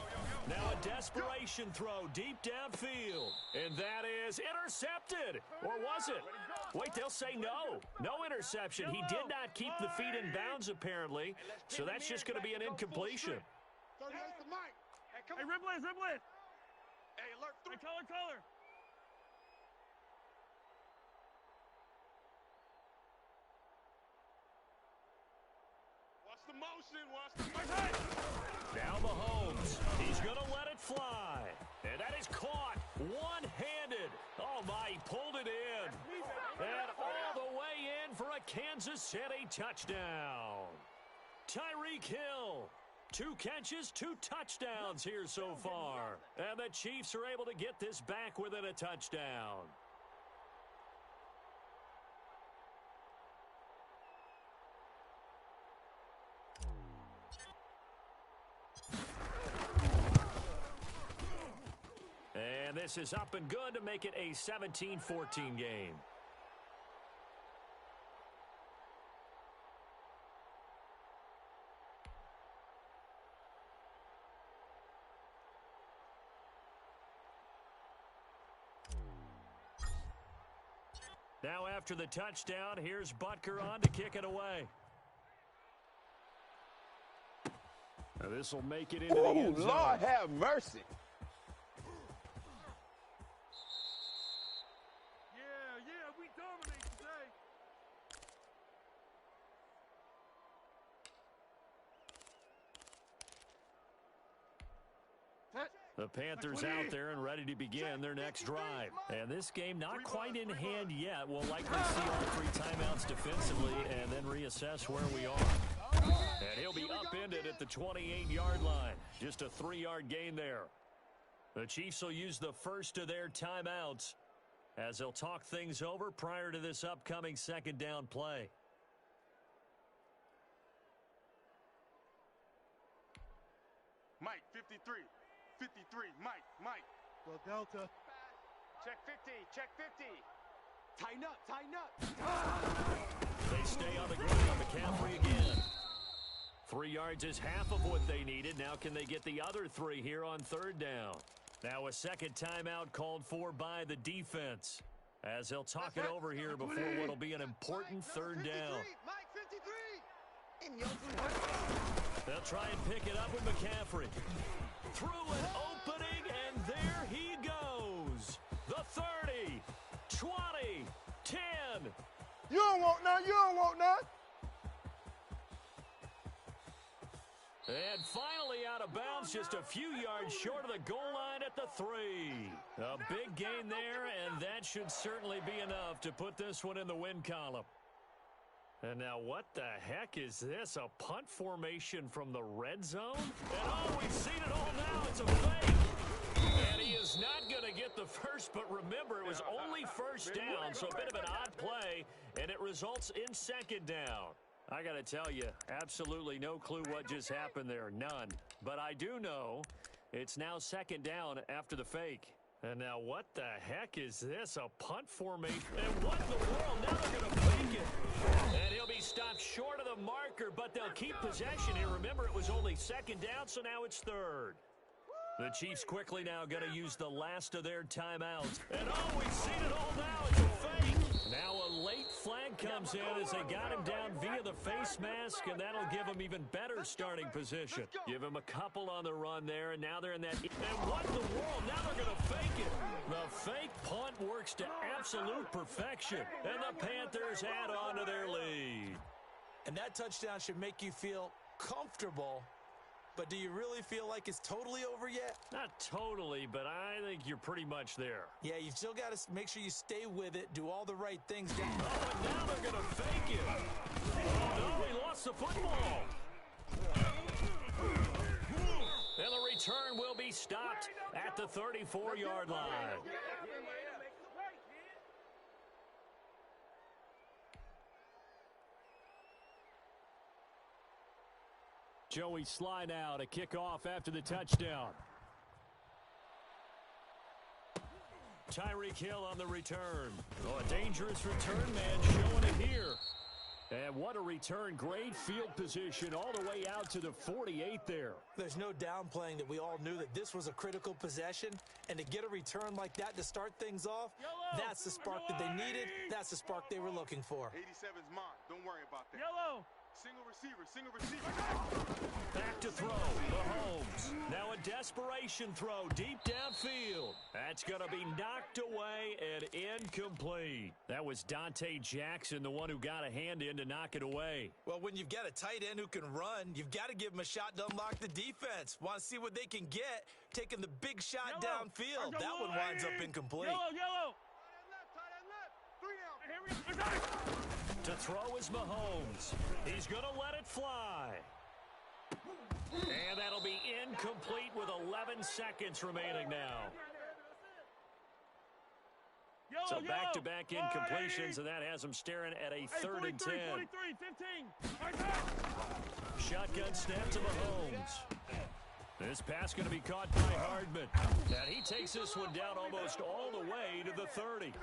Now a desperation throw deep downfield. And that is intercepted. Or was it? Wait, they'll say no. No interception. He did not keep the feet in bounds, apparently. So that's just going to be an incompletion. Hey, Ripley. Hey, alert 3. Hey, color. Watch the motion. Watch the Now Mahomes. He's going to let it fly. And that is caught one-handed. Oh, my, he pulled it in. And all the way in for a Kansas City touchdown. Tyreek Hill. 2 catches, 2 touchdowns here so far. And the Chiefs are able to get this back within a touchdown. And this is up and good to make it a 17-14 game. Now after the touchdown, here's Butker on to kick it away. Now this will make it into the end zone. Lord have mercy. Yeah, we dominate today. The Panthers out there and ready to begin their next drive. And this game not quite in hand yet. We'll likely see all 3 timeouts defensively and then reassess where we are. And he'll be upended at the 28-yard line. Just a 3-yard gain there. The Chiefs will use the first of their timeouts as they'll talk things over prior to this upcoming 2nd down play. Mike, 53. 53, Mike. Go Delta. Check 50. Tighten up. They stay on the ground. McCaffrey again. 3 yards is half of what they needed. Now can they get the other 3 here on 3rd down? Now a second timeout called for by the defense as they'll talk it over here before what will be an important 3rd down. Mike, 53. They'll try and pick it up with McCaffrey. Through an opening, and there he goes. The 30, 20, 10. You don't want none. And finally out of bounds, just a few yards short of the goal line at the the three. A big gain there, and that should certainly be enough to put this one in the win column. And now what the heck is this? A punt formation from the red zone? And oh, we've seen it all now. It's a fake. And he is not going to get the first, but remember, it was only first down, so a bit of an odd play, and it results in second down. I got to tell you, absolutely no clue what just happened there, none. But I do know it's now second down after the fake. And now what the heck is this? A punt formation? And what in the world? Now they're going to fake it. And he'll be stopped short of the marker, but they'll keep possession here. Remember, it was only second down, so now it's third. The Chiefs quickly now going to use the last of their timeouts. And oh, we've seen it all now. It's a fake. Now a late flag comes in as they got him down via the face mask, and that'll give him even better starting position. Give him a couple on the run there, and now they're in that. And what in the world? Now they're going to fake it. The fake punt works to absolute perfection, and the Panthers add on to their lead. And that touchdown should make you feel comfortable. But do you really feel like it's totally over yet? Not totally, but I think you're pretty much there. Yeah, you've still got to make sure you stay with it, do all the right things. Oh, and now they're going to fake it. Oh, no, he lost the football. And the return will be stopped at the 34-yard line. Joey Sly now to kick off after the touchdown. Tyreek Hill on the return. Oh, a dangerous return man showing it here. And what a return. Great field position all the way out to the 48 there. There's no downplaying that we all knew that this was a critical possession. And to get a return like that to start things off, that's the spark that they needed. That's the spark they were looking for. 87's mine. Don't worry about that. Yellow. Single receiver, single receiver. Back to throw, Mahomes. Now a desperation throw deep downfield. That's going to be knocked away and incomplete. That was Dante Jackson, the one who got a hand in to knock it away. Well, when you've got a tight end who can run, you've got to give him a shot to unlock the defense. Want to see what they can get, taking the big shot downfield. That one winds up incomplete. Yellow. Tight end left. 3 down. Here we go. To throw is Mahomes. He's going to let it fly. And that'll be incomplete with 11 seconds remaining now. So back-to-back incompletions, and that has him staring at a 3rd and 10. 43, 15. Shotgun snap to Mahomes. This pass going to be caught by Hardman. And he takes this one down almost all the way to the 30.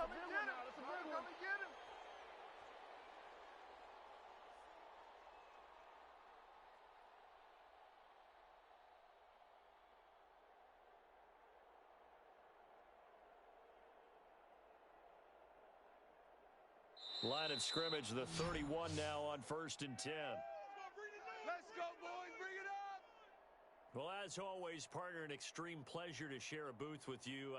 Line of scrimmage, the 31 now on 1st and 10. Let's go, boys. Bring it up. Well, as always, partner, an extreme pleasure to share a booth with you.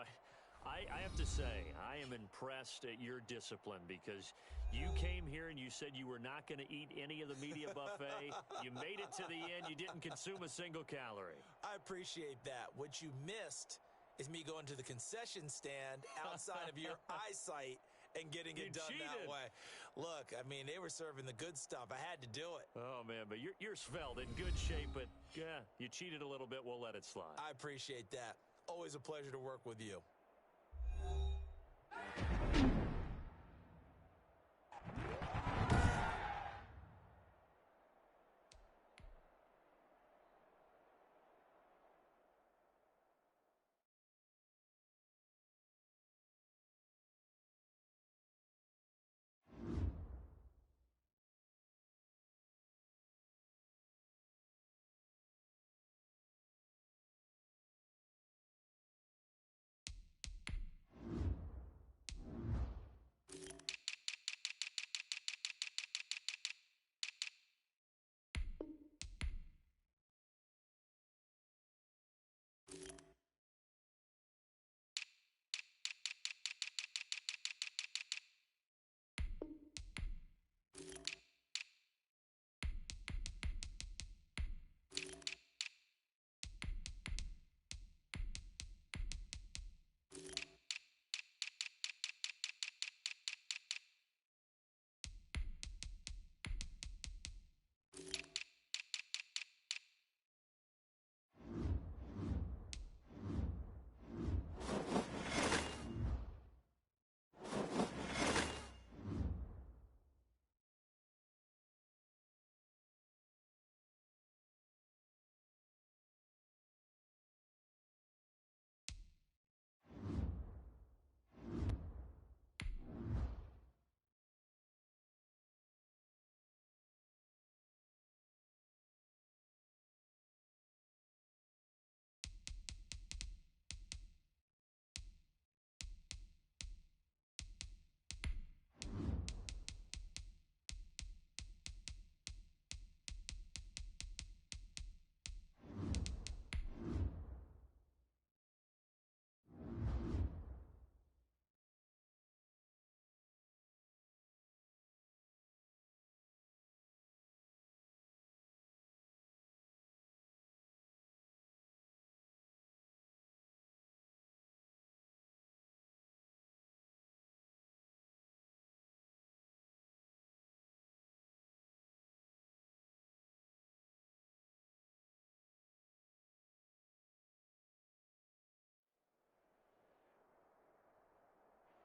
I have to say, I am impressed at your discipline because you came here and you said you were not going to eat any of the media buffet. You made it to the end. You didn't consume a single calorie. I appreciate that. What you missed is me going to the concession stand outside of your eyesight and getting it done that way. Look, I mean, they were serving the good stuff. I had to do it. Oh, man, but you're svelte, in good shape, but yeah, you cheated a little bit. We'll let it slide. I appreciate that. Always a pleasure to work with you.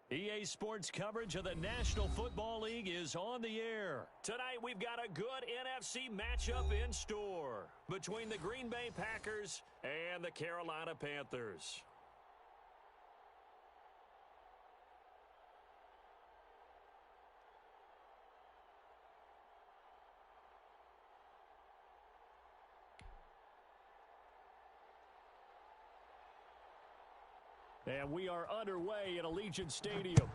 EA Sports coverage of the National Football League is on the air. Tonight, we've got a good NFC matchup in store between the Green Bay Packers and the Carolina Panthers. And we are underway at Allegiant Stadium.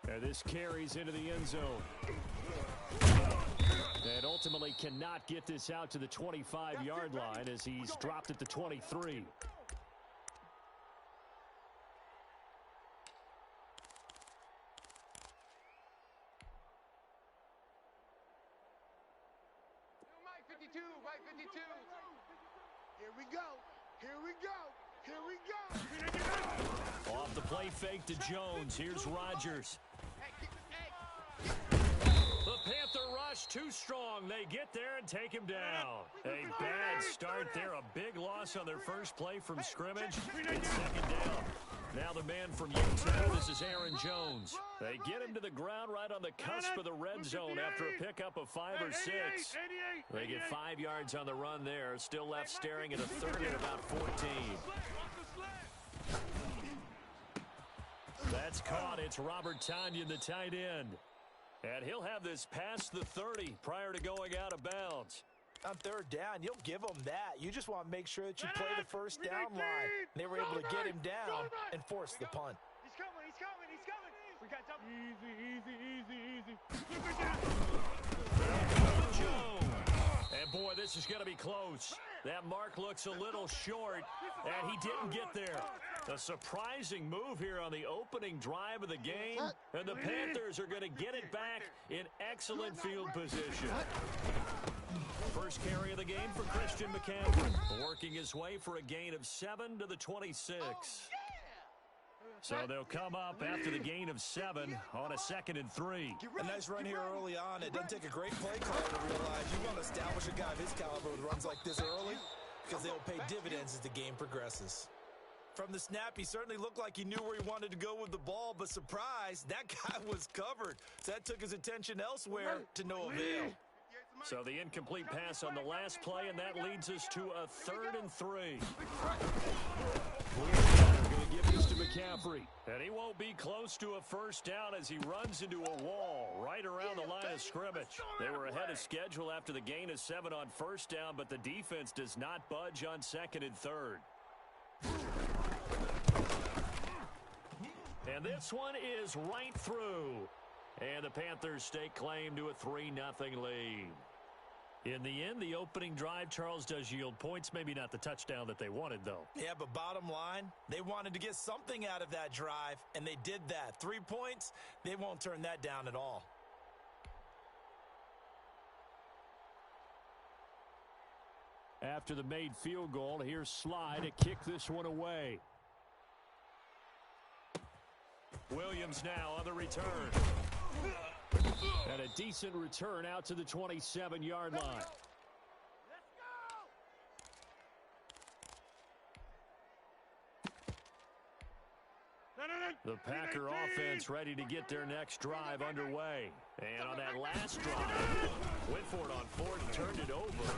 And this carries into the end zone. And ultimately cannot get this out to the 25-yard line as he's dropped at the 23. Mike 52, Mike 52. Here we go. Here we go. Here we go. Off the play fake to Jones. Here's Rodgers. The Panther rush too strong. They get there and take him down. A bad start there. A big loss on their first play from scrimmage. And second down. Now the man from Utah, this is Aaron Jones. They get him to the ground right on the cusp of the red zone after a pickup of 5 or 6. They get 5 yards on the run there. Still left staring at a third and about 14. That's caught. It's Robert Tonyan, the tight end. And he'll have this past the 30 prior to going out of bounds. On third down, you'll give them that. You just want to make sure that you play the first down line. They were able to get him down and force the punt. He's coming, he's coming, he's coming. We got double. Easy. Jones. And boy, this is going to be close. That mark looks a little short, and he didn't get there. A surprising move here on the opening drive of the game, and the Panthers are going to get it back in excellent field position. First carry of the game for Christian McCaffrey, working his way for a gain of 7 to the 26. So they'll come up after the gain of 7 on a 2nd and 3. A nice run here early on. It doesn't take a great play caller to realize you want to establish a guy of his caliber with runs like this early because they'll pay dividends as the game progresses. From the snap, he certainly looked like he knew where he wanted to go with the ball, but surprise, that guy was covered. So that took his attention elsewhere to no avail. So the incomplete pass on the last play, and that leads us to a 3rd and 3. They're going to give this to McCaffrey. And he won't be close to a first down as he runs into a wall right around the line of scrimmage. They were ahead of schedule after the gain of 7 on first down, but the defense does not budge on 2nd and 3rd. And this one is right through. And the Panthers stake claim to a 3-0 lead. In the end, the opening drive, Charles, does yield points. Maybe not the touchdown that they wanted, though. Yeah, but bottom line, they wanted to get something out of that drive, and they did that. 3 points, they won't turn that down at all. After the made field goal, here's Sly to kick this one away. Williams now on the return. And a decent return out to the 27-yard line. Let's go! The Packer offense ready to get their next drive underway. And on that last drive, went for it on 4th and turned it over.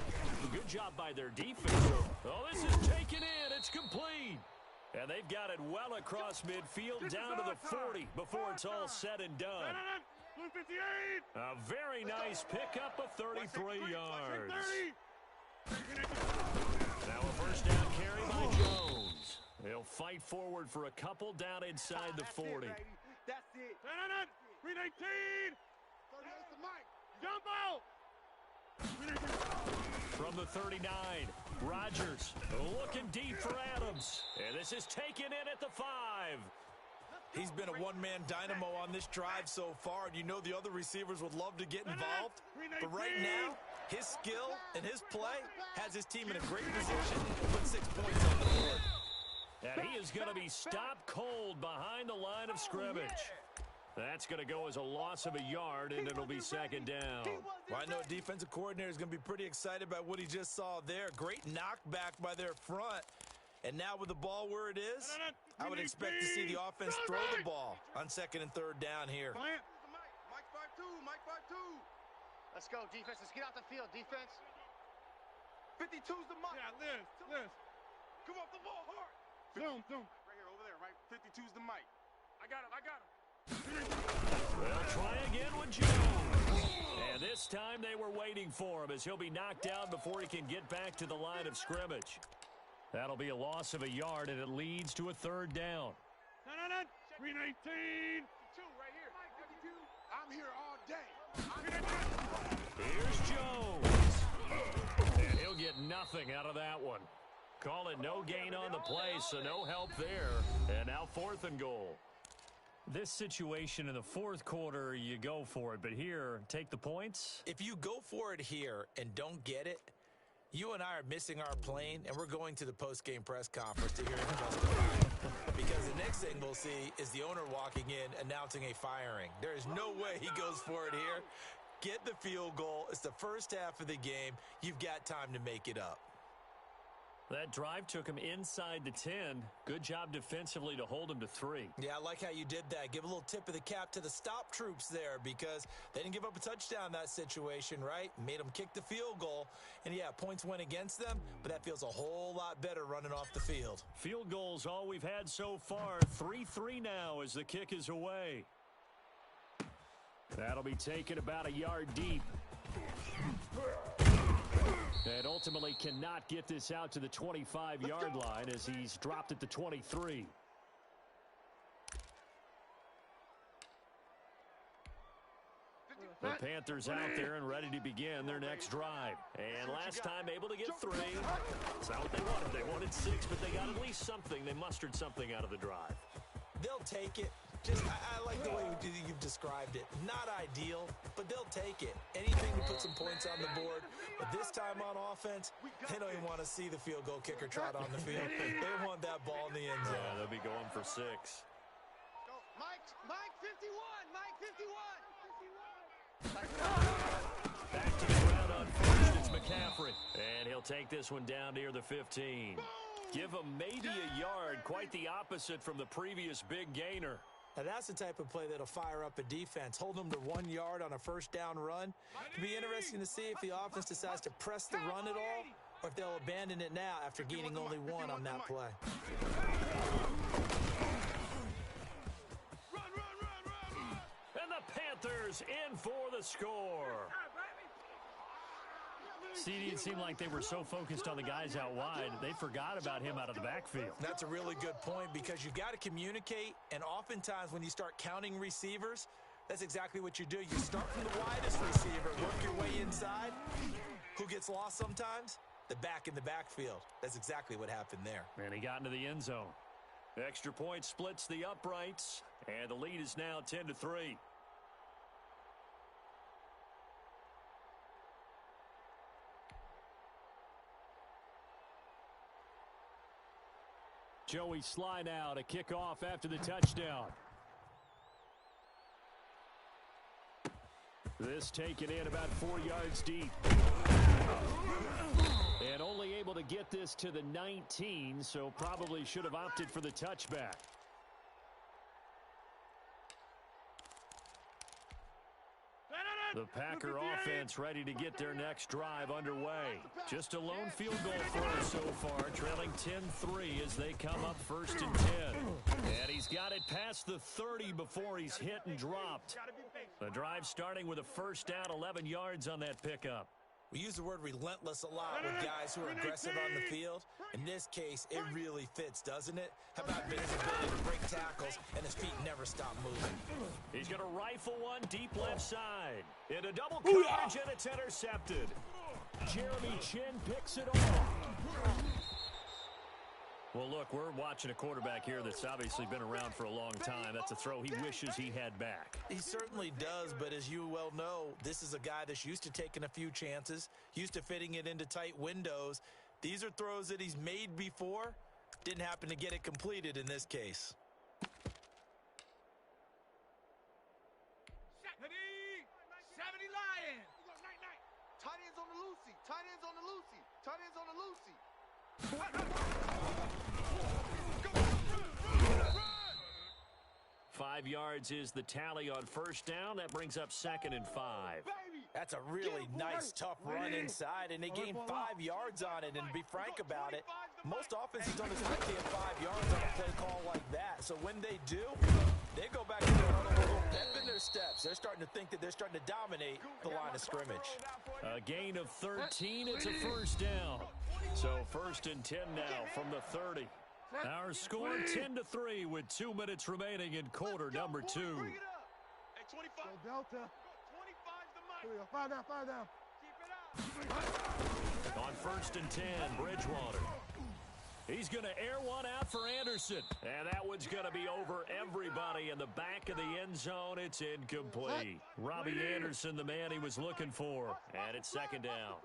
Good job by their defense. Oh, this is taken in. It's complete. And they've got it well across midfield down to the 40 before it's all said and done. A very nice pickup of 33 yards. Now a first down carry by Jones. They'll fight forward for a couple down inside the 40. That's it. 319. Jumbo. From the 39, Rodgers looking deep for Adams. And this is taken in at the 5. He's been a one-man dynamo on this drive so far, and you know the other receivers would love to get involved. But right now, his skill and his play has his team in a great position to put 6 points on the board. And he is going to be stopped cold behind the line of scrimmage. That's going to go as a loss of a yard, and it'll be 2nd down. Well, I know defensive coordinator is going to be pretty excited about what he just saw there. Great knockback by their front. And now with the ball where it is, I would expect to see the offense throw the ball on 2nd and 3rd down here. Mike 5-2, Mike 5-2. Let's go, defense. Let's get out the field, defense. 52's the Mike. Yeah, Liz. Come off the ball hard. Zoom. Right here, over there, right? 52's the Mike. I got him. Well, try again with Jones. And this time they were waiting for him as he'll be knocked down before he can get back to the line of scrimmage. That'll be a loss of a yard, and it leads to a 3rd down. 319. 2 right here. 52. I'm here all day. Here's Jones. And he'll get nothing out of that one. Call it no gain on the play, so no help there. And now 4th and goal. This situation in the 4th quarter, you go for it. But here, take the points. If you go for it here and don't get it, you and I are missing our plane, and we're going to the post-game press conference to hear him justify it. Because the next thing we'll see is the owner walking in announcing a firing. There is no way he goes for it here. Get the field goal. It's the first half of the game. You've got time to make it up. That drive took him inside the 10. Good job defensively to hold him to 3. Yeah, I like how you did that. Give a little tip of the cap to the stop troops there because they didn't give up a touchdown in that situation, right? Made them kick the field goal. And, yeah, points went against them, but that feels a whole lot better running off the field. Field goals all we've had so far. 3-3 now as the kick is away. That'll be taken about a yard deep. And ultimately cannot get this out to the 25-yard line as he's dropped at the 23. The Panthers out there and ready to begin their next drive. And last time able to get 3. That's not what they wanted. They wanted 6, but they got at least something. They mustered something out of the drive. They'll take it. I like the way you've described it. Not ideal, but they'll take it. Anything to put some points on the board. But this time on offense, they don't even want to see the field goal kicker trot on the field. They want that ball in the end zone. Yeah, they'll be going for 6. Mike 51. Mike 51. Back to the ground on 1st. It's McCaffrey. And he'll take this one down near the 15. Give him maybe a yard. Quite the opposite from the previous big gainer. Now, that's the type of play that'll fire up a defense. Hold them to 1 yard on a 1st down run. It'll be interesting to see if the offense decides to press the run at all or if they'll abandon it now after gaining only 1 on that play. And the Panthers in for the score. CD, it seemed like they were so focused on the guys out wide, they forgot about him out of the backfield. That's a really good point because you've got to communicate, and oftentimes when you start counting receivers, that's exactly what you do. You start from the widest receiver, work your way inside. Who gets lost sometimes? The back in the backfield. That's exactly what happened there. And he got into the end zone. Extra point splits the uprights, and the lead is now 10-3. Joey slide out, a kickoff after the touchdown. This taken in about 4 yards deep. And only able to get this to the 19, so probably should have opted for the touchback. The Packer offense ready to get their next drive underway. Just a lone field goal for us so far, trailing 10-3 as they come up 1st and 10. And he's got it past the 30 before he's hit and dropped. The drive starting with a 1st down, 11 yards on that pickup. We use the word relentless a lot with guys who are aggressive on the field. In this case, it really fits, doesn't it? How about his ability to break tackles and his feet never stop moving? He's going to rifle one deep left side. In a double coverage, and it's intercepted. Jeremy Chin picks it off. Well, look, we're watching a quarterback here that's obviously been around for a long time. That's a throw he wishes he had back. He certainly does, but as you well know, this is a guy that's used to taking a few chances, used to fitting it into tight windows. These are throws that he's made before. Didn't happen to get it completed in this case. 70 Lions. Tight ends on the Lucy. Tight ends on the Lucy. Tight ends on the Lucy. 5 yards is the tally on first down. That brings up 2nd and 5. That's a really nice, tough run inside, and they gained 5 yards on it. And to be frank about it, most offenses don't expect to get 5 yards on a play call like that. So when they do, they go back to their huddle with a little pep in their steps. They're starting to think that they're starting to dominate the line of scrimmage. A gain of 13. It's a first down. So 1st and 10 now from the 30. Our score 10-3 with 2 minutes remaining in quarter number 2. Hey, 25. Go Delta. 25's the mic. Here we go. Fire down, fire down. Keep it up. On 1st and 10, Bridgewater. He's going to air one out for Anderson. And that one's going to be over everybody in the back of the end zone. It's incomplete. Robbie Anderson, the man he was looking for. And it's 2nd down.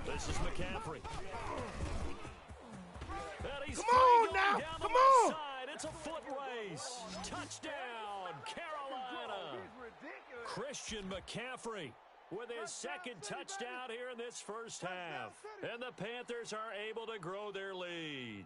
This is McCaffrey. And he's Come on now! down the Come left on! side. It's a foot race. Touchdown, Carolina. Christian McCaffrey with his 2nd touchdown here in this first half. And the Panthers are able to grow their lead.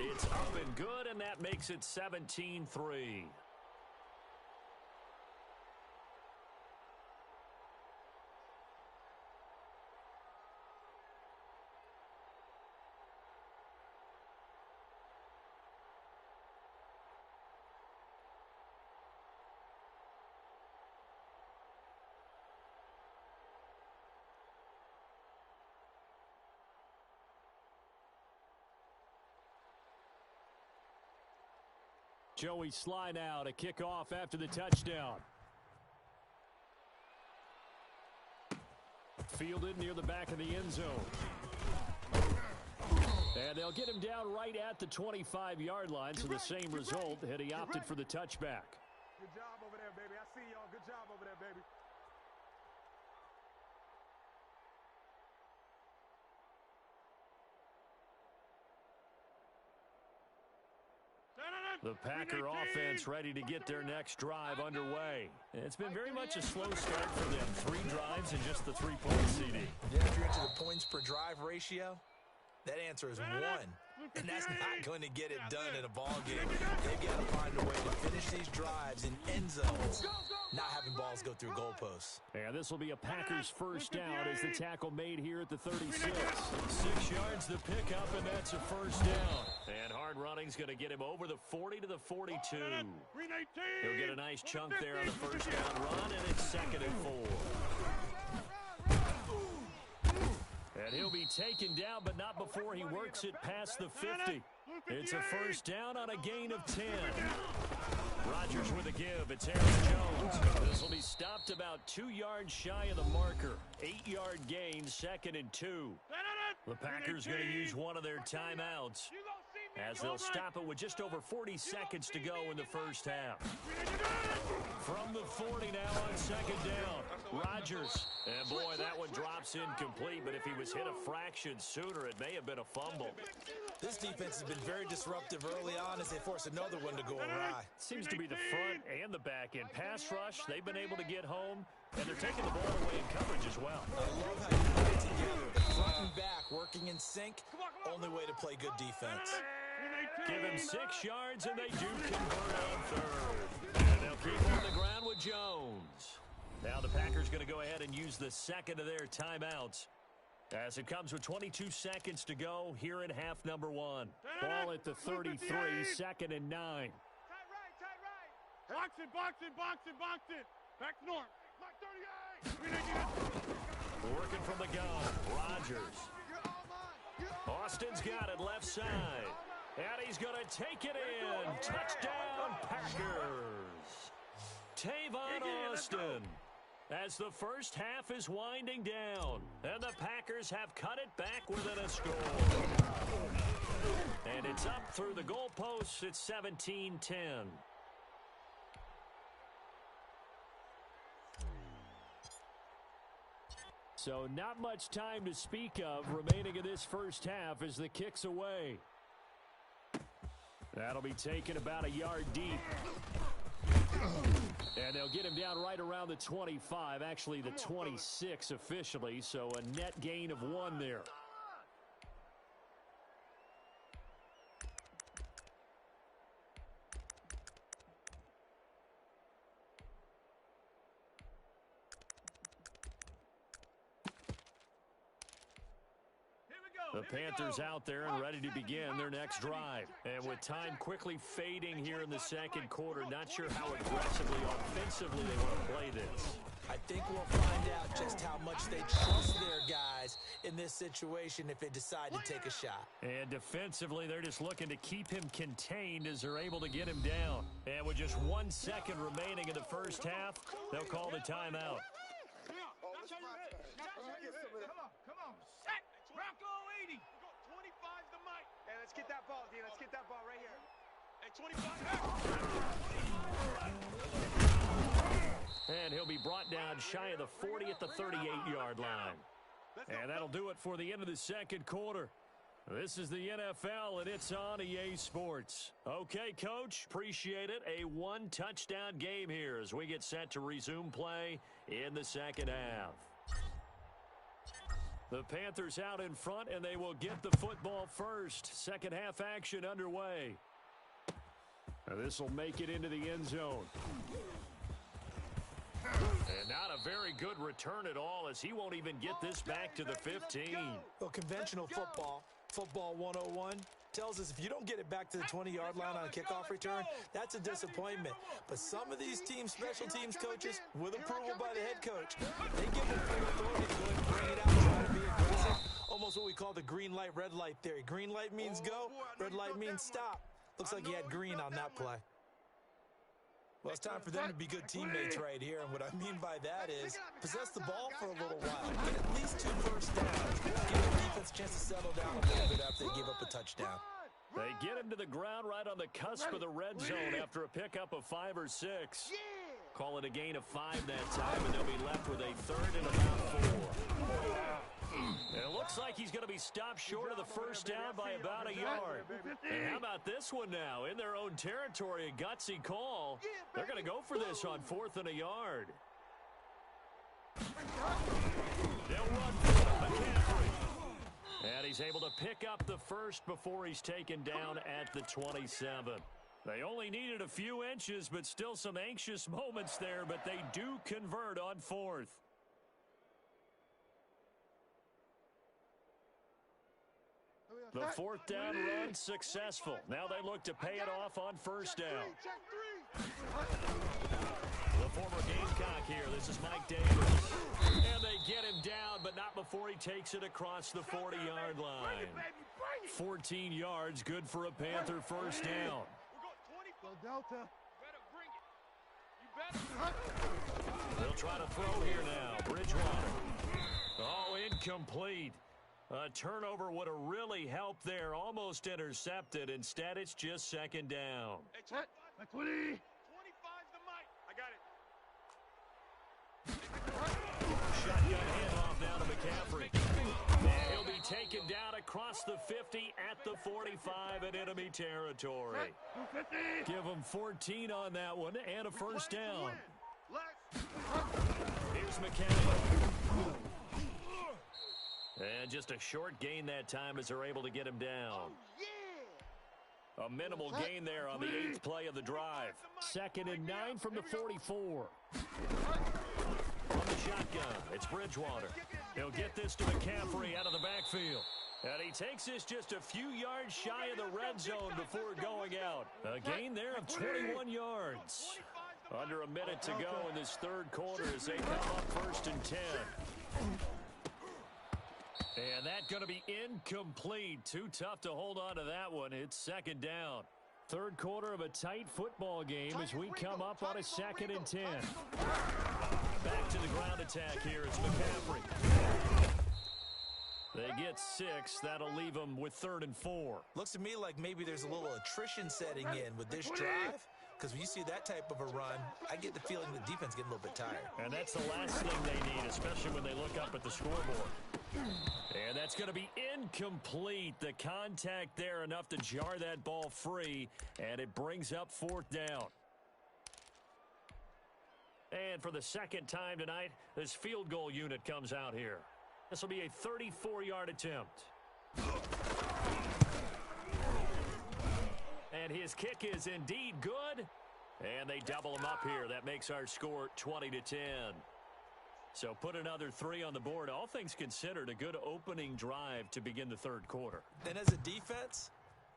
It's up and good, and that makes it 17-3. Joey slide out, a kickoff after the touchdown. Fielded near the back of the end zone. And they'll get him down right at the 25-yard line, so the same result, and he opted for the touchback. Good job over there, baby. I see y'all. Good job over there, baby. The Packer offense ready to get their next drive underway. It's been very much a slow start for them. 3 drives and just the 3-point CD. Yeah, if you're into the points per drive ratio, that answer is 1. And that's not going to get it done in a ball game. They've got to find a way to finish these drives in end zones, not having balls go through goalposts. And this will be a Packers first down as the tackle made here at the 36. 6 yards the pickup, and that's a first down. And hard running's going to get him over the 40 to the 42. He'll get a nice chunk there on the first down run, and it's 2nd and 4. And he'll be taken down, but not before he works it past the 50. It's a first down on a gain of 10. Rodgers with a give. It's Aaron Jones. This will be stopped about 2 yards shy of the marker. 8-yard gain, 2nd and 2. The Packers going to use one of their timeouts as they'll stop it with just over 40 seconds to go in the first half. From the 40 now on 2nd down. Rodgers. And boy, that one drops incomplete, but if he was hit a fraction sooner, it may have been a fumble. This defense has been very disruptive early on as they force another one to go awry. Seems to be the front and the back end. Pass rush, they've been able to get home, and they're taking the ball away in coverage as well. I love how you put it together. The front and back working in sync, only way to play good defense. Give him 6 yards, and they do convert on 3rd. And they'll keep on the ground with Jones. Now the Packers going to go ahead and use the 2nd of their timeouts as it comes with 22 seconds to go here in half number 1. Ball at the 33, 2nd and 9. Tight right. Box it. Back north. Mike 38. Working from the gun, Rodgers. Austin's got it left side. And he's going to take it in. Touchdown, Packers. Tavon Austin. As the first half is winding down. And the Packers have cut it back within a score. And it's up through the goalposts. It's 17-10. So not much time to speak of remaining in this first half as the kick's away. That'll be taken about a yard deep. And they'll get him down right around the 25, actually the 26 officially, so a net gain of 1 there. The Panthers out there and ready to begin their next drive. And with time quickly fading here in the second quarter, not sure how aggressively, offensively they want to play this. I think we'll find out just how much they trust their guys in this situation if they decide to take a shot. And defensively, they're just looking to keep him contained as they're able to get him down. And with just 1 second remaining in the first half, they'll call the timeout. Come on, set. Bronco 80. 25's the mic. Hey, let's get that ball, D. Let's get that ball right here. Hey, 25. And he'll be brought down shy of the 40 at the 38-yard line. And that'll do it for the end of the second quarter. This is the NFL, and it's on EA Sports. Okay, Coach, appreciate it. A 1-touchdown game here as we get set to resume play in the second half. The Panthers out in front, and they will get the football first. Second half action underway. This will make it into the end zone. And not a very good return at all as he won't even get this back to the 15. Well, conventional football 101, tells us if you don't get it back to the 20-yard line on a kickoff return, that's a disappointment. But some of these teams, special teams coaches, with approval by the head coach, they give them full authority to go and bring it out and try to be aggressive. Almost what we call the green light, red light theory. Green light means go, red light means stop. Looks like he had green on that play. Well, it's time for them to be good teammates right here, and what I mean by that is possess the ball for a little while. Get at least 2 first downs. Give the defense a chance to settle down a little bit after they give up a touchdown. They get him to the ground right on the cusp of the red zone after a pickup of 5 or 6. Call it a gain of 5 that time, and they'll be left with a 3rd and about 4. And it looks like he's going to be stopped short of the first down by about a yard. And how about this one now? In their own territory, a gutsy call. They're going to go for this on 4th and a yard. They'll run for it, McCaffrey. And he's able to pick up the first before he's taken down at the 27. They only needed a few inches, but still some anxious moments there, but they do convert on 4th. The 4th down run successful. Now they look to pay it off on 1st down. The former Gamecock here. This is Mike Davis. And they get him down, but not before he takes it across the 40-yard line. 14 yards, good for a Panther first down. Go Delta. They'll try to throw here now. Bridgewater. Oh, incomplete. A turnover would have really helped there. Almost intercepted. Instead, it's just 2nd down. Hey, 20. 25's the mic. I got it. Shotgun handoff now to McCaffrey. And he'll be taken down across the 50 at the 45 in enemy territory. Give him 14 on that one and a first down. Here's McCaffrey. And just a short gain that time as they're able to get him down. A minimal gain there on the 8th play of the drive. 2nd and 9 from the 44. From the shotgun, it's Bridgewater. He'll get this to McCaffrey out of the backfield. And he takes this just a few yards shy of the red zone before going out. A gain there of 21 yards. Under a minute to go in this 3rd quarter as they come up 1st and 10. And that's going to be incomplete. Too tough to hold on to that one. It's 2nd down. 3rd quarter of a tight football game as we come up on a 2nd and 10. Back to the ground attack here. It's McCaffrey. They get 6. That'll leave them with 3rd and 4. Looks to me like maybe there's a little attrition setting in with this drive. because when you see that type of a run, I get the feeling the defense getting a little bit tired. And that's the last thing they need, especially when they look up at the scoreboard. And that's going to be incomplete. The contact there enough to jar that ball free, and it brings up 4th down. And for the second time tonight, this field goal unit comes out here. This will be a 34-yard attempt. And his kick is indeed good. And they double him up here. That makes our score 20-10. So put another 3 on the board. All things considered, a good opening drive to begin the third quarter. And as a defense,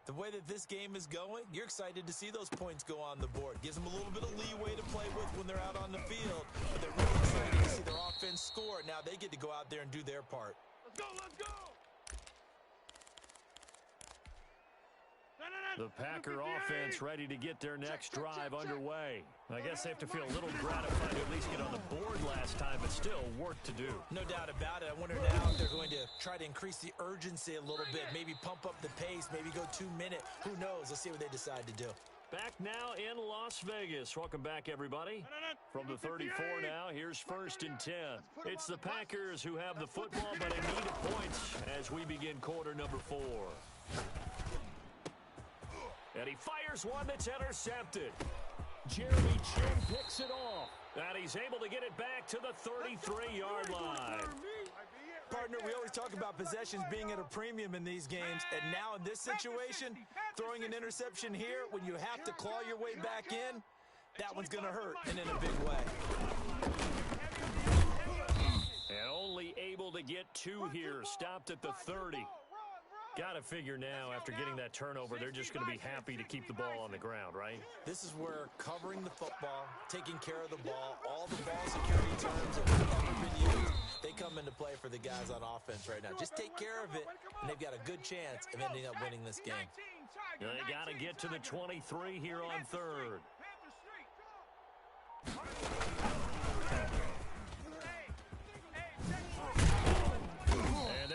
the way that this game is going, you're excited to see those points go on the board. Gives them a little bit of leeway to play with when they're out on the field. But they're really excited to see their offense score. Now they get to go out there and do their part. Let's go, let's go! The Packer offense ready to get their next drive underway. I guess they have to feel a little gratified to at least get on the board last time, but still work to do. No doubt about it. I wonder now if they're going to try to increase the urgency a little bit, maybe pump up the pace, maybe go 2-minute. Who knows? Let's see what they decide to do. Back now in Las Vegas. Welcome back, everybody. From the 34 now, here's 1st and 10. It's the Packers who have the football, but in need of points as we begin quarter number 4. And he fires one that's intercepted. Jeremy Chin picks it off. And he's able to get it back to the 33-yard line. Partner, we always talk about possessions being at a premium in these games. And now in this situation, throwing an interception here when you have to claw your way back in, that one's going to hurt, and in a big way. And only able to get 2 here. Stopped at the 30. Got to figure now, after getting that turnover, they're just going to be happy to keep the ball on the ground, right? This is where covering the football, taking care of the ball, all the ball security terms that have ever been used, they come into play for the guys on offense right now. Just take care of it, and they've got a good chance of ending up winning this game. They got to get to the 23 here on 3rd.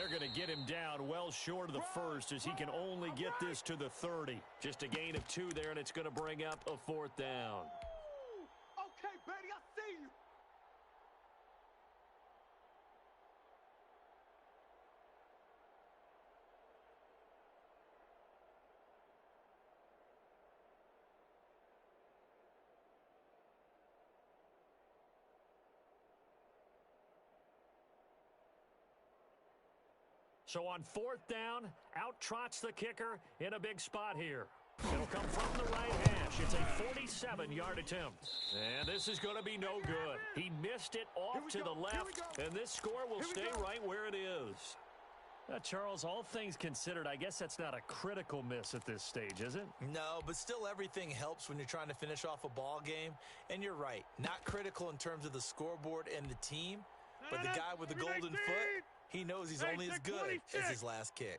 Going to get him down well short of the 1st as he can only get this to the 30. Just a gain of 2 there, and it's going to bring up a 4th down. Okay, Betty, I see you. So on 4th down, out trots the kicker in a big spot here. It'll come from the right hash. It's a 47-yard attempt. And this is going to be no good. He missed it off to the left, and this score will stay right where it is. Charles, all things considered, I guess that's not a critical miss at this stage, is it? No, but still everything helps when you're trying to finish off a ball game. And you're right, not critical in terms of the scoreboard and the team, but the guy with the golden foot, he knows he's only as good as his last kick.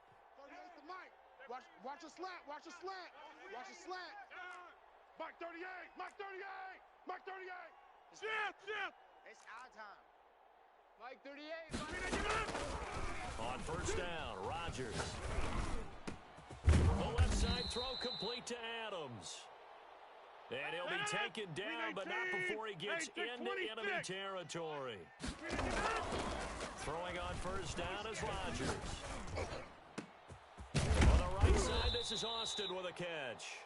Watch a slant, watch a slant, watch a slant. Mike 38, Mike 38, Mike 38. Zip. It's our time. Mike 38. On 1st down, Rodgers. The left side throw complete to Adams. And he'll be taken down, but not before he gets into enemy territory. Throwing on 1st down is Rodgers. On the right side, this is Austin with a catch.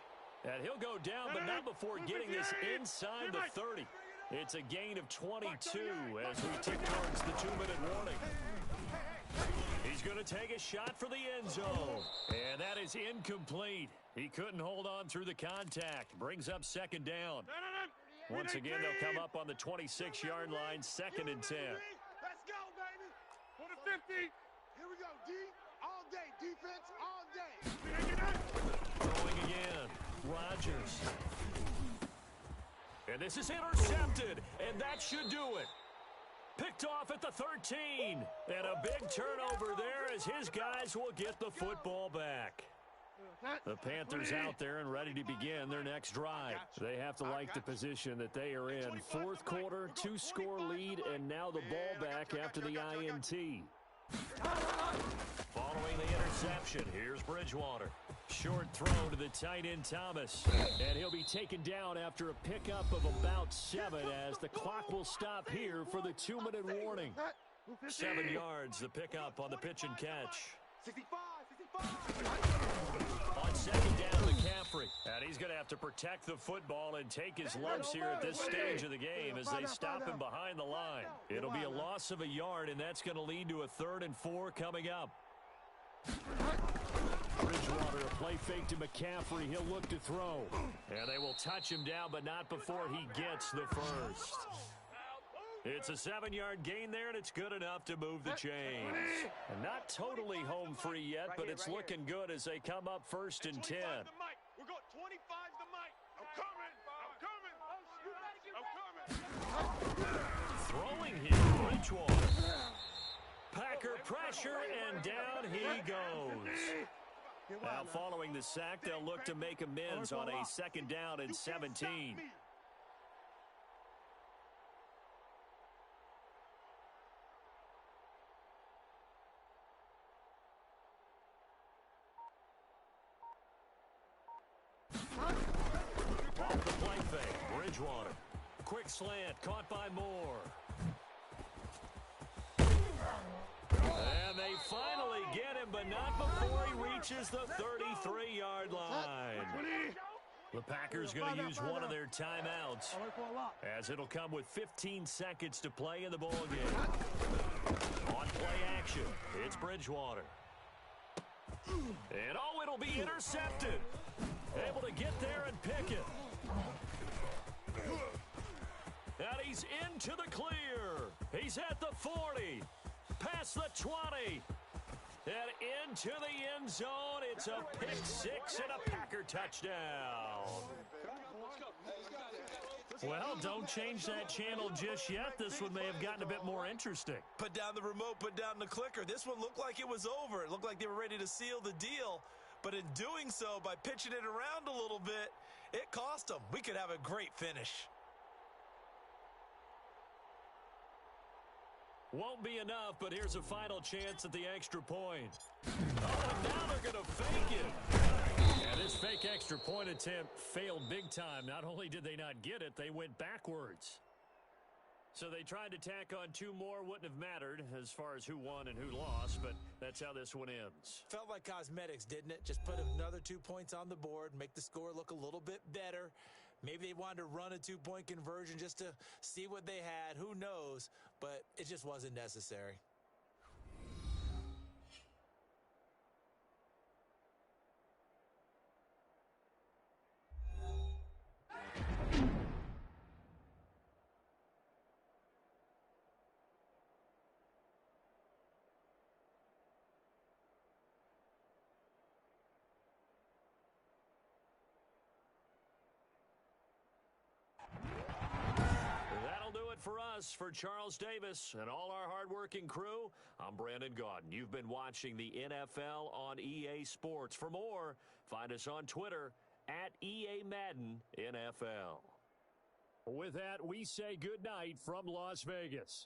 And he'll go down, but not before getting this inside the 30. It's a gain of 22 as we tick towards the 2-minute warning. He's going to take a shot for the end zone. And that is incomplete. He couldn't hold on through the contact. Brings up 2nd down. Once again, they'll come up on the 26-yard line, 2nd and 10. Let's go, baby. For the 50. Here we go, D. All day. Defense all day. Throwing again. Rodgers. And this is intercepted, and that should do it. Picked off at the 13. And a big turnover there as his guys will get the football back. The Panthers out there and ready to begin their next drive. They have to like the position that they are in. 4th quarter, 2-score lead, and now the ball back after the INT. Following the interception, here's Bridgewater. Short throw to the tight end Thomas. And he'll be taken down after a pickup of about 7 as the clock will stop here for the 2-minute warning. 7 yards, the pickup on the pitch and catch. 65, 65. On second down, McCaffrey. And he's going to have to protect the football and take his lumps here at this stage of the game as they stop him behind the line. It'll be a loss of a yard, and that's going to lead to a 3rd and 4 coming up. Bridgewater, a play fake to McCaffrey. He'll look to throw. And they will touch him down, but not before he gets the first. It's a 7-yard gain there, and it's good enough to move the chains. And not totally home free yet, but it's looking good as they come up 1st and 10. We're going 25 to Mike. I'm coming. Throwing here, Bridgewater. Packer pressure, and down he goes. Now following the sack, they'll look to make amends on a 2nd down and 17. Off the play fake, Bridgewater. Quick slant, caught by Moore. And they finally get him, but not before he reaches the 33-yard line. The Packers going to use one of their timeouts, as it'll come with 15 seconds to play in the ball game. On play action, it's Bridgewater. And oh, it'll be intercepted. Able to get there and pick it. And he's into the clear. He's at the 40. Past the 20. And into the end zone. It's a pick 6 and a Packer touchdown. Well, don't change that channel just yet. This one may have gotten a bit more interesting. Put down the remote, put down the clicker. This one looked like it was over. It looked like they were ready to seal the deal. But in doing so, by pitching it around a little bit, it cost them. We could have a great finish. Won't be enough, but here's a final chance at the extra point. Oh, and now they're going to fake it. And this fake extra point attempt failed big time. Not only did they not get it, they went backwards. So they tried to tack on 2 more. Wouldn't have mattered as far as who won and who lost, but that's how this one ends. Felt like cosmetics, didn't it? Just put another 2 points on the board, make the score look a little bit better. Maybe they wanted to run a 2-point conversion just to see what they had. Who knows? But it just wasn't necessary. For us, for Charles Davis and all our hardworking crew, I'm Brandon Gaudin. You've been watching the NFL on EA Sports. For more, find us on Twitter at EA Madden NFL. With that, we say good night from Las Vegas.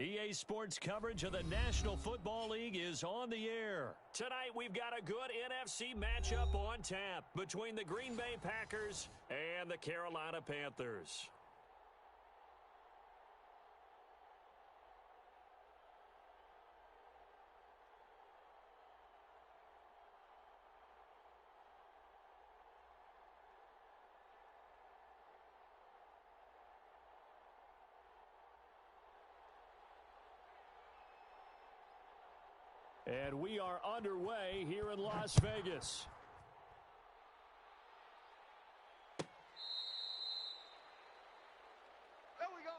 EA Sports coverage of the National Football League is on the air. Tonight, we've got a good NFC matchup on tap between the Green Bay Packers and the Carolina Panthers. And we are underway here in Las Vegas. There we go.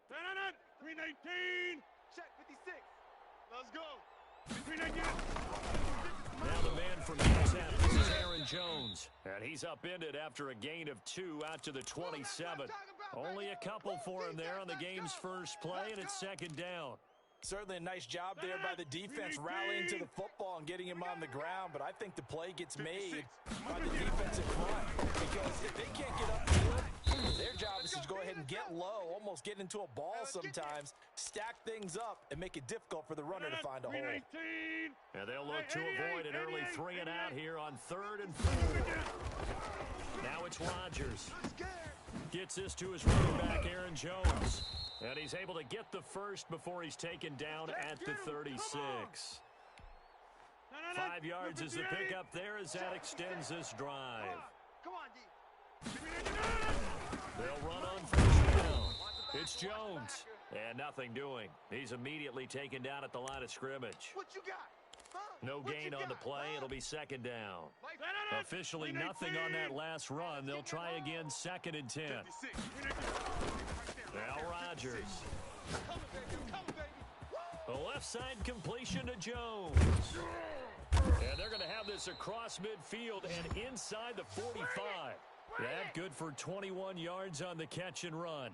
Turn 319. Check 56. Let's go. Now the man from UTEP, this is Aaron Jones. And he's upended after a gain of 2 out to the 27. Only a couple for him there on the game's first play, and it's second down. Certainly a nice job there by the defense rallying to the football and getting him on the ground, but I think the play gets made by the defensive front because if they can't get upfield, their job is to go ahead and get low, almost get into a ball sometimes, stack things up, and make it difficult for the runner to find a hole. And they'll look to avoid an early 3 and out here on 3rd and 4. Now it's Rodgers. Gets this to his running back, Aaron Jones. And he's able to get the first before he's taken down at the 36. 5 yards is the pickup there as that extends this drive. Come on, D. They'll run on first down. It's Jones. And nothing doing. He's immediately taken down at the line of scrimmage. What you got? Huh? No gain on the play. It'll be second down. Officially nothing on that last run. They'll try again, 2nd and 10. Now Rodgers. The left side completion to Jones. And they're going to have this across midfield and inside the 45. That good for 21 yards on the catch and run.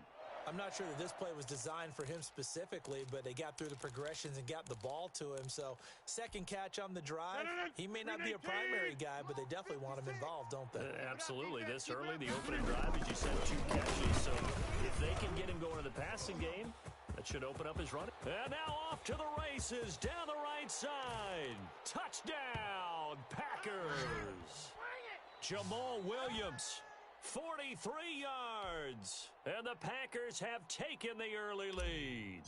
I'm not sure that this play was designed for him specifically, but they got through the progressions and got the ball to him. So, second catch on the drive. He may not be a primary guy, but they definitely want him involved, don't they? Absolutely. This early, the opening drive, as you said, 2 catches. So, if they can get him going to the passing game, that should open up his running. And now off to the races down the right side. Touchdown, Packers. Jamal Williams. 43 yards, and the Packers have taken the early lead.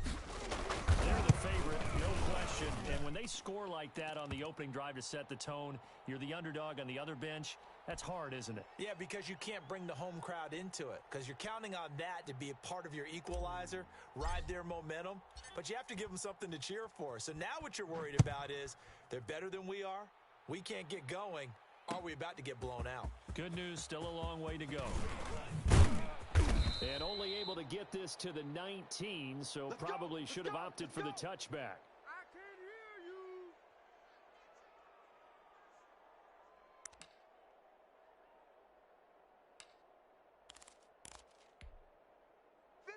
They're the favorite, no question, and when they score like that on the opening drive to set the tone, you're the underdog on the other bench. That's hard, isn't it? Yeah, because you can't bring the home crowd into it, because you're counting on that to be a part of your equalizer, ride their momentum, but you have to give them something to cheer for. So now what you're worried about is they're better than we are, we can't get going. Are we about to get blown out? Good news, still a long way to go. And only able to get this to the 19, so probably should have opted for the touchback. I can hear you.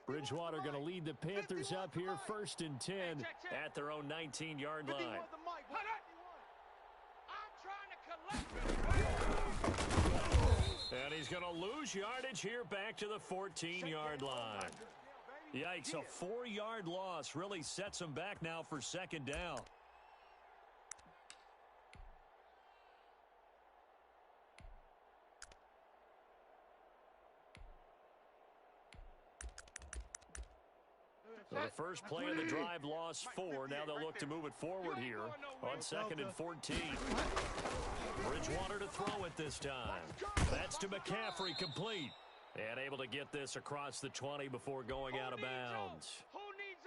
Bridgewater going to lead the Panthers up here, 1st and 10 at their own 19-yard line. And he's going to lose yardage here back to the 14-yard line. Yikes, a 4-yard loss really sets him back now for 2nd down. So the first play of the drive lost 4. Now they'll look to move it forward here on 2nd and 14. Bridgewater to throw it this time. That's to McCaffrey, complete. And able to get this across the 20 before going out of bounds.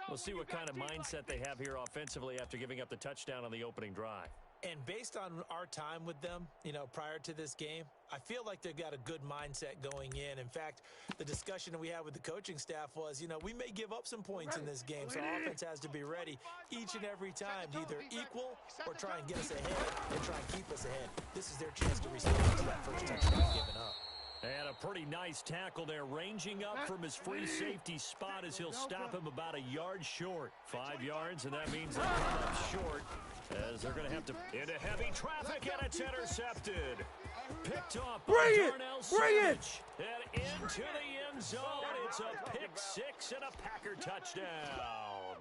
We'll see what kind of mindset they have here offensively after giving up the touchdown on the opening drive. And based on our time with them, prior to this game, I feel like they've got a good mindset going in. In fact, the discussion we had with the coaching staff was, we may give up some points in this game, so our offense has to be ready each and every time to either equal or try and get us ahead and try and keep us ahead. This is their chance to respond to that first touchdown given up. And a pretty nice tackle there, ranging up from his free safety spot as he'll stop him about a yard short. 5 yards, and that means they come up short as they're going to have to into heavy traffic, and it's intercepted. Picked off by Darnell Savage. And into the end zone. It's a pick six and a Packer touchdown.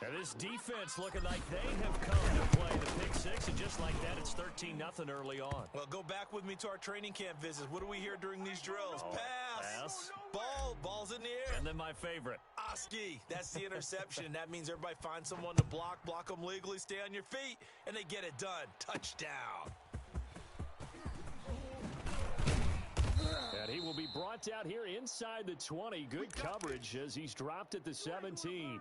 And this defense looking like they have come to play the pick six, and just like that, it's 13-0 early on. Well, go back with me to our training camp visits. What do we hear during these drills? Pass. Ball's in the air. And then my favorite. Oski. That's the interception. That means everybody finds someone to block them legally, stay on your feet, and they get it done. Touchdown. And he will be brought down here inside the 20. Good coverage as he's dropped at the 17.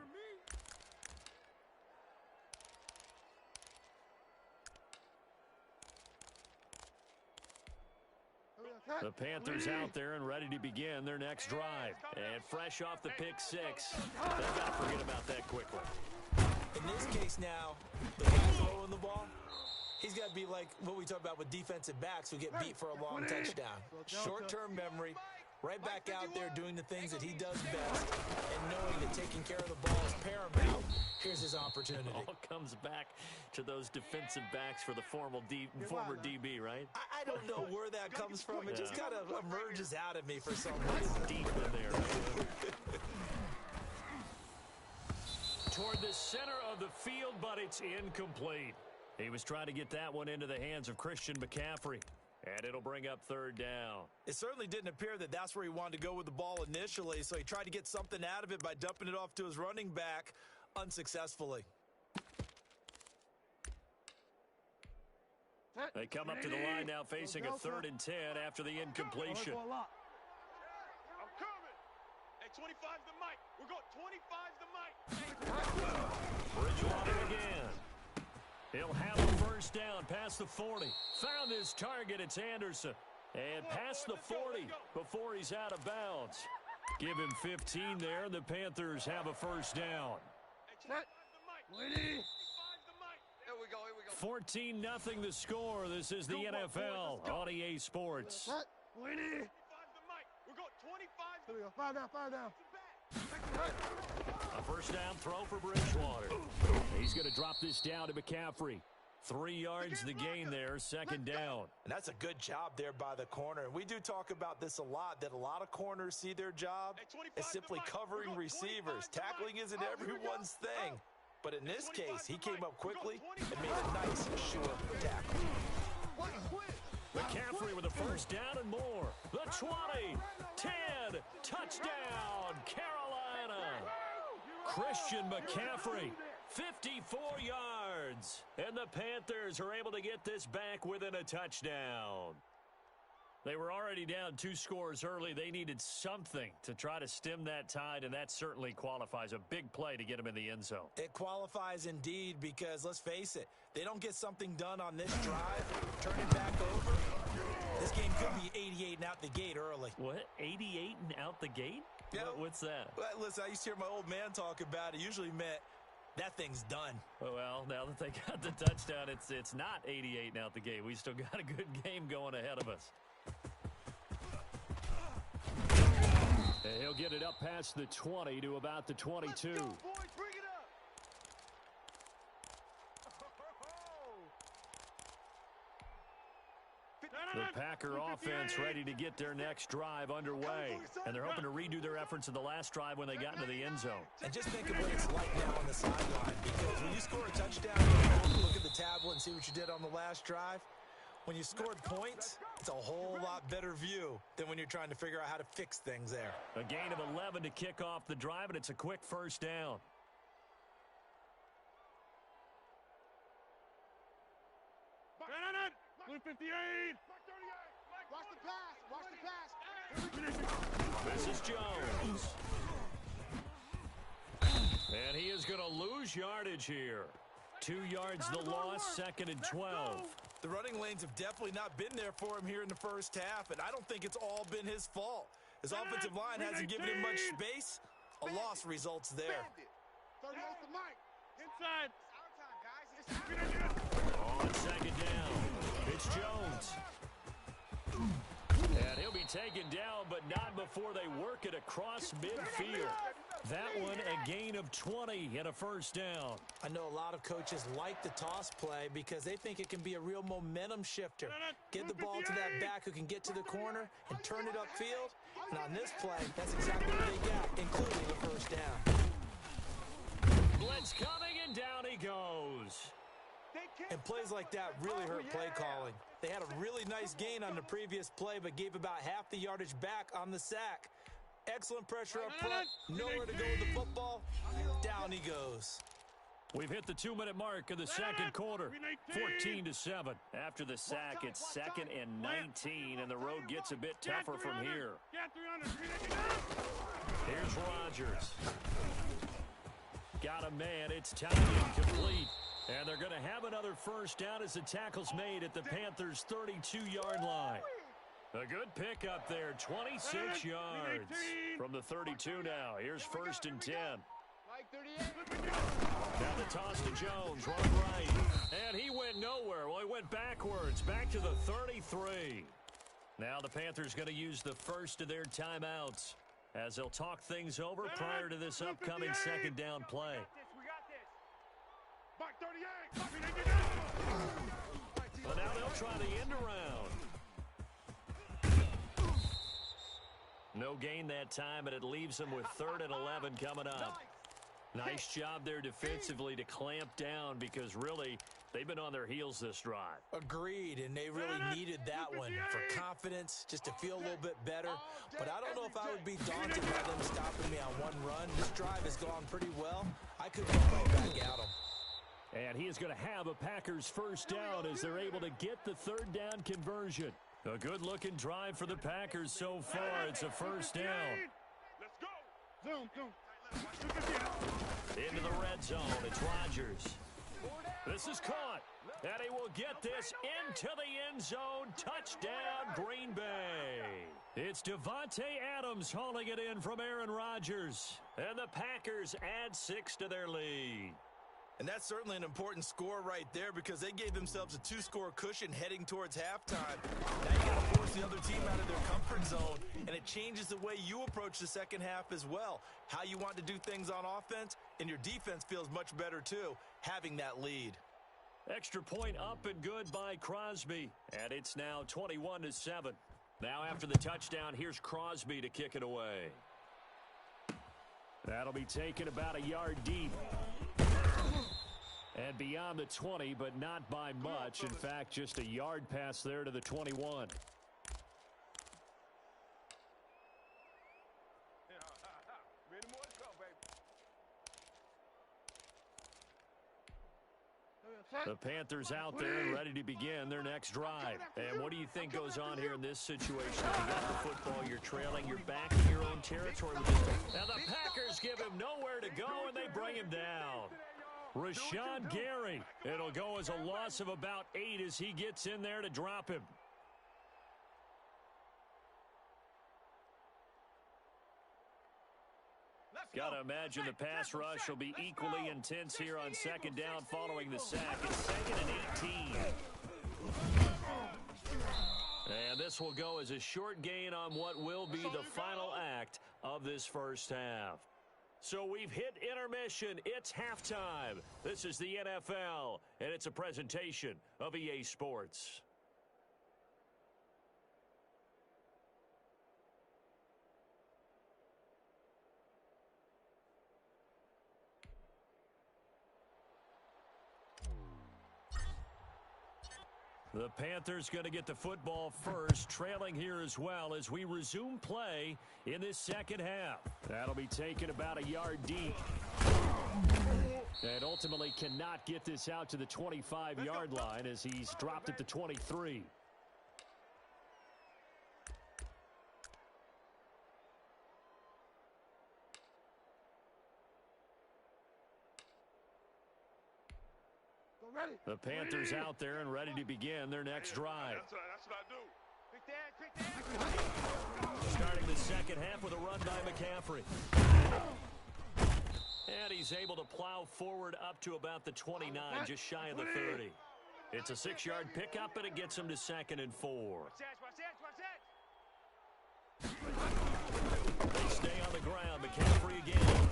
The Panthers out there and ready to begin their next drive. And fresh off the pick six, they've got to forget about that quickly. In this case now, the guy throwing the ball, he's got to be like what we talk about with defensive backs who get beat for a long touchdown. Short-term memory, right back out there doing the things that he does best, and knowing that taking care of the ball is paramount. Here's his opportunity. All comes back to those defensive backs for the former DB, right? I don't know where that comes from. It just kind of emerges out of me for some reason. It's deep in there. Toward the center of the field, but it's incomplete. He was trying to get that one into the hands of Christian McCaffrey. And it'll bring up third down. It certainly didn't appear that that's where he wanted to go with the ball initially, so he tried to get something out of it by dumping it off to his running back unsuccessfully. They come up to the line now facing a 3rd and 10 after the incompletion. I'm coming. Hey, 25's the mic. We're going 25's the mic. Bridgewater again. He'll have a first down past the 40. Found his target. It's Anderson. And past the 40 before he's out of bounds. Give him 15 there, and the Panthers have a first down. 14-0 the score. This is the NFL on EA Sports. A first down throw for Bridgewater. He's going to drop this down to McCaffrey. 3 yards the gain there, 2nd down. And that's a good job there by the corner. And we do talk about this a lot, that a lot of corners see their job as simply covering receivers. Tackling isn't everyone's thing. But in this case, he came up quickly and made a nice, sure tackle. McCaffrey with a first down and more. The 20, 10, touchdown, Carolina. Christian McCaffrey, 54 yards. And the Panthers are able to get this back within a touchdown. They were already down 2 scores early. They needed something to try to stem that tide, and that certainly qualifies. A big play to get them in the end zone. It qualifies indeed because, let's face it, they don't get something done on this drive, turn it back over. This game could be 88 and out the gate early. What? 88 and out the gate? Yeah. What's that? Well, listen, I used to hear my old man talk about it. Usually meant that thing's done. Well, now that they got the touchdown, it's not 88 and out the gate. We still got a good game going ahead of us. And he'll get it up past the 20 to about the 22. Let's go, boys, bring it up. The Packer offense ready to get their next drive underway. And they're hoping to redo their efforts in the last drive when they got into the end zone. And just think of what it's like now on the sideline, because when you score a touchdown, you look at the tablet and see what you did on the last drive. When you scored points, it's a whole lot better view than when you're trying to figure out how to fix things there. A gain of 11 to kick off the drive, and it's a quick first down. Blue 58. Watch the pass. This is Jones. And he is going to lose yardage here. 2 yards the loss, 2nd and 12. The running lanes have definitely not been there for him here in the first half, and I don't think it's all been his fault. His offensive line hasn't given him much space. A loss results there. 38's the mic. Inside. On 2nd down, it's Jones. taken down, but not before they work it across midfield. That one a gain of 20 and a first down. I know a lot of coaches like the toss play because they think it can be a real momentum shifter. Get the ball to that back who can get to the corner and turn it upfield. And on this play, that's exactly what they got, including a first down. Blitz coming, and down he goes. And plays like that really hurt play calling. They had a really nice gain on the previous play, but gave about half the yardage back on the sack. Excellent pressure up front. Nowhere to go with the football. Down he goes. We've hit the 2-minute mark of the second quarter. 14-7. After the sack, it's 2nd and 19, and the road gets a bit tougher from here. Here's Rodgers. Got a man. It's tight and complete. And they're going to have another first down as the tackle's made at the Panthers' 32-yard line. A good pickup there, 26 yards. From the 32 now, here's 1st and 10. Now the toss to Jones, run right. And he went nowhere. Well, he went backwards, back to the 33. Now the Panthers going to use the first of their timeouts as they'll talk things over prior to this upcoming second down play. Well, now they'll try the end around. No gain that time, and it leaves them with 3rd and 11 coming up. Nice job there defensively to clamp down because really they've been on their heels this drive. Agreed, and they really needed that one for confidence, just to feel a little bit better. But I don't know if I would be daunted by them stopping me on one run. This drive has gone pretty well. I could go right back at them. And he is going to have a Packers first down as they're able to get the 3rd down conversion. A good-looking drive for the Packers so far. It's a first down. Let's go. Zoom. Into the red zone. It's Rodgers. This is caught. And he will get this into the end zone. Touchdown, Green Bay. It's Devontae Adams hauling it in from Aaron Rodgers. And the Packers add 6 to their lead. And that's certainly an important score right there because they gave themselves a 2-score cushion heading towards halftime. Now you got to force the other team out of their comfort zone, and it changes the way you approach the second half as well. How you want to do things on offense, and your defense feels much better too, having that lead. Extra point up and good by Crosby, and it's now 21-7. Now after the touchdown, here's Crosby to kick it away. That'll be taken about a yard deep. And beyond the 20, but not by much. In fact, just a yard pass there to the 21. The Panthers out there and ready to begin their next drive. And what do you think goes on here in this situation? You got the football, you're trailing, you're back in your own territory. And the Packers give him nowhere to go, and they bring him down. Rashawn Gary. It'll go as a loss of about 8 as he gets in there to drop him. Got to imagine the pass rush will be equally intense here on second down following the sack. It's 2nd and 18. And this will go as a short gain on what will be the final act of this first half. So we've hit intermission. It's halftime. This is the NFL, and it's a presentation of EA Sports. The Panthers going to get the football first, trailing here as well as we resume play in this second half. That'll be taken about a yard deep. And ultimately cannot get this out to the 25-yard line as he's dropped at the 23. The Panthers out there and ready to begin their next drive. That's what I do. Starting the second half with a run by McCaffrey. And he's able to plow forward up to about the 29, just shy of the 30. It's a 6-yard pickup, and it gets him to 2nd and 4. Watch that. They stay on the ground. McCaffrey again.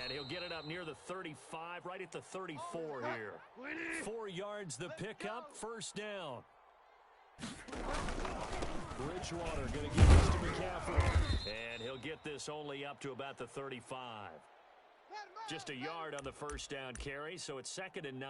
And he'll get it up near the 35, right at the 34 here. 4 yards the pickup, first down. Bridgewater going to give this to McCaffrey. And he'll get this only up to about the 35. Just a yard on the first down carry, so it's 2nd and 9.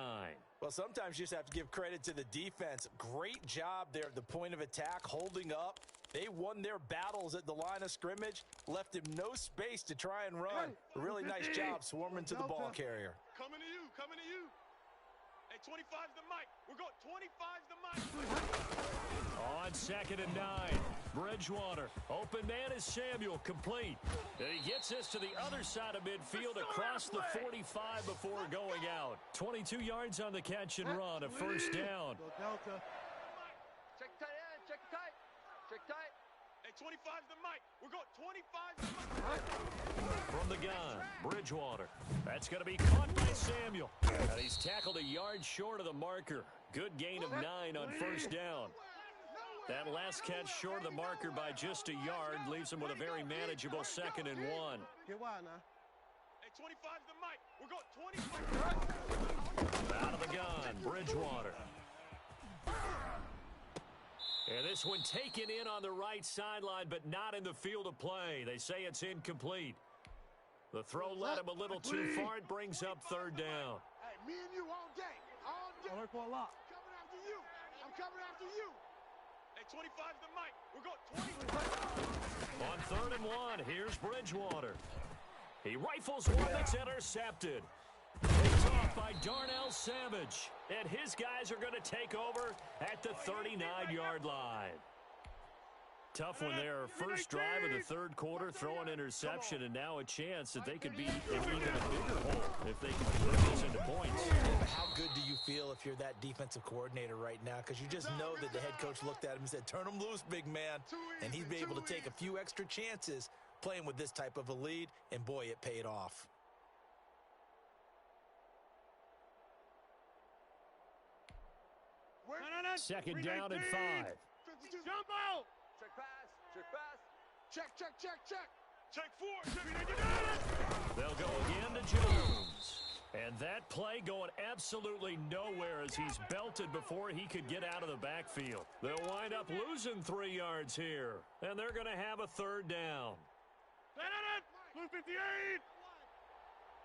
Well, sometimes you just have to give credit to the defense. Great job there at the point of attack, holding up. They won their battles at the line of scrimmage, left him no space to try and run. A really nice job swarming to the ball carrier. Coming to you, coming to you. Hey, 25's the mic. We're going 25's the mic. On 2nd and 9, Bridgewater. Open man is Samuel, complete. And he gets this to the other side of midfield across the 45 before going out. 22 yards on the catch and run, a first down. Delta. Check tight end, check tight. Check tight. Hey, 25's the mic. We're going 25's the mic. From the gun, Bridgewater. That's going to be caught by Samuel. And he's tackled a yard short of the marker. Good gain of 9 on first down. That last catch short of the marker by just a yard leaves him with a very manageable 2nd and 1. Get wild now. Hey, 25's the mic. We're going 25. Out of the gun, Bridgewater. And this one taken in on the right sideline, but not in the field of play. They say it's incomplete. The throw led him a little too far. It brings up 3rd down. Hey, me and you all day. All day. I work for a lot. Coming after you. I'm coming after you. Hey, 25's the mic. We're going 25. On 3rd and 1, here's Bridgewater. He rifles one that's intercepted. Picked off by Darnell Savage. And his guys are going to take over at the 39-yard line. Tough one there. First drive of the 3rd quarter, throw an interception, and now a chance that they could be in even a bigger hole if they can convert this into points. How good do you feel if you're that defensive coordinator right now? Because you just know that the head coach looked at him and said, turn him loose, big man. And he's been able to take a few extra chances playing with this type of a lead, and boy, it paid off. Second down and 5. Jump out! Check pass, check pass. Check, check, check, check. Check 4. They'll go again to Jones. And that play going absolutely nowhere as he's belted before he could get out of the backfield. They'll wind up losing 3 yards here. And they're going to have a 3rd down. Blue 58!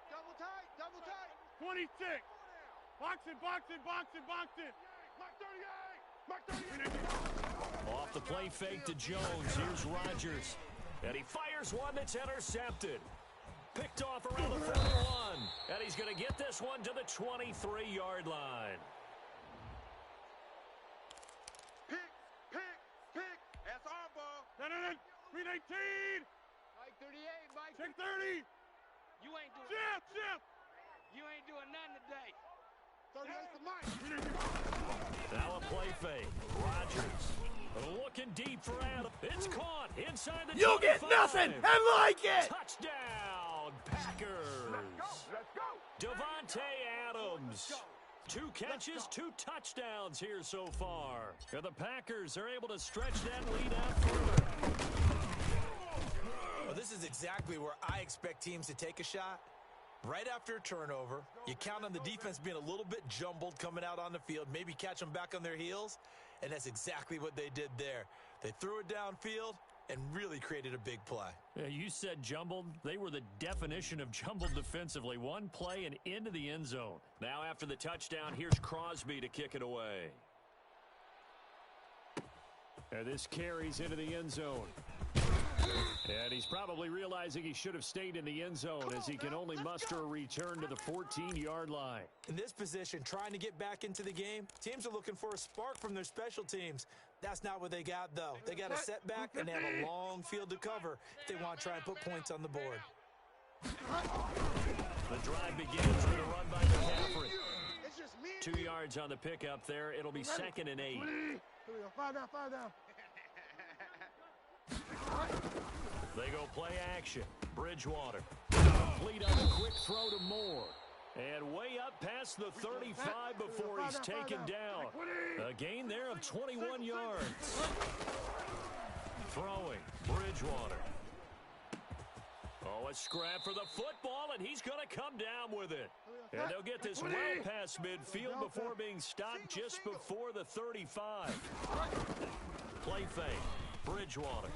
Double tight, double tight. 26! Box it, box it, box it, box it! Mike 38! Mike 38! Off the play fake to Jones. Here's Rodgers. And he fires one that's intercepted. Picked off around the 41. And he's going to get this one to the 23-yard line. Pick, pick, pick. That's our ball. 319! Mike 38, Mike. Check 30! You ain't doing Shift! You ain't doing nothing today. 38's the mic. Now a play fake. Rodgers looking deep for Adams. It's caught inside the 25. You get nothing and like it! Touchdown, Packers. Let's go. Devontae Adams. 2 catches, 2 touchdowns here so far. And the Packers are able to stretch that lead out further. Well, this is exactly where I expect teams to take a shot. Right after a turnover, you count on the defense being a little bit jumbled coming out on the field, maybe catch them back on their heels, and that's exactly what they did there. They threw it downfield and really created a big play. Yeah, you said jumbled. They were the definition of jumbled defensively. One play and into the end zone. Now after the touchdown, here's Crosby to kick it away. And this carries into the end zone. And he's probably realizing he should have stayed in the end zone as he can only muster a return to the 14-yard line. In this position, trying to get back into the game, teams are looking for a spark from their special teams. That's not what they got, though. They got a setback, and they have a long field to cover if they want to try and put points on the board. The drive begins with a run by McCaffrey. 2 yards on the pickup there. It'll be 2nd and 8. 5 down, 5 down. They go play action. Bridgewater. Complete on a quick throw to Moore. And way up past the 35 before he's taken down. A gain there of 21 yards. Throwing. Bridgewater. Oh, a scrap for the football, and he's going to come down with it. And they'll get this well past midfield before being stopped just before the 35. Play fake. Bridgewater.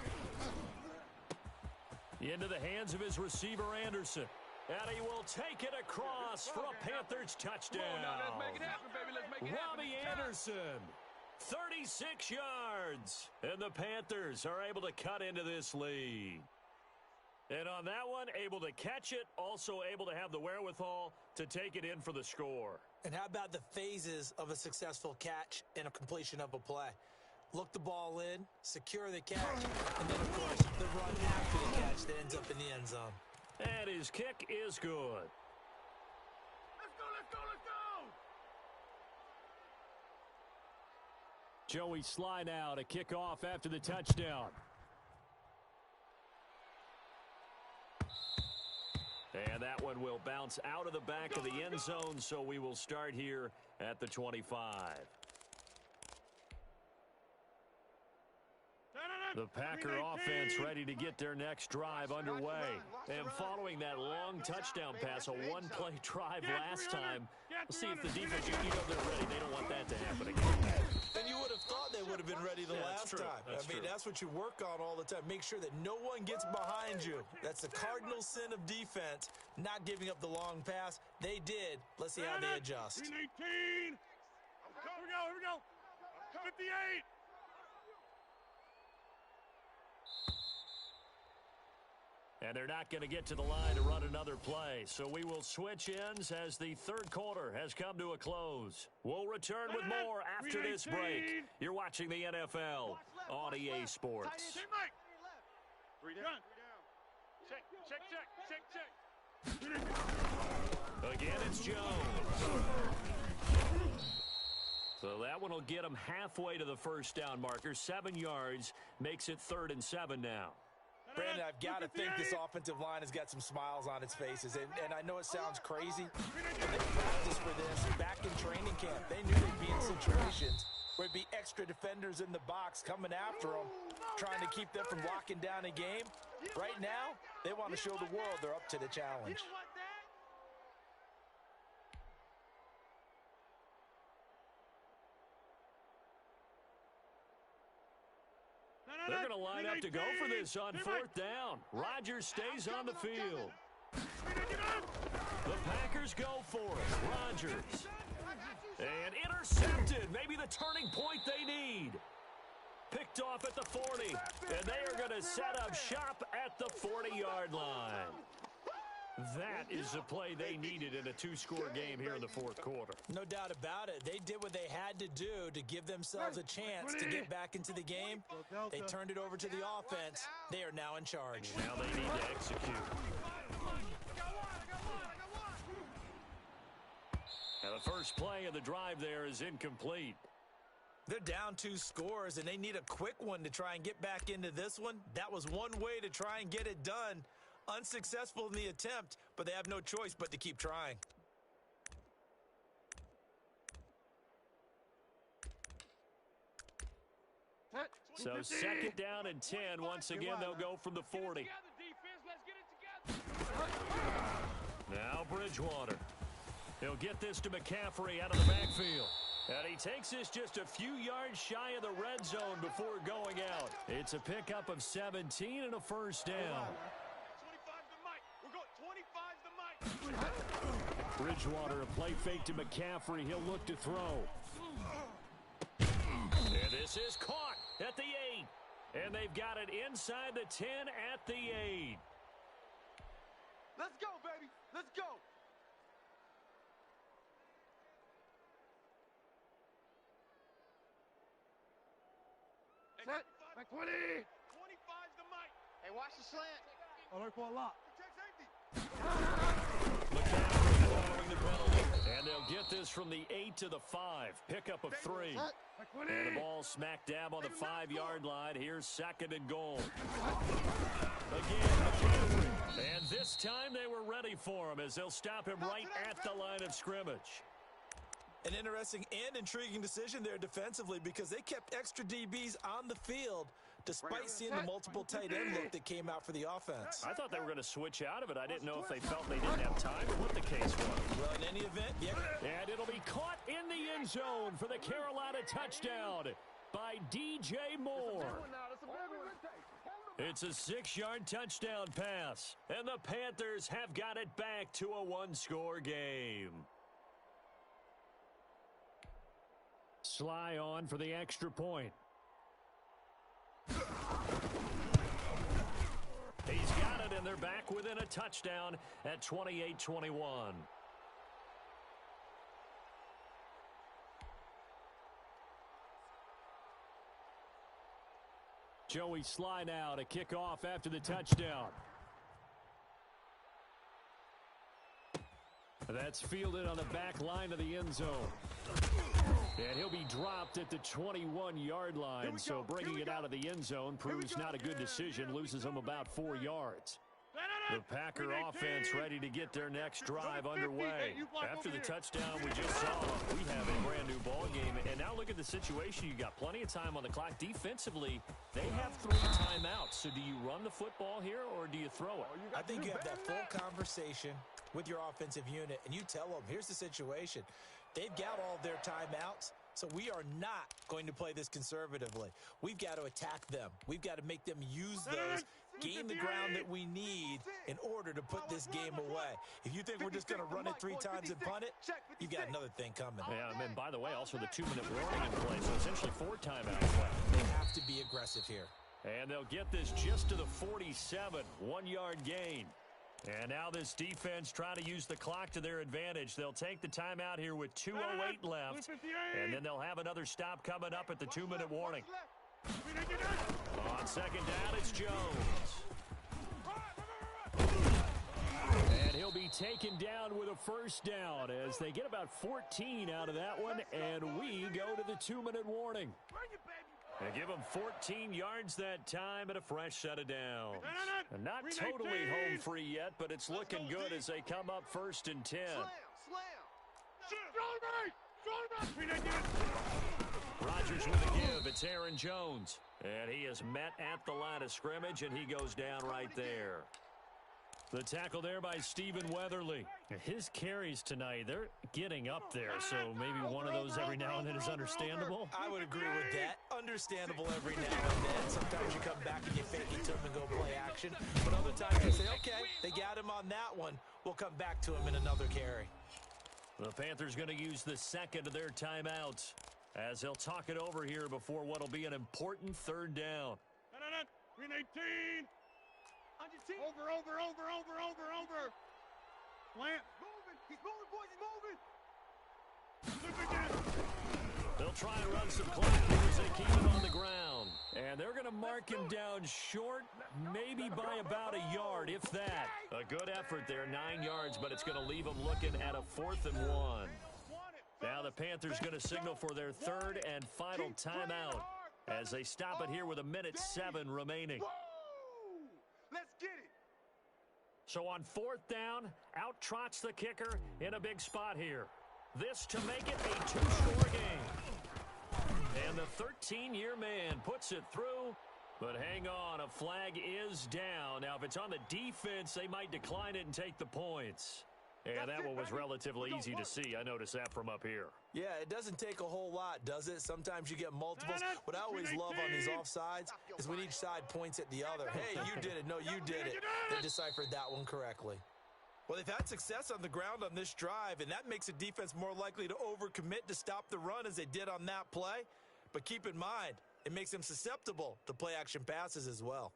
Into the hands of his receiver, Anderson. And he will take it across for a Panthers touchdown. Let's make it happen, baby. Let's make it happen. Robbie Anderson, 36 yards. And the Panthers are able to cut into this lead. And on that one, able to catch it, also able to have the wherewithal to take it in for the score. And how about the phases of a successful catch and a completion of a play? Look the ball in, secure the catch, and then, of course, the run after the catch that ends up in the end zone. And his kick is good. Let's go, let's go, let's go! Joey Sly now to kick off after the touchdown. And that one will bounce out of the back of the end zone, so we will start here at the 25. The Packer offense ready to get their next drive underway. And following that long touchdown pass, a one-play drive last time, let's see if the defense, you know they're ready. They don't want that to happen again. And you would have thought they would have been ready the last time. That's what you work on all the time. Make sure that no one gets behind you. That's the cardinal sin of defense, not giving up the long pass. They did. Let's see how they adjust. 18. Here we go. 58. And they're not going to get to the line to run another play. So we will switch ends as the third quarter has come to a close. We'll return with more after this break. You're watching the NFL on EA Sports. Three down. Check. Again, it's Jones. So that one will get him halfway to the first down marker. 7 yards makes it 3rd and 7 now. Brandon, I've got to think this offensive line has got some smiles on its faces. And I know it sounds crazy, but they practiced for this back in training camp. They knew they'd be in situations where it'd be extra defenders in the box coming after them, trying to keep them from locking down a game. Right now, they want to show the world they're up to the challenge. They're going to line up to go for this on 4th down. Rodgers stays on the field. The Packers go for it. Rodgers. And intercepted. Maybe the turning point they need. Picked off at the 40. And they are going to set up shop at the 40-yard line. That is the play they needed in a 2-score game here in the 4th quarter. No doubt about it. They did what they had to do to give themselves a chance to get back into the game. They turned it over to the offense. They are now in charge. Now they need to execute. Now the first play of the drive there is incomplete. They're down 2 scores, and they need a quick one to try and get back into this one. That was one way to try and get it done. Unsuccessful in the attempt, but they have no choice but to keep trying. So 2nd down and 10. Once again, they'll go from the 40. Now Bridgewater. He'll get this to McCaffrey out of the backfield. And he takes this just a few yards shy of the red zone before going out. It's a pickup of 17 and a first down. Bridgewater, a play fake to McCaffrey. He'll look to throw. And this is caught at the 8. And they've got it inside the 10 at the 8. Let's go, baby. Let's go. Set. Back 20. 25's the mic. Hey, watch the slant. Alert for a lot. McCaffrey following the penalty. And they'll get this from the 8 to the 5. Pickup of 3. And the ball smack dab on the 5-yard line. Here's 2nd and goal. Again, McCaffrey. And this time they were ready for him as they'll stop him right at the line of scrimmage. An interesting and intriguing decision there defensively because they kept extra DBs on the field despite seeing the multiple tight end look that came out for the offense. I thought they were going to switch out of it. I didn't know if they felt they didn't have time or what the case was. Well, in any event, yeah. And it'll be caught in the end zone for the Carolina touchdown by DJ Moore. It's a 6-yard touchdown pass, and the Panthers have got it back to a one-score game. Sly on for the extra point. He's got it, and they're back within a touchdown at 28-21. Joey Sly now to kick off after the touchdown. That's fielded on the back line of the end zone. And he'll be dropped at the 21-yard line, so bringing it out of the end zone proves not a good decision, loses him about 4 yards. The Packer offense ready to get their next drive underway. After the touchdown we just saw, we have a brand new ball game. And now look at the situation. You got plenty of time on the clock. Defensively, they have 3 timeouts. So do you run the football here or do you throw it? I think you have that full conversation with your offensive unit, and you tell them, here's the situation. They've got all their timeouts, so we are not going to play this conservatively. We've got to attack them. We've got to make them use those, gain the ground that we need in order to put this game away. If you think we're just going to run it 3 times and punt it, you've got another thing coming. Yeah, and by the way, also the 2-minute warning in play, so essentially 4 timeouts left. They have to be aggressive here. And they'll get this just to the 47, 1-yard gain. And now this defense trying to use the clock to their advantage. They'll take the timeout here with 2:08 left. And then they'll have another stop coming up at the 2-minute warning. On second down, it's Jones. And he'll be taken down with a first down as they get about 14 out of that one. And we go to the 2-minute warning. They give them 14 yards that time and a fresh set of downs. And not totally home free yet, but it's looking good as they come up 1st and 10. Rodgers with a give. It's Aaron Jones. And he is met at the line of scrimmage, and he goes down right there. The tackle there by Stephen Weatherly. His carries tonight, they're getting up there, so maybe one of those every now and then is understandable. I would agree with that. Understandable every now and then. Sometimes you come back and you fake it to him and go play action. But other times you say, okay, they got him on that one. We'll come back to him in another carry. The Panthers going to use the second of their timeouts as they'll talk it over here before what will be an important 3rd down. 318. Over. Slant. He's moving, boys, he's moving. They'll try and run some clock here as they keep him on the ground. And they're going to mark him down short, maybe by about a yard, if that. A good effort there, 9 yards, but it's going to leave them looking at a 4th and 1. Now the Panthers going to signal for their 3rd and final timeout as they stop it here with 1:07 remaining. Let's get it. So on 4th down, out trots the kicker in a big spot here. This to make it a 2-score game. And the 13-year man puts it through. But hang on, a flag is down. Now, if it's on the defense, they might decline it and take the points. Yeah, that one was relatively easy to see. I noticed that from up here. Yeah, it doesn't take a whole lot, does it? Sometimes you get multiples. What I always love on these offsides is when each side points at the other. Hey, you did it. No, you did it. They deciphered that one correctly. Well, they've had success on the ground on this drive, and that makes a defense more likely to overcommit to stop the run as they did on that play. But keep in mind, it makes them susceptible to play-action passes as well.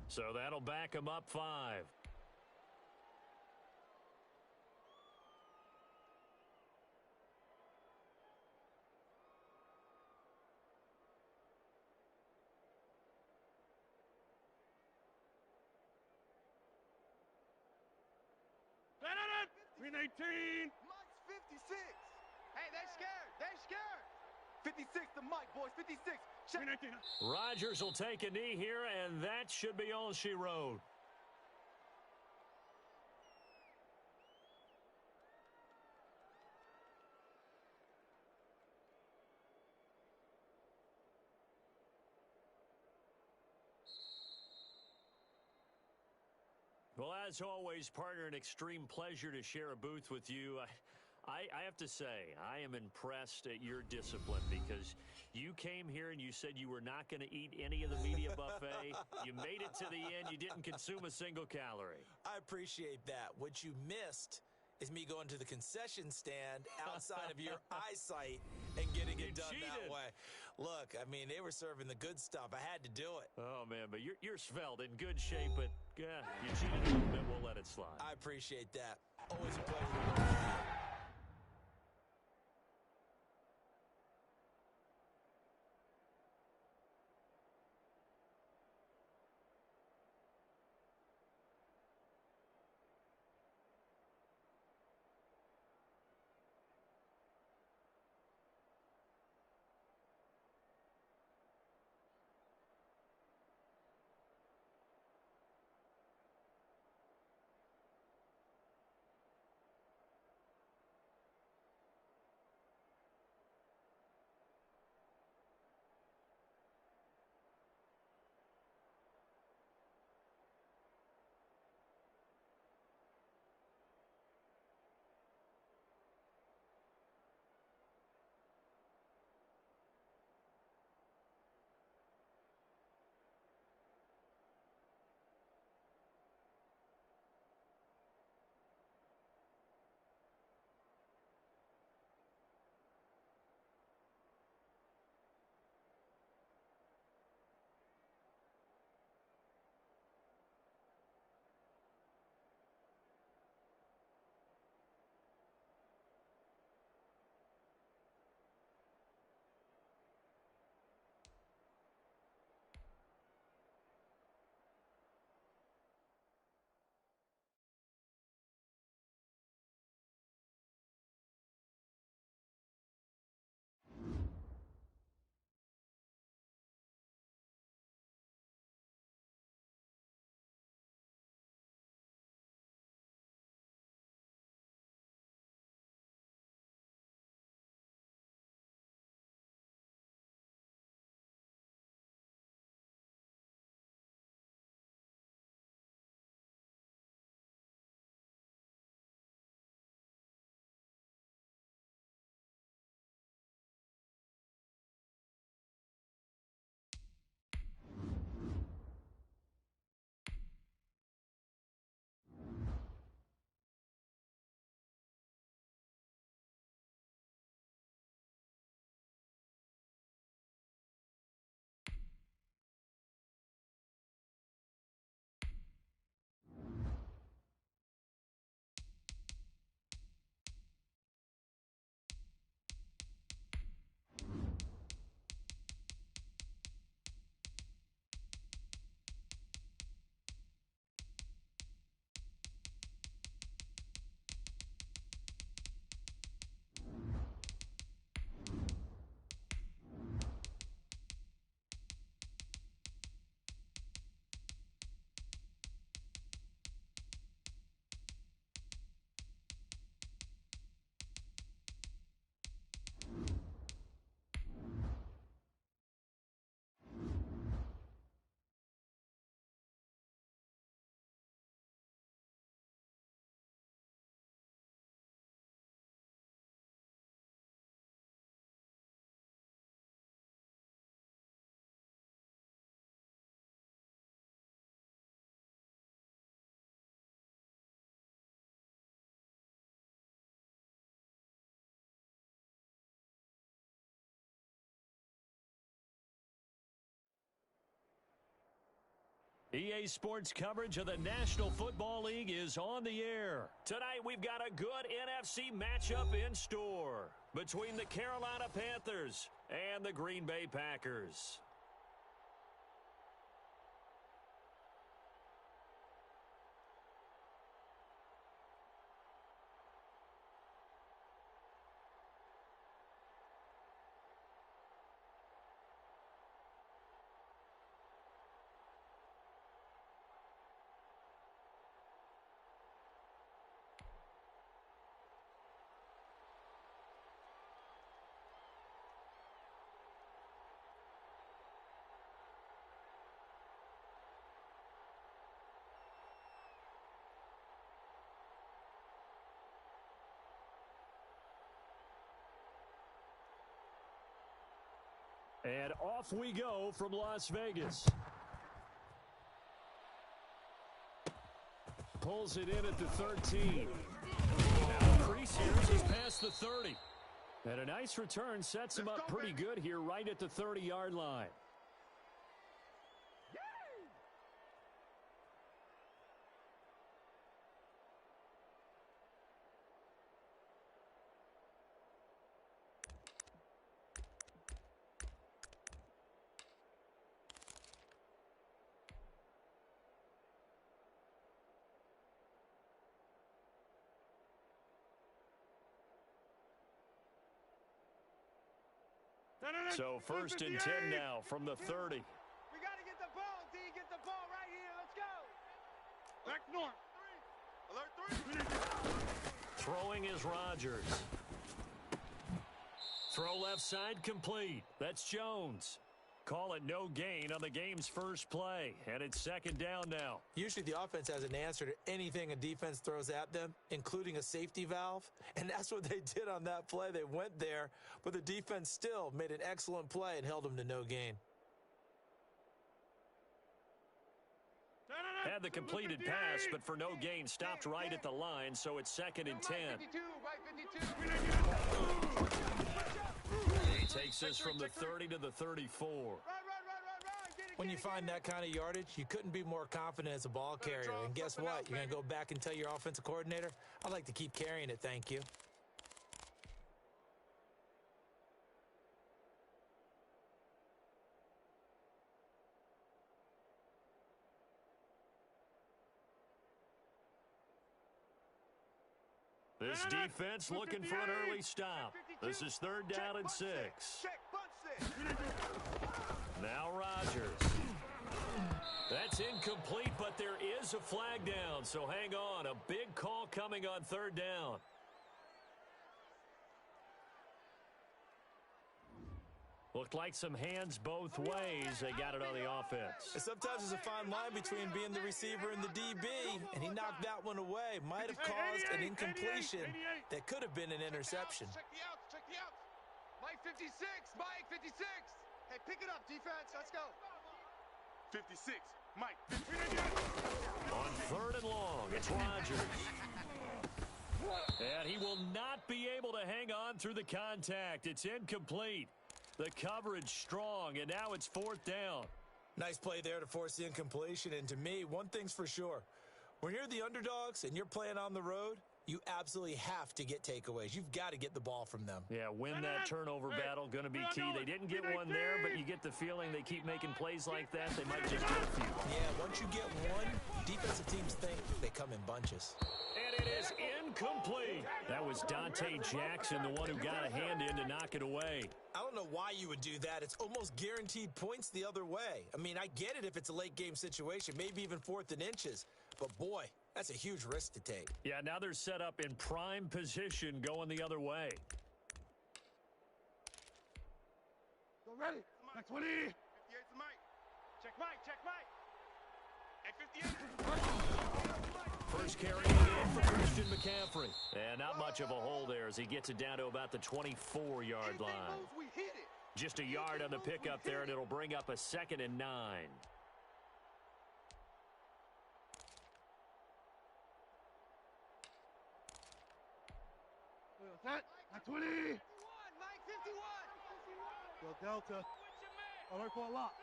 So that'll back them up 5. Let it! Win 18! Mike's 56. Hey, they scared. They scared. 56 to Mike, boys. 56. Check. Win 18. Rodgers will take a knee here, and that should be all she wrote. Well, as always, partner, an extreme pleasure to share a booth with you. I have to say, I am impressed at your discipline because you came here and you said you were not going to eat any of the media buffet. You made it to the end. You didn't consume a single calorie. I appreciate that. What you missed is me going to the concession stand outside of your eyesight and getting it done that way. Look, I mean, they were serving the good stuff. I had to do it. Oh, man, but you're svelte, in good shape, but you cheated a little bit. We'll let it slide. I appreciate that. Always a pleasure. EA Sports coverage of the National Football League is on the air. Tonight, we've got a good NFC matchup in store between the Carolina Panthers and the Green Bay Packers. And off we go from Las Vegas. Pulls it in at the 13. Now the crease here is past the 30. And a nice return sets him up pretty good here right at the 30-yard line. So 1st and 10 now from the 30. We got to get the ball, D. Get the ball right here. Let's go. Back north. Alert 3. Throwing is Rodgers. Throw left side complete. That's Jones. Call it no gain on the game's first play. And it's 2nd down now. Usually the offense has an answer to anything a defense throws at them, including a safety valve. And that's what they did on that play. They went there, but the defense still made an excellent play and held them to no gain. Had the completed pass, but for no gain, stopped right at the line, so it's 2nd and 10. He takes us from the 30 to the 34. When you find that kind of yardage, you couldn't be more confident as a ball carrier. And guess what? You're going to go back and tell your offensive coordinator, I'd like to keep carrying it, thank you. This defense looking for an early stop. This is 3rd down and 6. Now Rodgers. That's incomplete, but there is a flag down, so hang on. A big call coming on 3rd down. Looked like some hands both ways. They got it on the offense. And sometimes there's a fine line between being the receiver and the DB, and he knocked that one away. Might have caused an incompletion that could have been an interception. Check the outs. Check the outs. Mike 56. Mike 56. Hey, pick it up, defense. Let's go. 56. Mike. On 3rd and long, it's Rodgers. And he will not be able to hang on through the contact. It's incomplete. The coverage strong, and now it's 4th down. Nice play there to force the incompletion, and to me, one thing's for sure. When you're the underdogs and you're playing on the road, you absolutely have to get takeaways. You've got to get the ball from them. Yeah, win that turnover battle, going to be key. They didn't get one there, but you get the feeling they keep making plays like that. They might just get a few. Yeah, once you get one, defensive teams think they come in bunches. And it is incomplete. That was Dante Jackson, the one who got a hand in to knock it away. I don't know why you would do that. It's almost guaranteed points the other way. I mean, I get it if it's a late game situation, maybe even 4th and inches. But boy, that's a huge risk to take. Yeah, now they're set up in prime position going the other way. Go ready. Mike 20. 58's Mike. Check Mike. Check Mike. At 58. First carry of the game for Christian McCaffrey. And not much of a hole there as he gets it down to about the 24-yard line. We hit it. Just a yard on the pickup there, and it'll bring up a 2nd and 9. Set. At 20. Mike 51. Go Delta. Alert for a lock.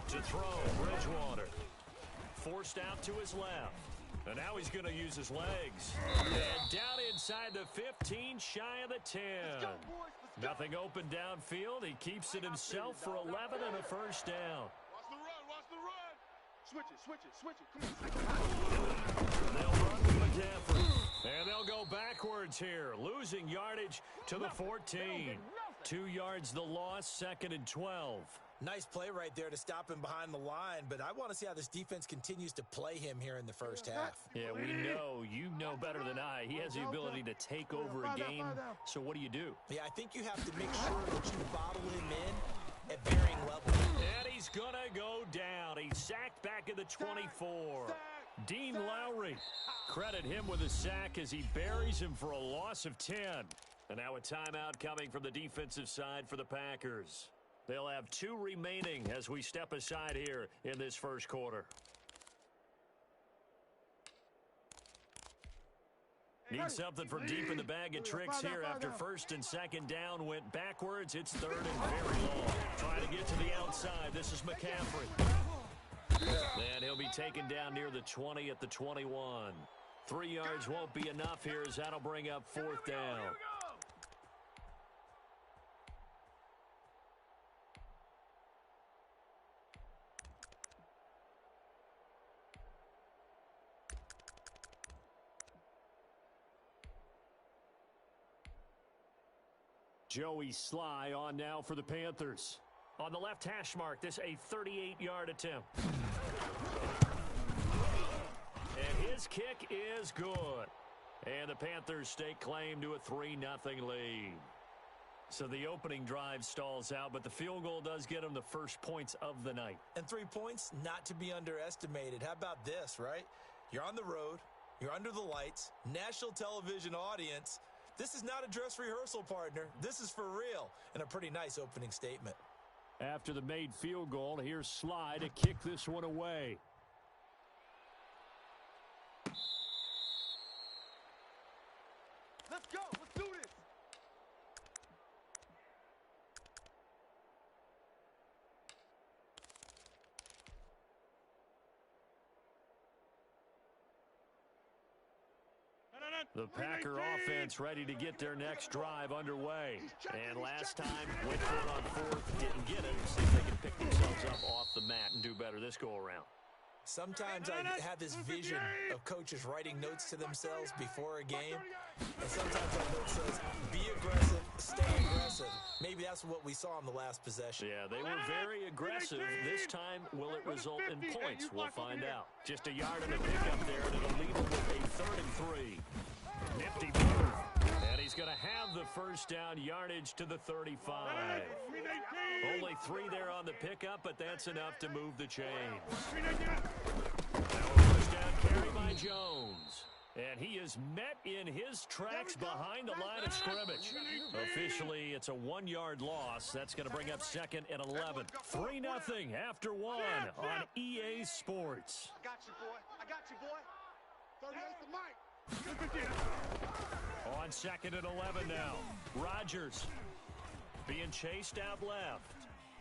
To throw, Bridgewater. Forced out to his left. And now he's going to use his legs. And down inside the 15, shy of the 10. Nothing open downfield. He keeps it himself for 11 and a first down. Watch the run, watch the run. Switch it. Come on. They'll run with McCaffrey. And they'll go backwards here. Losing yardage to the 14. 2 yards the loss, 2nd and 12. Nice play right there to stop him behind the line, but I want to see how this defense continues to play him here in the first half. Yeah, you know better than I. He has the ability to take over a game, so what do you do? Yeah, I think you have to make sure that you bottle him in at varying levels. And he's going to go down. He's sacked back at the 24. Dean Lowry, credit him with a sack as he buries him for a loss of 10. And now a timeout coming from the defensive side for the Packers. They'll have 2 remaining as we step aside here in this first quarter. Need something from deep in the bag of tricks here after 1st and 2nd down went backwards. It's 3rd and very long. Trying to get to the outside. This is McCaffrey. And he'll be taken down near the 20 at the 21. 3 yards won't be enough here as that'll bring up 4th down. Joey Sly on now for the Panthers. On the left hash mark, this a 38-yard attempt. And his kick is good. And the Panthers stake claim to a 3-0 lead. So the opening drive stalls out, but the field goal does get them the first points of the night. And 3 points, not to be underestimated. How about this, right? You're on the road. You're under the lights. National television audience. This is not a dress rehearsal, partner. This is for real. And a pretty nice opening statement. After the made field goal, here's Sly to kick this one away. Let's go. Let's do this. The Packer offense ready to get their next drive underway. And last time, went for it on 4th, didn't get it. See if they can pick themselves up off the mat and do better this go-around. Sometimes I have this vision of coaches writing notes to themselves before a game. And sometimes that note says, be aggressive, stay aggressive. Maybe that's what we saw in the last possession. Yeah, they were very aggressive. This time, will it result in points? We'll find out. Just a yard and a pickup there, and it'll leave them with a 3rd and 3. Nifty move. And he's going to have the first down yardage to the 35. Only 3 there on the pickup, but that's enough to move the chains. Now a first down carry by Jones. And he is met in his tracks behind the line of scrimmage. Officially, it's a 1-yard loss. That's going to bring up 2nd and 11. 3-0 after 1 on EA Sports. I got you, boy. 38's the mic. On 2nd and 11 now. Rodgers being chased out left.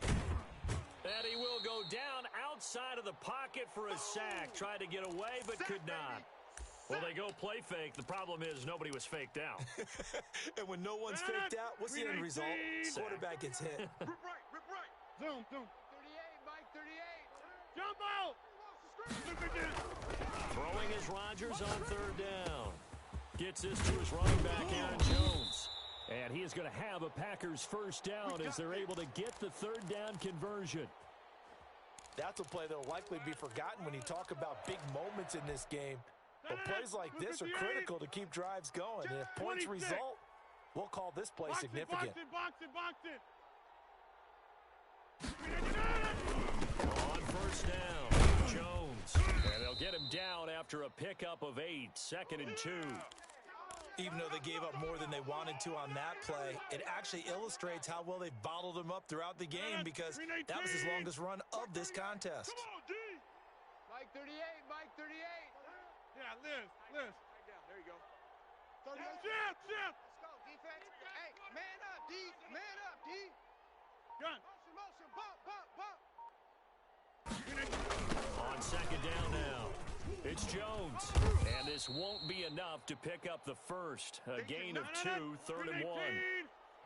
And he will go down outside of the pocket for a sack. Tried to get away, but could not. Well, they go play fake. The problem is nobody was faked out. And when no one's faked out, what's the end result? Quarterback gets hit. Rip right. Zoom. 38, Mike 38. Jump out. Throwing is Rodgers on 3rd down. Gets this to his running back, Aaron Jones. And he is going to have a Packers first down as they're able to get the 3rd down conversion. That's a play that will likely be forgotten when you talk about big moments in this game. But plays like this are critical to keep drives going. And if points result, we'll call this play significant. Box it. On first down, Jones. And they'll get him down after a pickup of 8, 2nd and 2. Even though they gave up more than they wanted to on that play, it actually illustrates how well they've bottled him up throughout the game because that was his longest run of this contest. Mike 38, Mike 38. Yeah, Liz. There you go. 38. Chip. Let's go, defense. Hey, man up, D. Man up, D. Gun. Motion, bump. second down now. It's Jones. And this won't be enough to pick up the first. A gain of 2, 3rd and 1.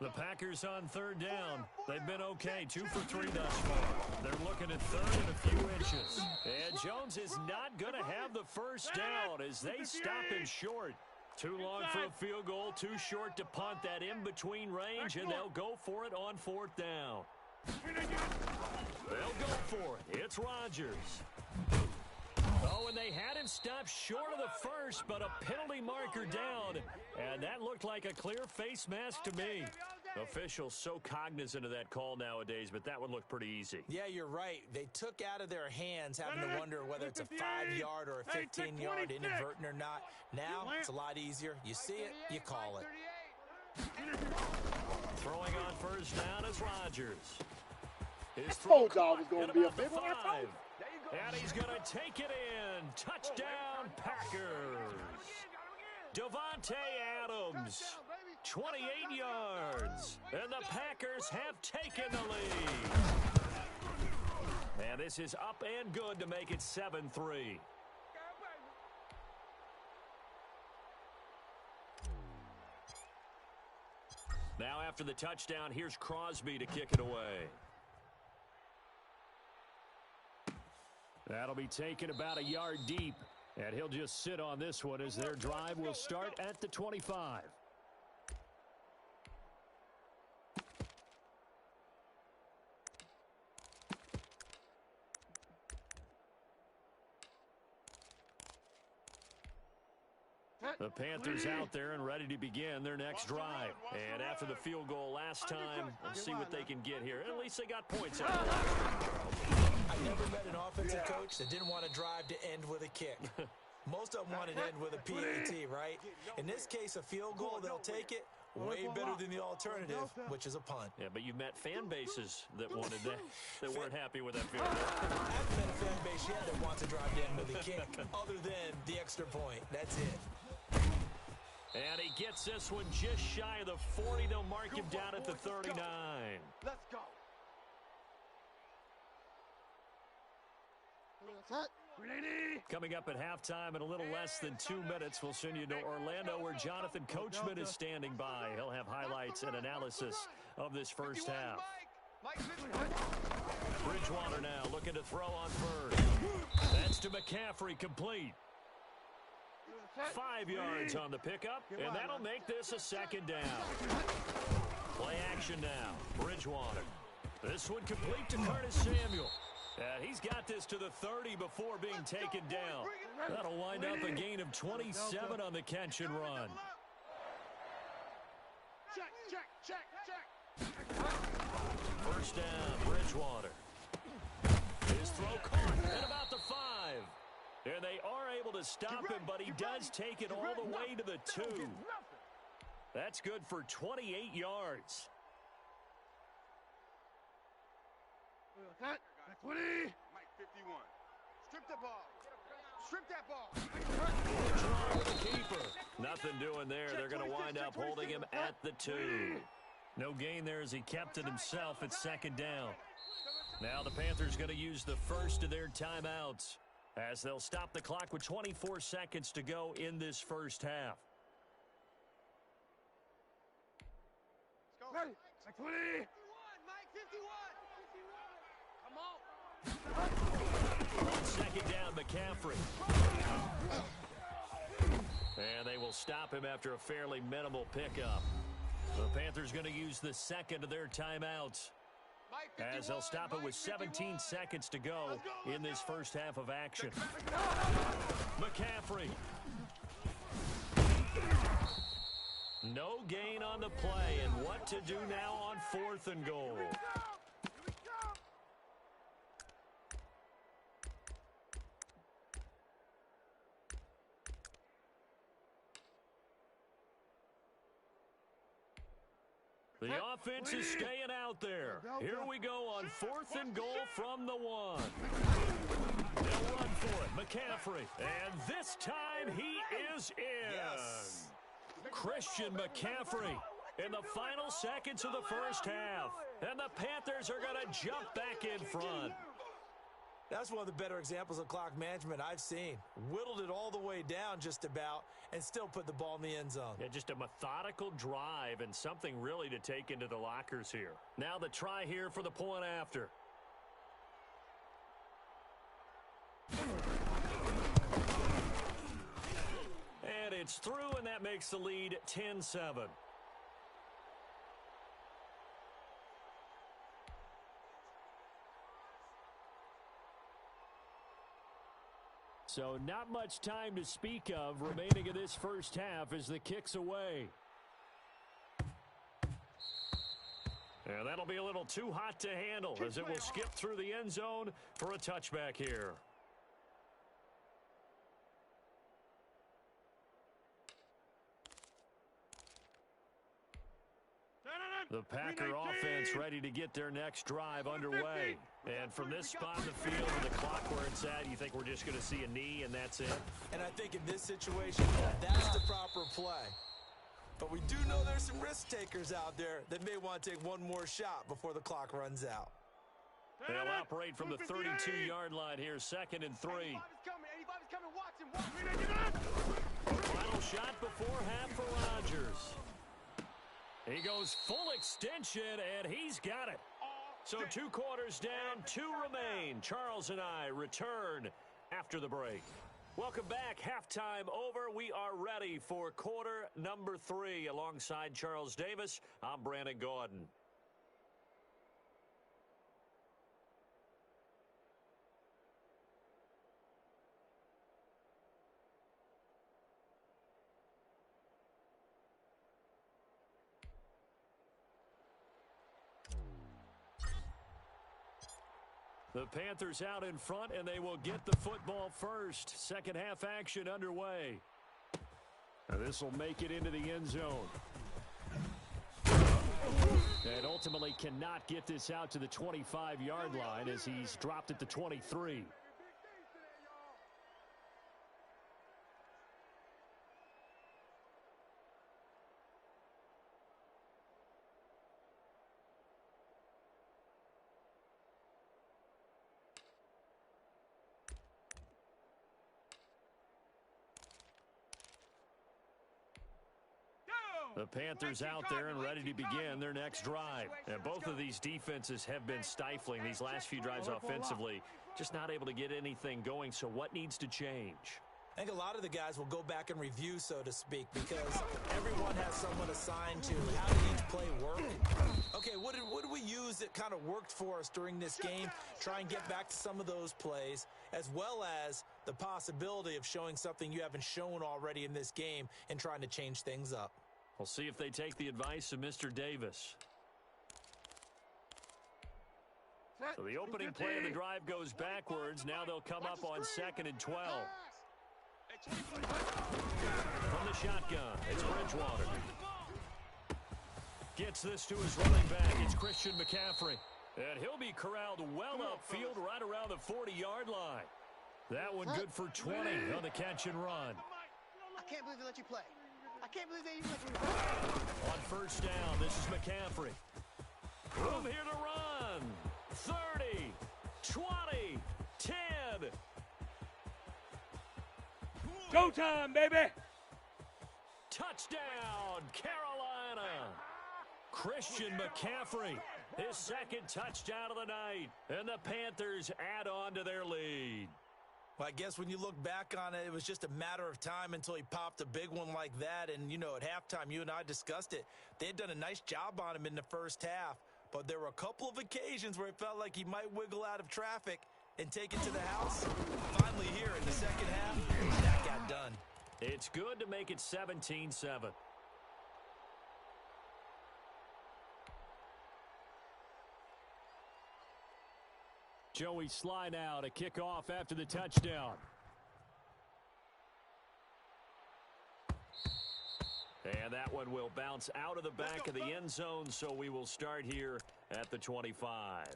The Packers on third down. They've been okay, 2 for 3 thus far. They're looking at third and a few inches. And Jones is not going to have the first down as they stop him short. Too long for a field goal, too short to punt that in-between range, and they'll go for it on 4th down. They'll go for it. It's Rodgers. Oh, and they had him stop short of the first, but a penalty marker down. And that looked like a clear face mask to me. Officials so cognizant of that call nowadays, but that one looked pretty easy. Yeah, you're right. They took out of their hands having to wonder whether it's a 5-yard or a 15-yard inadvertent or not. Now, it's a lot easier. You see it, you call it. Throwing on first down is Rodgers. His throw was going to be a big one. And he's going to take it in. Touchdown, Packers. Davante Adams, 28 yards. And the Packers have taken the lead. And this is up and good to make it 7-3. Now after the touchdown, here's Crosby to kick it away. That'll be taken about a yard deep, and he'll just sit on this one as their drive will start at the 25. The Panthers out there and ready to begin their next drive. And after the field goal last time, we'll see what they can get here. At least they got points out of the last one. I never met an offensive coach that didn't want to drive to end with a kick. Most of them wanted to end with a PAT, right? In this case, a field goal, they'll take it. Way better than the alternative, which is a punt. Yeah, but you've met fan bases that wanted that, that weren't happy with that field goal. I've met a fan base yet that wants to drive to end with a kick, other than the extra point. That's it. And he gets this one just shy of the 40. They'll mark him down at the 39. Let's go. Coming up at halftime in a little less than 2 minutes, we'll send you to Orlando where Jonathan Coachman is standing by. He'll have highlights and analysis of this first half. Bridgewater now looking to throw on first. That's to McCaffrey, complete. 5 yards on the pickup, and that'll make this a second down. Play action now. Bridgewater. This one complete to Curtis Samuel. And he's got this to the 30 before being taken down. That'll wind up a gain of 27 on the catch and run. First down, Bridgewater. His throw caught at about the 5. And they are able to stop him, but he does take it all the way to the 2. That's good for 28 yards. Mike 51. Strip the ball. Strip that ball. What's wrong with the keeper? Nothing doing there. They're going to wind up holding him at the 2. No gain there as he kept it himself at second down. Now the Panthers going to use the first of their timeouts as they'll stop the clock with 24 seconds to go in this first half. Let's go. Mike 20. Mike 51. On second down, McCaffrey. And they will stop him after a fairly minimal pickup. The Panthers going to use the second of their timeouts as they'll stop it with 17 seconds to go in this first half of action. McCaffrey. No gain on the play, and what to do now on 4th and goal. The offense is staying out there. Here we go on 4th and goal from the 1. They'll run for it. McCaffrey. And this time he is in. Yes. Christian McCaffrey in the final seconds of the first half. And the Panthers are going to jump back in front. That's one of the better examples of clock management I've seen. Whittled it all the way down just about and still put the ball in the end zone. Yeah, just a methodical drive and something really to take into the lockers here. Now the try here for the point after. And it's through, and that makes the lead 10-7. So not much time to speak of remaining in this first half as the kick's away. And that'll be a little too hot to handle as it will skip through the end zone for a touchback here. The Packer offense ready to get their next drive underway. And from this spot in the field with the clock where it's at, you think we're just going to see a knee and that's it? And I think in this situation, that's the proper play. But we do know there's some risk takers out there that may want to take one more shot before the clock runs out. They'll operate from the 32-yard line here, 2nd and 3. 85 is coming, watch him. Final shot before half for Rodgers. He goes full extension, and he's got it. So 2 quarters down, 2 remain. Charles and I return after the break. Welcome back. Halftime over. We are ready for quarter number 3. Alongside Charles Davis, I'm Brandon Gordon. The Panthers out in front, and they will get the football first. Second half action underway. This will make it into the end zone. And ultimately cannot get this out to the 25-yard line as he's dropped at the 23. The Panthers out there and ready to begin their next drive. And both of these defenses have been stifling these last few drives offensively. Just not able to get anything going, so what needs to change? I think a lot of the guys will go back and review, so to speak, because everyone has someone assigned to how did each play work. Okay, what did we use that kind of worked for us during this game? Try and get back to some of those plays, as well as the possibility of showing something you haven't shown already in this game and trying to change things up. We'll see if they take the advice of Mr. Davis. So the opening play of the drive goes backwards. Now they'll come up on 2nd and 12. From the shotgun, it's Bridgewater. Gets this to his running back. It's Christian McCaffrey. And he'll be corralled well upfield right around the 40-yard line. That one good for 20 on the catch and run. I can't believe they let you play. I can't believe they even let you play. On first down, this is McCaffrey. Room here to run. 30, 20, 10. Go time, baby! Touchdown, Carolina! Christian McCaffrey, his 2nd touchdown of the night. And the Panthers add on to their lead. Well, I guess when you look back on it, it was just a matter of time until he popped a big one like that. And, you know, at halftime, you and I discussed it. They had done a nice job on him in the first half. But there were a couple of occasions where it felt like he might wiggle out of traffic and take it to the house. Finally here in the second half, that got done. It's good to make it 17-7. Joey Sly now to kick off after the touchdown. And that one will bounce out of the back of the end zone, so we will start here at the 25.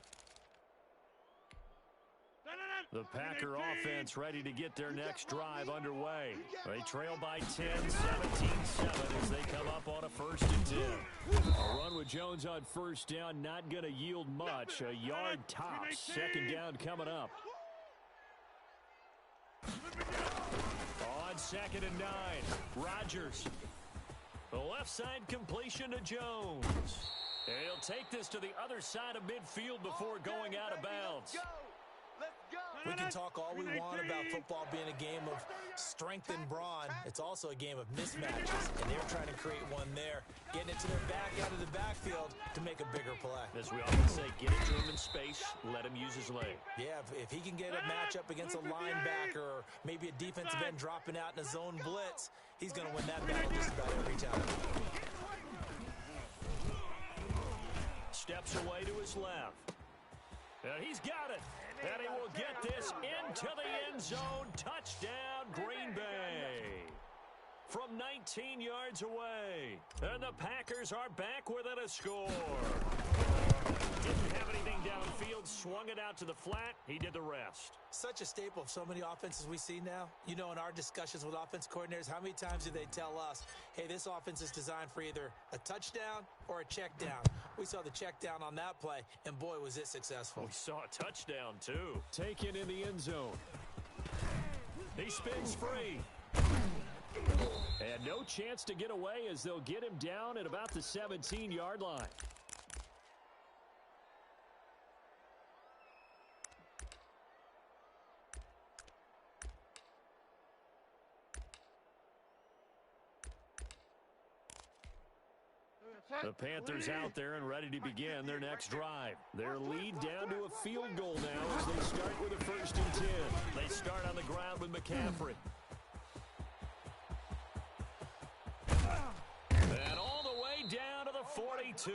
The Packer offense ready to get their next drive underway. They trail by 10, 17-7 as they come up on a 1st and 10. A run with Jones on first down, not going to yield much. A yard tops. 2nd down coming up. On 2nd and 9, Rodgers. The left side completion to Jones. And he'll take this to the other side of midfield before going out of bounds. We can talk all we want about football being a game of strength and brawn. It's also a game of mismatches, and they're trying to create one there, getting it to their back out of the backfield to make a bigger play. As we often say, get it to him in space, let him use his leg. Yeah, if he can get a matchup against a linebacker or maybe a defensive end dropping out in a zone blitz, he's going to win that battle just about every time. Steps away to his left. And he's got it. And he will get this into the end zone. Touchdown, Green Bay. From 19 yards away. And the Packers are back within a score. Didn't have anything downfield. Swung it out to the flat. He did the rest. Such a staple of so many offenses we see now. You know, in our discussions with offense coordinators, how many times do they tell us, hey, this offense is designed for either a touchdown or a check down. We saw the check down on that play, and boy, was it successful. We saw a touchdown, too. Taken in the end zone. He spins free. And no chance to get away as they'll get him down at about the 17-yard line. The Panthers out there and ready to begin their next drive. Their lead down to a field goal now as they start with a 1st and 10. They start on the ground with McCaffrey. And all the way down to the 42.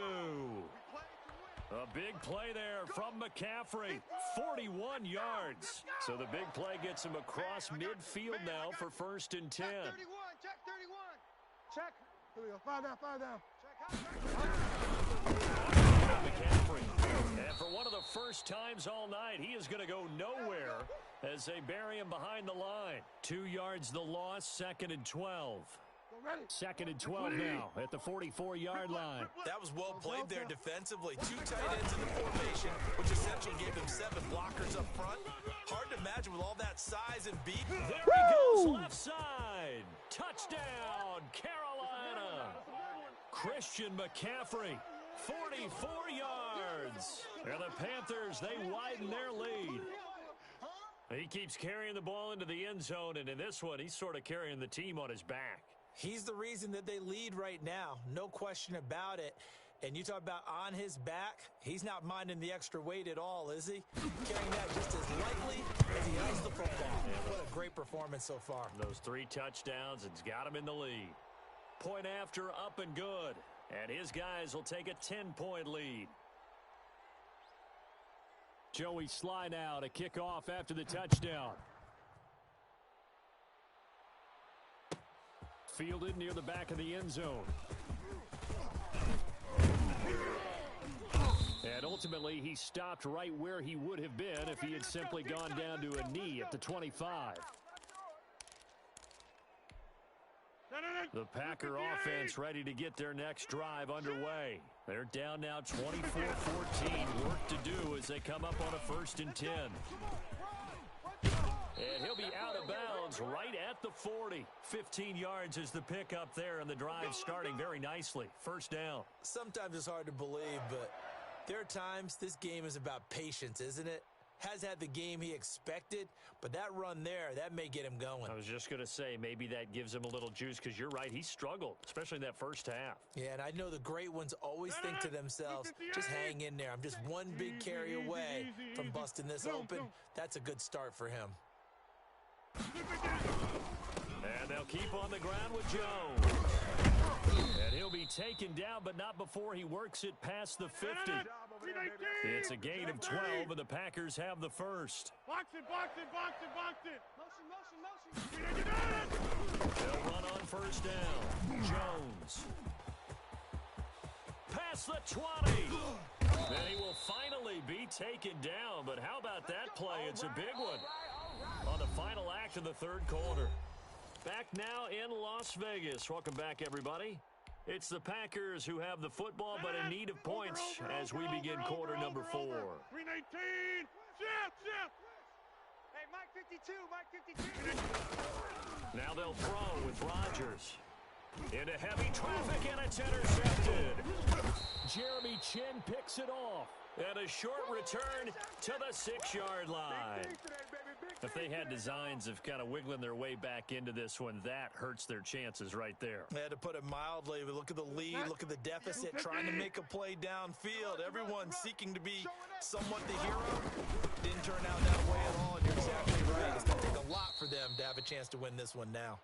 A big play there from McCaffrey. 41 yards. So the big play gets him across midfield now for 1st and 10. Check 31. Check 31. Check. Here we go. 5 down, 5 down. McCaffrey. And for one of the first times all night, he is going to go nowhere as they bury him behind the line. 2 yards the loss, 2nd and 12. 2nd and 12 now at the 44-yard line. That was well played there defensively. 2 tight ends in the formation, which essentially gave them 7 blockers up front. Hard to imagine with all that size and beat. There he goes, left side. Touchdown, Carolina. Christian McCaffrey, 44 yards. And the Panthers, they widen their lead. He keeps carrying the ball into the end zone, and in this one, he's sort of carrying the team on his back. He's the reason that they lead right now. No question about it. And you talk about on his back, he's not minding the extra weight at all, is he? Carrying that just as lightly as he has the football. What a great performance so far. Those 3 touchdowns, it's got him in the lead. Point after, up and good. And his guys will take a 10-point lead. Joey Sly now to kick off after the touchdown. Fielded near the back of the end zone. And ultimately, he stopped right where he would have been if he had simply gone down to a knee at the 25. The Packer offense ready to get their next drive underway. They're down now 24-14. Work to do as they come up on a 1st and 10. And he'll be out of bounds right at the 40. 15 yards is the pickup there, and the drive starting very nicely. 1st down. Sometimes it's hard to believe, but there are times this game is about patience, isn't it? Has had the game he expected, but that run there, that may get him going. I was just going to say, maybe that gives him a little juice, because you're right, he struggled, especially in that 1st half. Yeah, and I know the great ones always think to themselves, just hang in there. I'm just one big carry away from busting this open. That's a good start for him. And they'll keep on the ground with Jones. And he'll be taken down, but not before he works it past the 50. It's a gain of 12, and the Packers have the first. Box it, box it, box it, box it. Motion. They'll run on 1st down. Jones. Past the 20. Then he will finally be taken down, but how about that play? It's a big one on the final act of the 3rd quarter. Back now in Las Vegas. Welcome back, everybody. It's the Packers who have the football, but in need of points as we begin quarter number 4. 319. Shift. Hey, Mike 52, Mike 52. Now they'll throw with Rodgers. Into heavy traffic, and it's intercepted. Jeremy Chin picks it off. And a short return to the 6-yard line. If they had designs of kind of wiggling their way back into this one, that hurts their chances right there. Yeah, to put it mildly, we look at the lead, look at the deficit, trying to make a play downfield. Everyone seeking to be somewhat the hero. Didn't turn out that way at all, and you're exactly right. It's going to take a lot for them to have a chance to win this one now.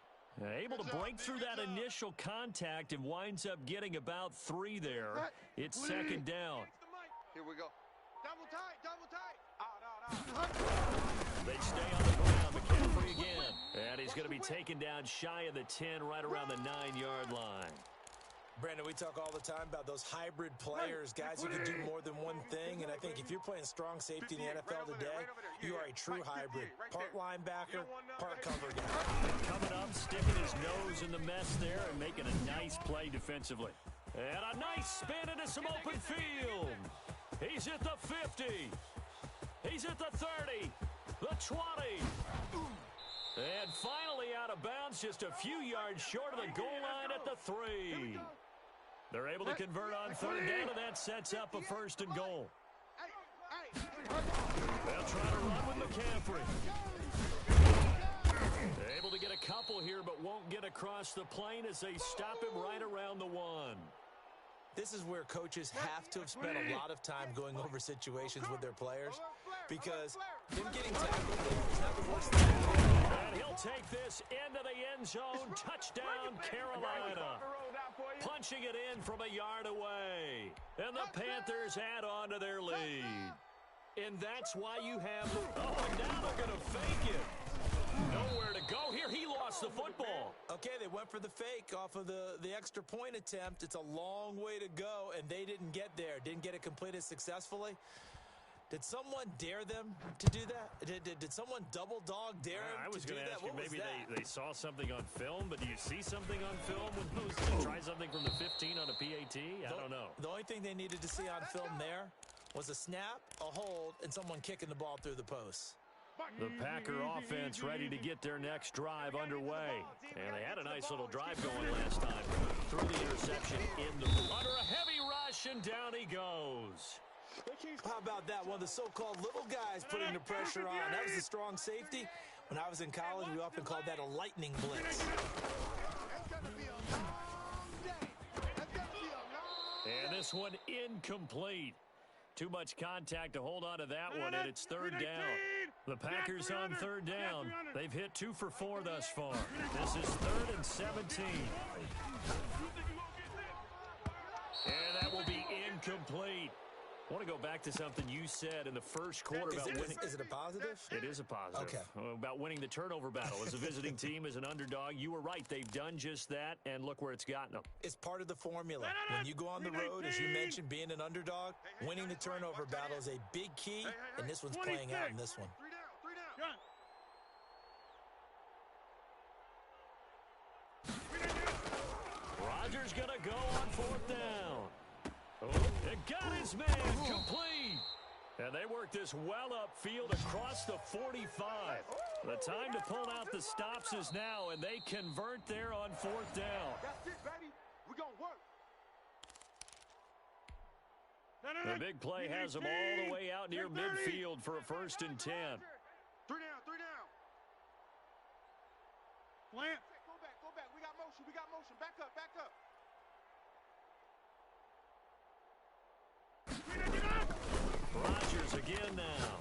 Able to break through that initial contact and winds up getting about 3 there. It's second down. Here we go. Double tight, double tight. They stay on the ground. McCaffrey again. And he's going to be taken down shy of the 10, right around the 9-yard line. Brandon, we talk all the time about those hybrid players, guys who can do more than one thing, and I think if you're playing strong safety in the NFL today, you are a true hybrid. Part linebacker, part cover guy. Coming up, sticking his nose in the mess there and making a nice play defensively. And a nice spin into some open field. He's at the 50. He's at the 30, the 20. And finally out of bounds, just a few yards short of the goal line at the 3. They're able to convert on third down, and that sets up a 1st and goal. They'll try to run with McCaffrey. They're able to get a couple here, but won't get across the plane as they stop him right around the 1. This is where coaches have to have spent a lot of time going over situations with their players, because them getting tackled is not the worst thing. And he'll take this into the end zone. Touchdown, Carolina. Punching it in from a yard away. And the Panthers add on to their lead. And that's why you have... Oh, and now they're going to fake it. Nowhere to go here. He lost the football. Okay, they went for the fake off of the extra point attempt. It's a long way to go, and they didn't get there. Didn't get it completed successfully. Did someone dare them to do that? Did someone double dog dare them I was to do going to that? ask you, What maybe was they saw something on film, but do you see something on film when those try something from the 15 on a PAT? I don't know. The only thing they needed to see on film there was a snap, a hold, and someone kicking the ball through the posts. The Packer offense ready to get their next drive underway. And they had a nice little drive going last time. Through the interception under a heavy rush, and down he goes. How about that? One of the so-called little guys putting the pressure on. That was a strong safety. When I was in college, we often called that a lightning blitz. And this one incomplete. Too much contact to hold on to that one, and it's third down. The Packers on third down. They've hit 2 for 4 thus far. This is 3rd and 17. And that will be incomplete. I want to go back to something you said in the first quarter about winning. Is it a positive? It is a positive. Okay. About winning the turnover battle. As a visiting team, as an underdog, you were right. They've done just that, and look where it's gotten them. It's part of the formula. When you go on the road, as you mentioned, being an underdog, winning the turnover battle is a big key, and this one's playing out in this one. 3 down. Rodgers going to go on 4th down. It got his man complete. And they work this well upfield across the 45. The time to pull out the stops is now, and they convert there on 4th down. That's it, baby. We're going to work. The big play has them all the way out near midfield for a 1st and 10. 3 down, 3 down. Plant. Go back. We got motion. Back up. Rodgers again now.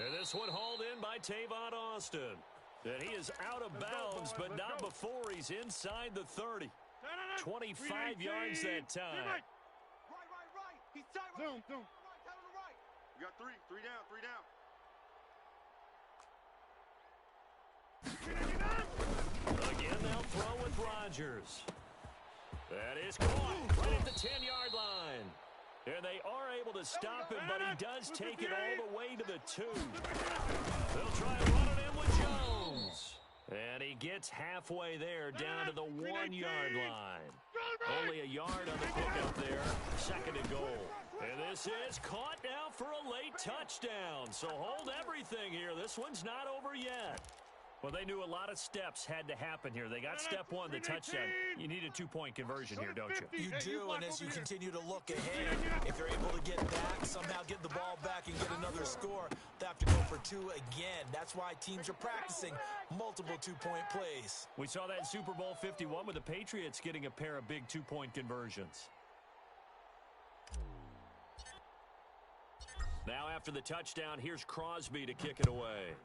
And this one hauled in by Tavon Austin. And he is out of bounds, but not before he's inside the 30. 25 yards that time. Right. He's tight. Zoom. Right, tight on the right. We got 3 down. Again, they'll throw with Rodgers. That is caught right at the 10-yard line. And they are able to stop him, but he does take it all the way to the 2. They'll try running in with Jones. And he gets halfway there down to the 1-yard line. Only a yard on the pickup there. 2nd and goal. And this is caught now for a late touchdown. So hold everything here. This one's not over yet. Well, they knew a lot of steps had to happen here. They got step one, the touchdown. You need a two-point conversion here, don't you? You do, and as you continue to look ahead, if they're able to get back, somehow get the ball back and get another score, they have to go for two again. That's why teams are practicing multiple two-point plays. We saw that in Super Bowl 51 with the Patriots getting a pair of big two-point conversions. Now after the touchdown, here's Crosby to kick it away.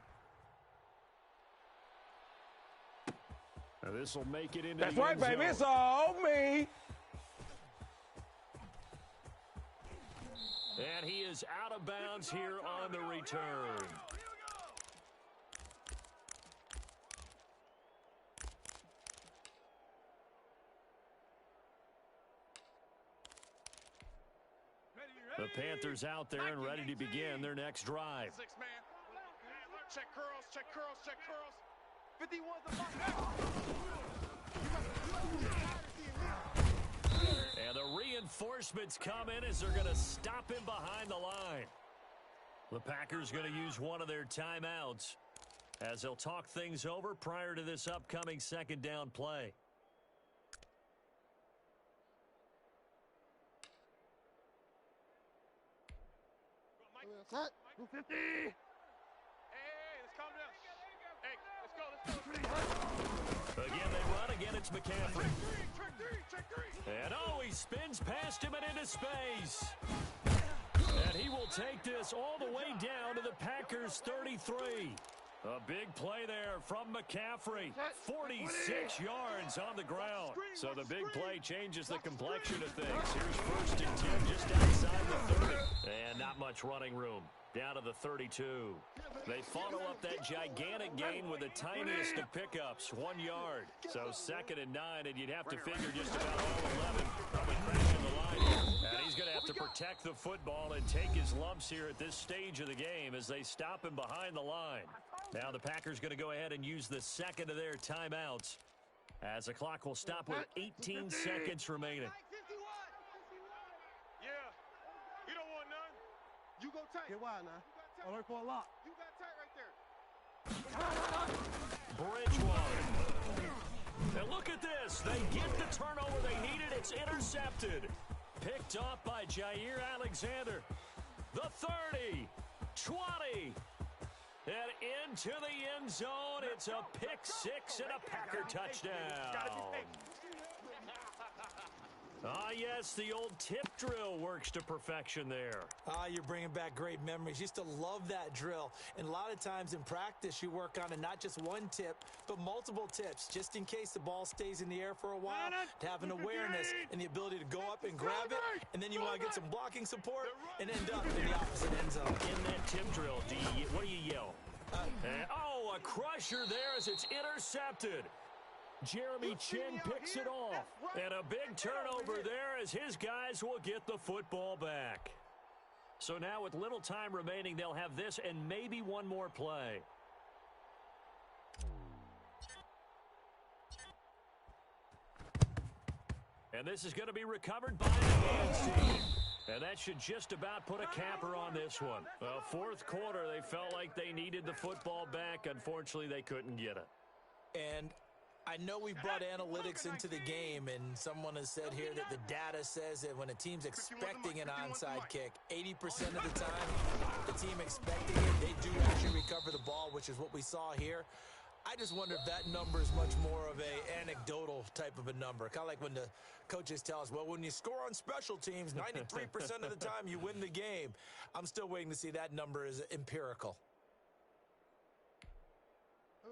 Now this will make it into That's the right, end zone. baby. It's all me. And he is out of bounds here on the return. The Panthers out there and ready to begin their next drive. Six man. Check curls, check curls, check curls. 51's the mark. And the reinforcements come in as they're going to stop him behind the line. The Packers going to use one of their timeouts as they'll talk things over prior to this upcoming second down play. Set. 250. Hey, let's calm down. Hey, let's go. Again, they run. Again, it's McCaffrey. Check three. And oh, he spins past him and into space. And he will take this all the way down to the Packers' 33. A big play there from McCaffrey. 46 yards on the ground. So the big play changes the complexion of things. Here's first and 10 just outside the 30. And not much running room. Down to the 32. They follow up that gigantic gain with the tiniest of pickups, 1 yard. So second and 9, and you'd have to figure just about all 11 probably crashing the line here. And he's going to have to protect the football and take his lumps here at this stage of the game as they stop him behind the line. Now the Packers going to go ahead and use the second of their timeouts as the clock will stop with 18 seconds remaining. Yeah. We don't want none. You go tight. Get wide now. Alert for a lock. You got tight right there. Bridgewater. And look at this. They get the turnover they needed. It's intercepted. Picked off by Jair Alexander. The 30, 20, and into the end zone. It's a pick six and a Packer touchdown. Ah, yes, the old tip drill works to perfection there. Ah, you're bringing back great memories. Used to love that drill. And a lot of times in practice, you work on it, not just one tip, but multiple tips, just in case the ball stays in the air for a while, to have an awareness and the ability to go up and grab it, and then you want to get some blocking support and end up in the opposite end zone. In that tip drill, what do you yell? A crusher there as it's intercepted. Jeremy Chin picks it off. And a big turnover there as his guys will get the football back. So now with little time remaining, they'll have this and maybe one more play. And this is going to be recovered by the hands team. And that should just about put a capper on this one. Well, fourth quarter, they felt like they needed the football back. Unfortunately, they couldn't get it. And I know we brought analytics into the game, and someone has said here that the data says that when a team's expecting an onside kick, 80% of the time, the team expecting it, they do actually recover the ball, which is what we saw here. I just wonder if that number is much more of a anecdotal type of a number. Kind of like when the coaches tell us, well, when you score on special teams, 93% of the time you win the game. I'm still waiting to see that number is empirical.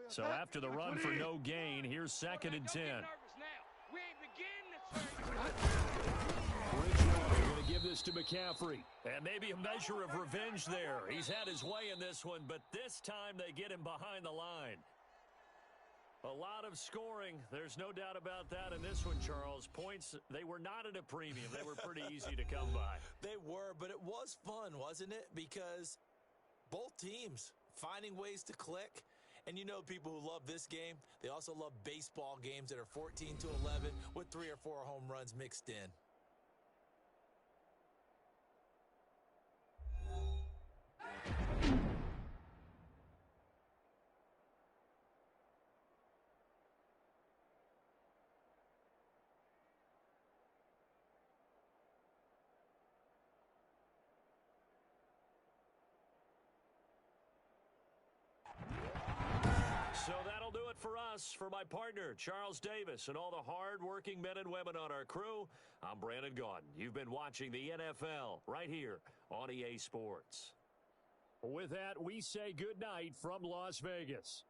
So after the run for no gain, here's second and 10. Bridgewater going to give this to McCaffrey. And maybe a measure of revenge there. He's had his way in this one, but this time they get him behind the line. A lot of scoring. There's no doubt about that in this one, Charles. Points, they were not at a premium. They were pretty easy to come by. They were, but it was fun, wasn't it? Because both teams finding ways to click. And you know people who love this game, they also love baseball games that are 14-11 with 3 or 4 home runs mixed in. it for us. For my partner, Charles Davis, and all the hard-working men and women on our crew, I'm Brandon Gaudin. You've been watching the NFL right here on EA Sports. With that, we say good night from Las Vegas.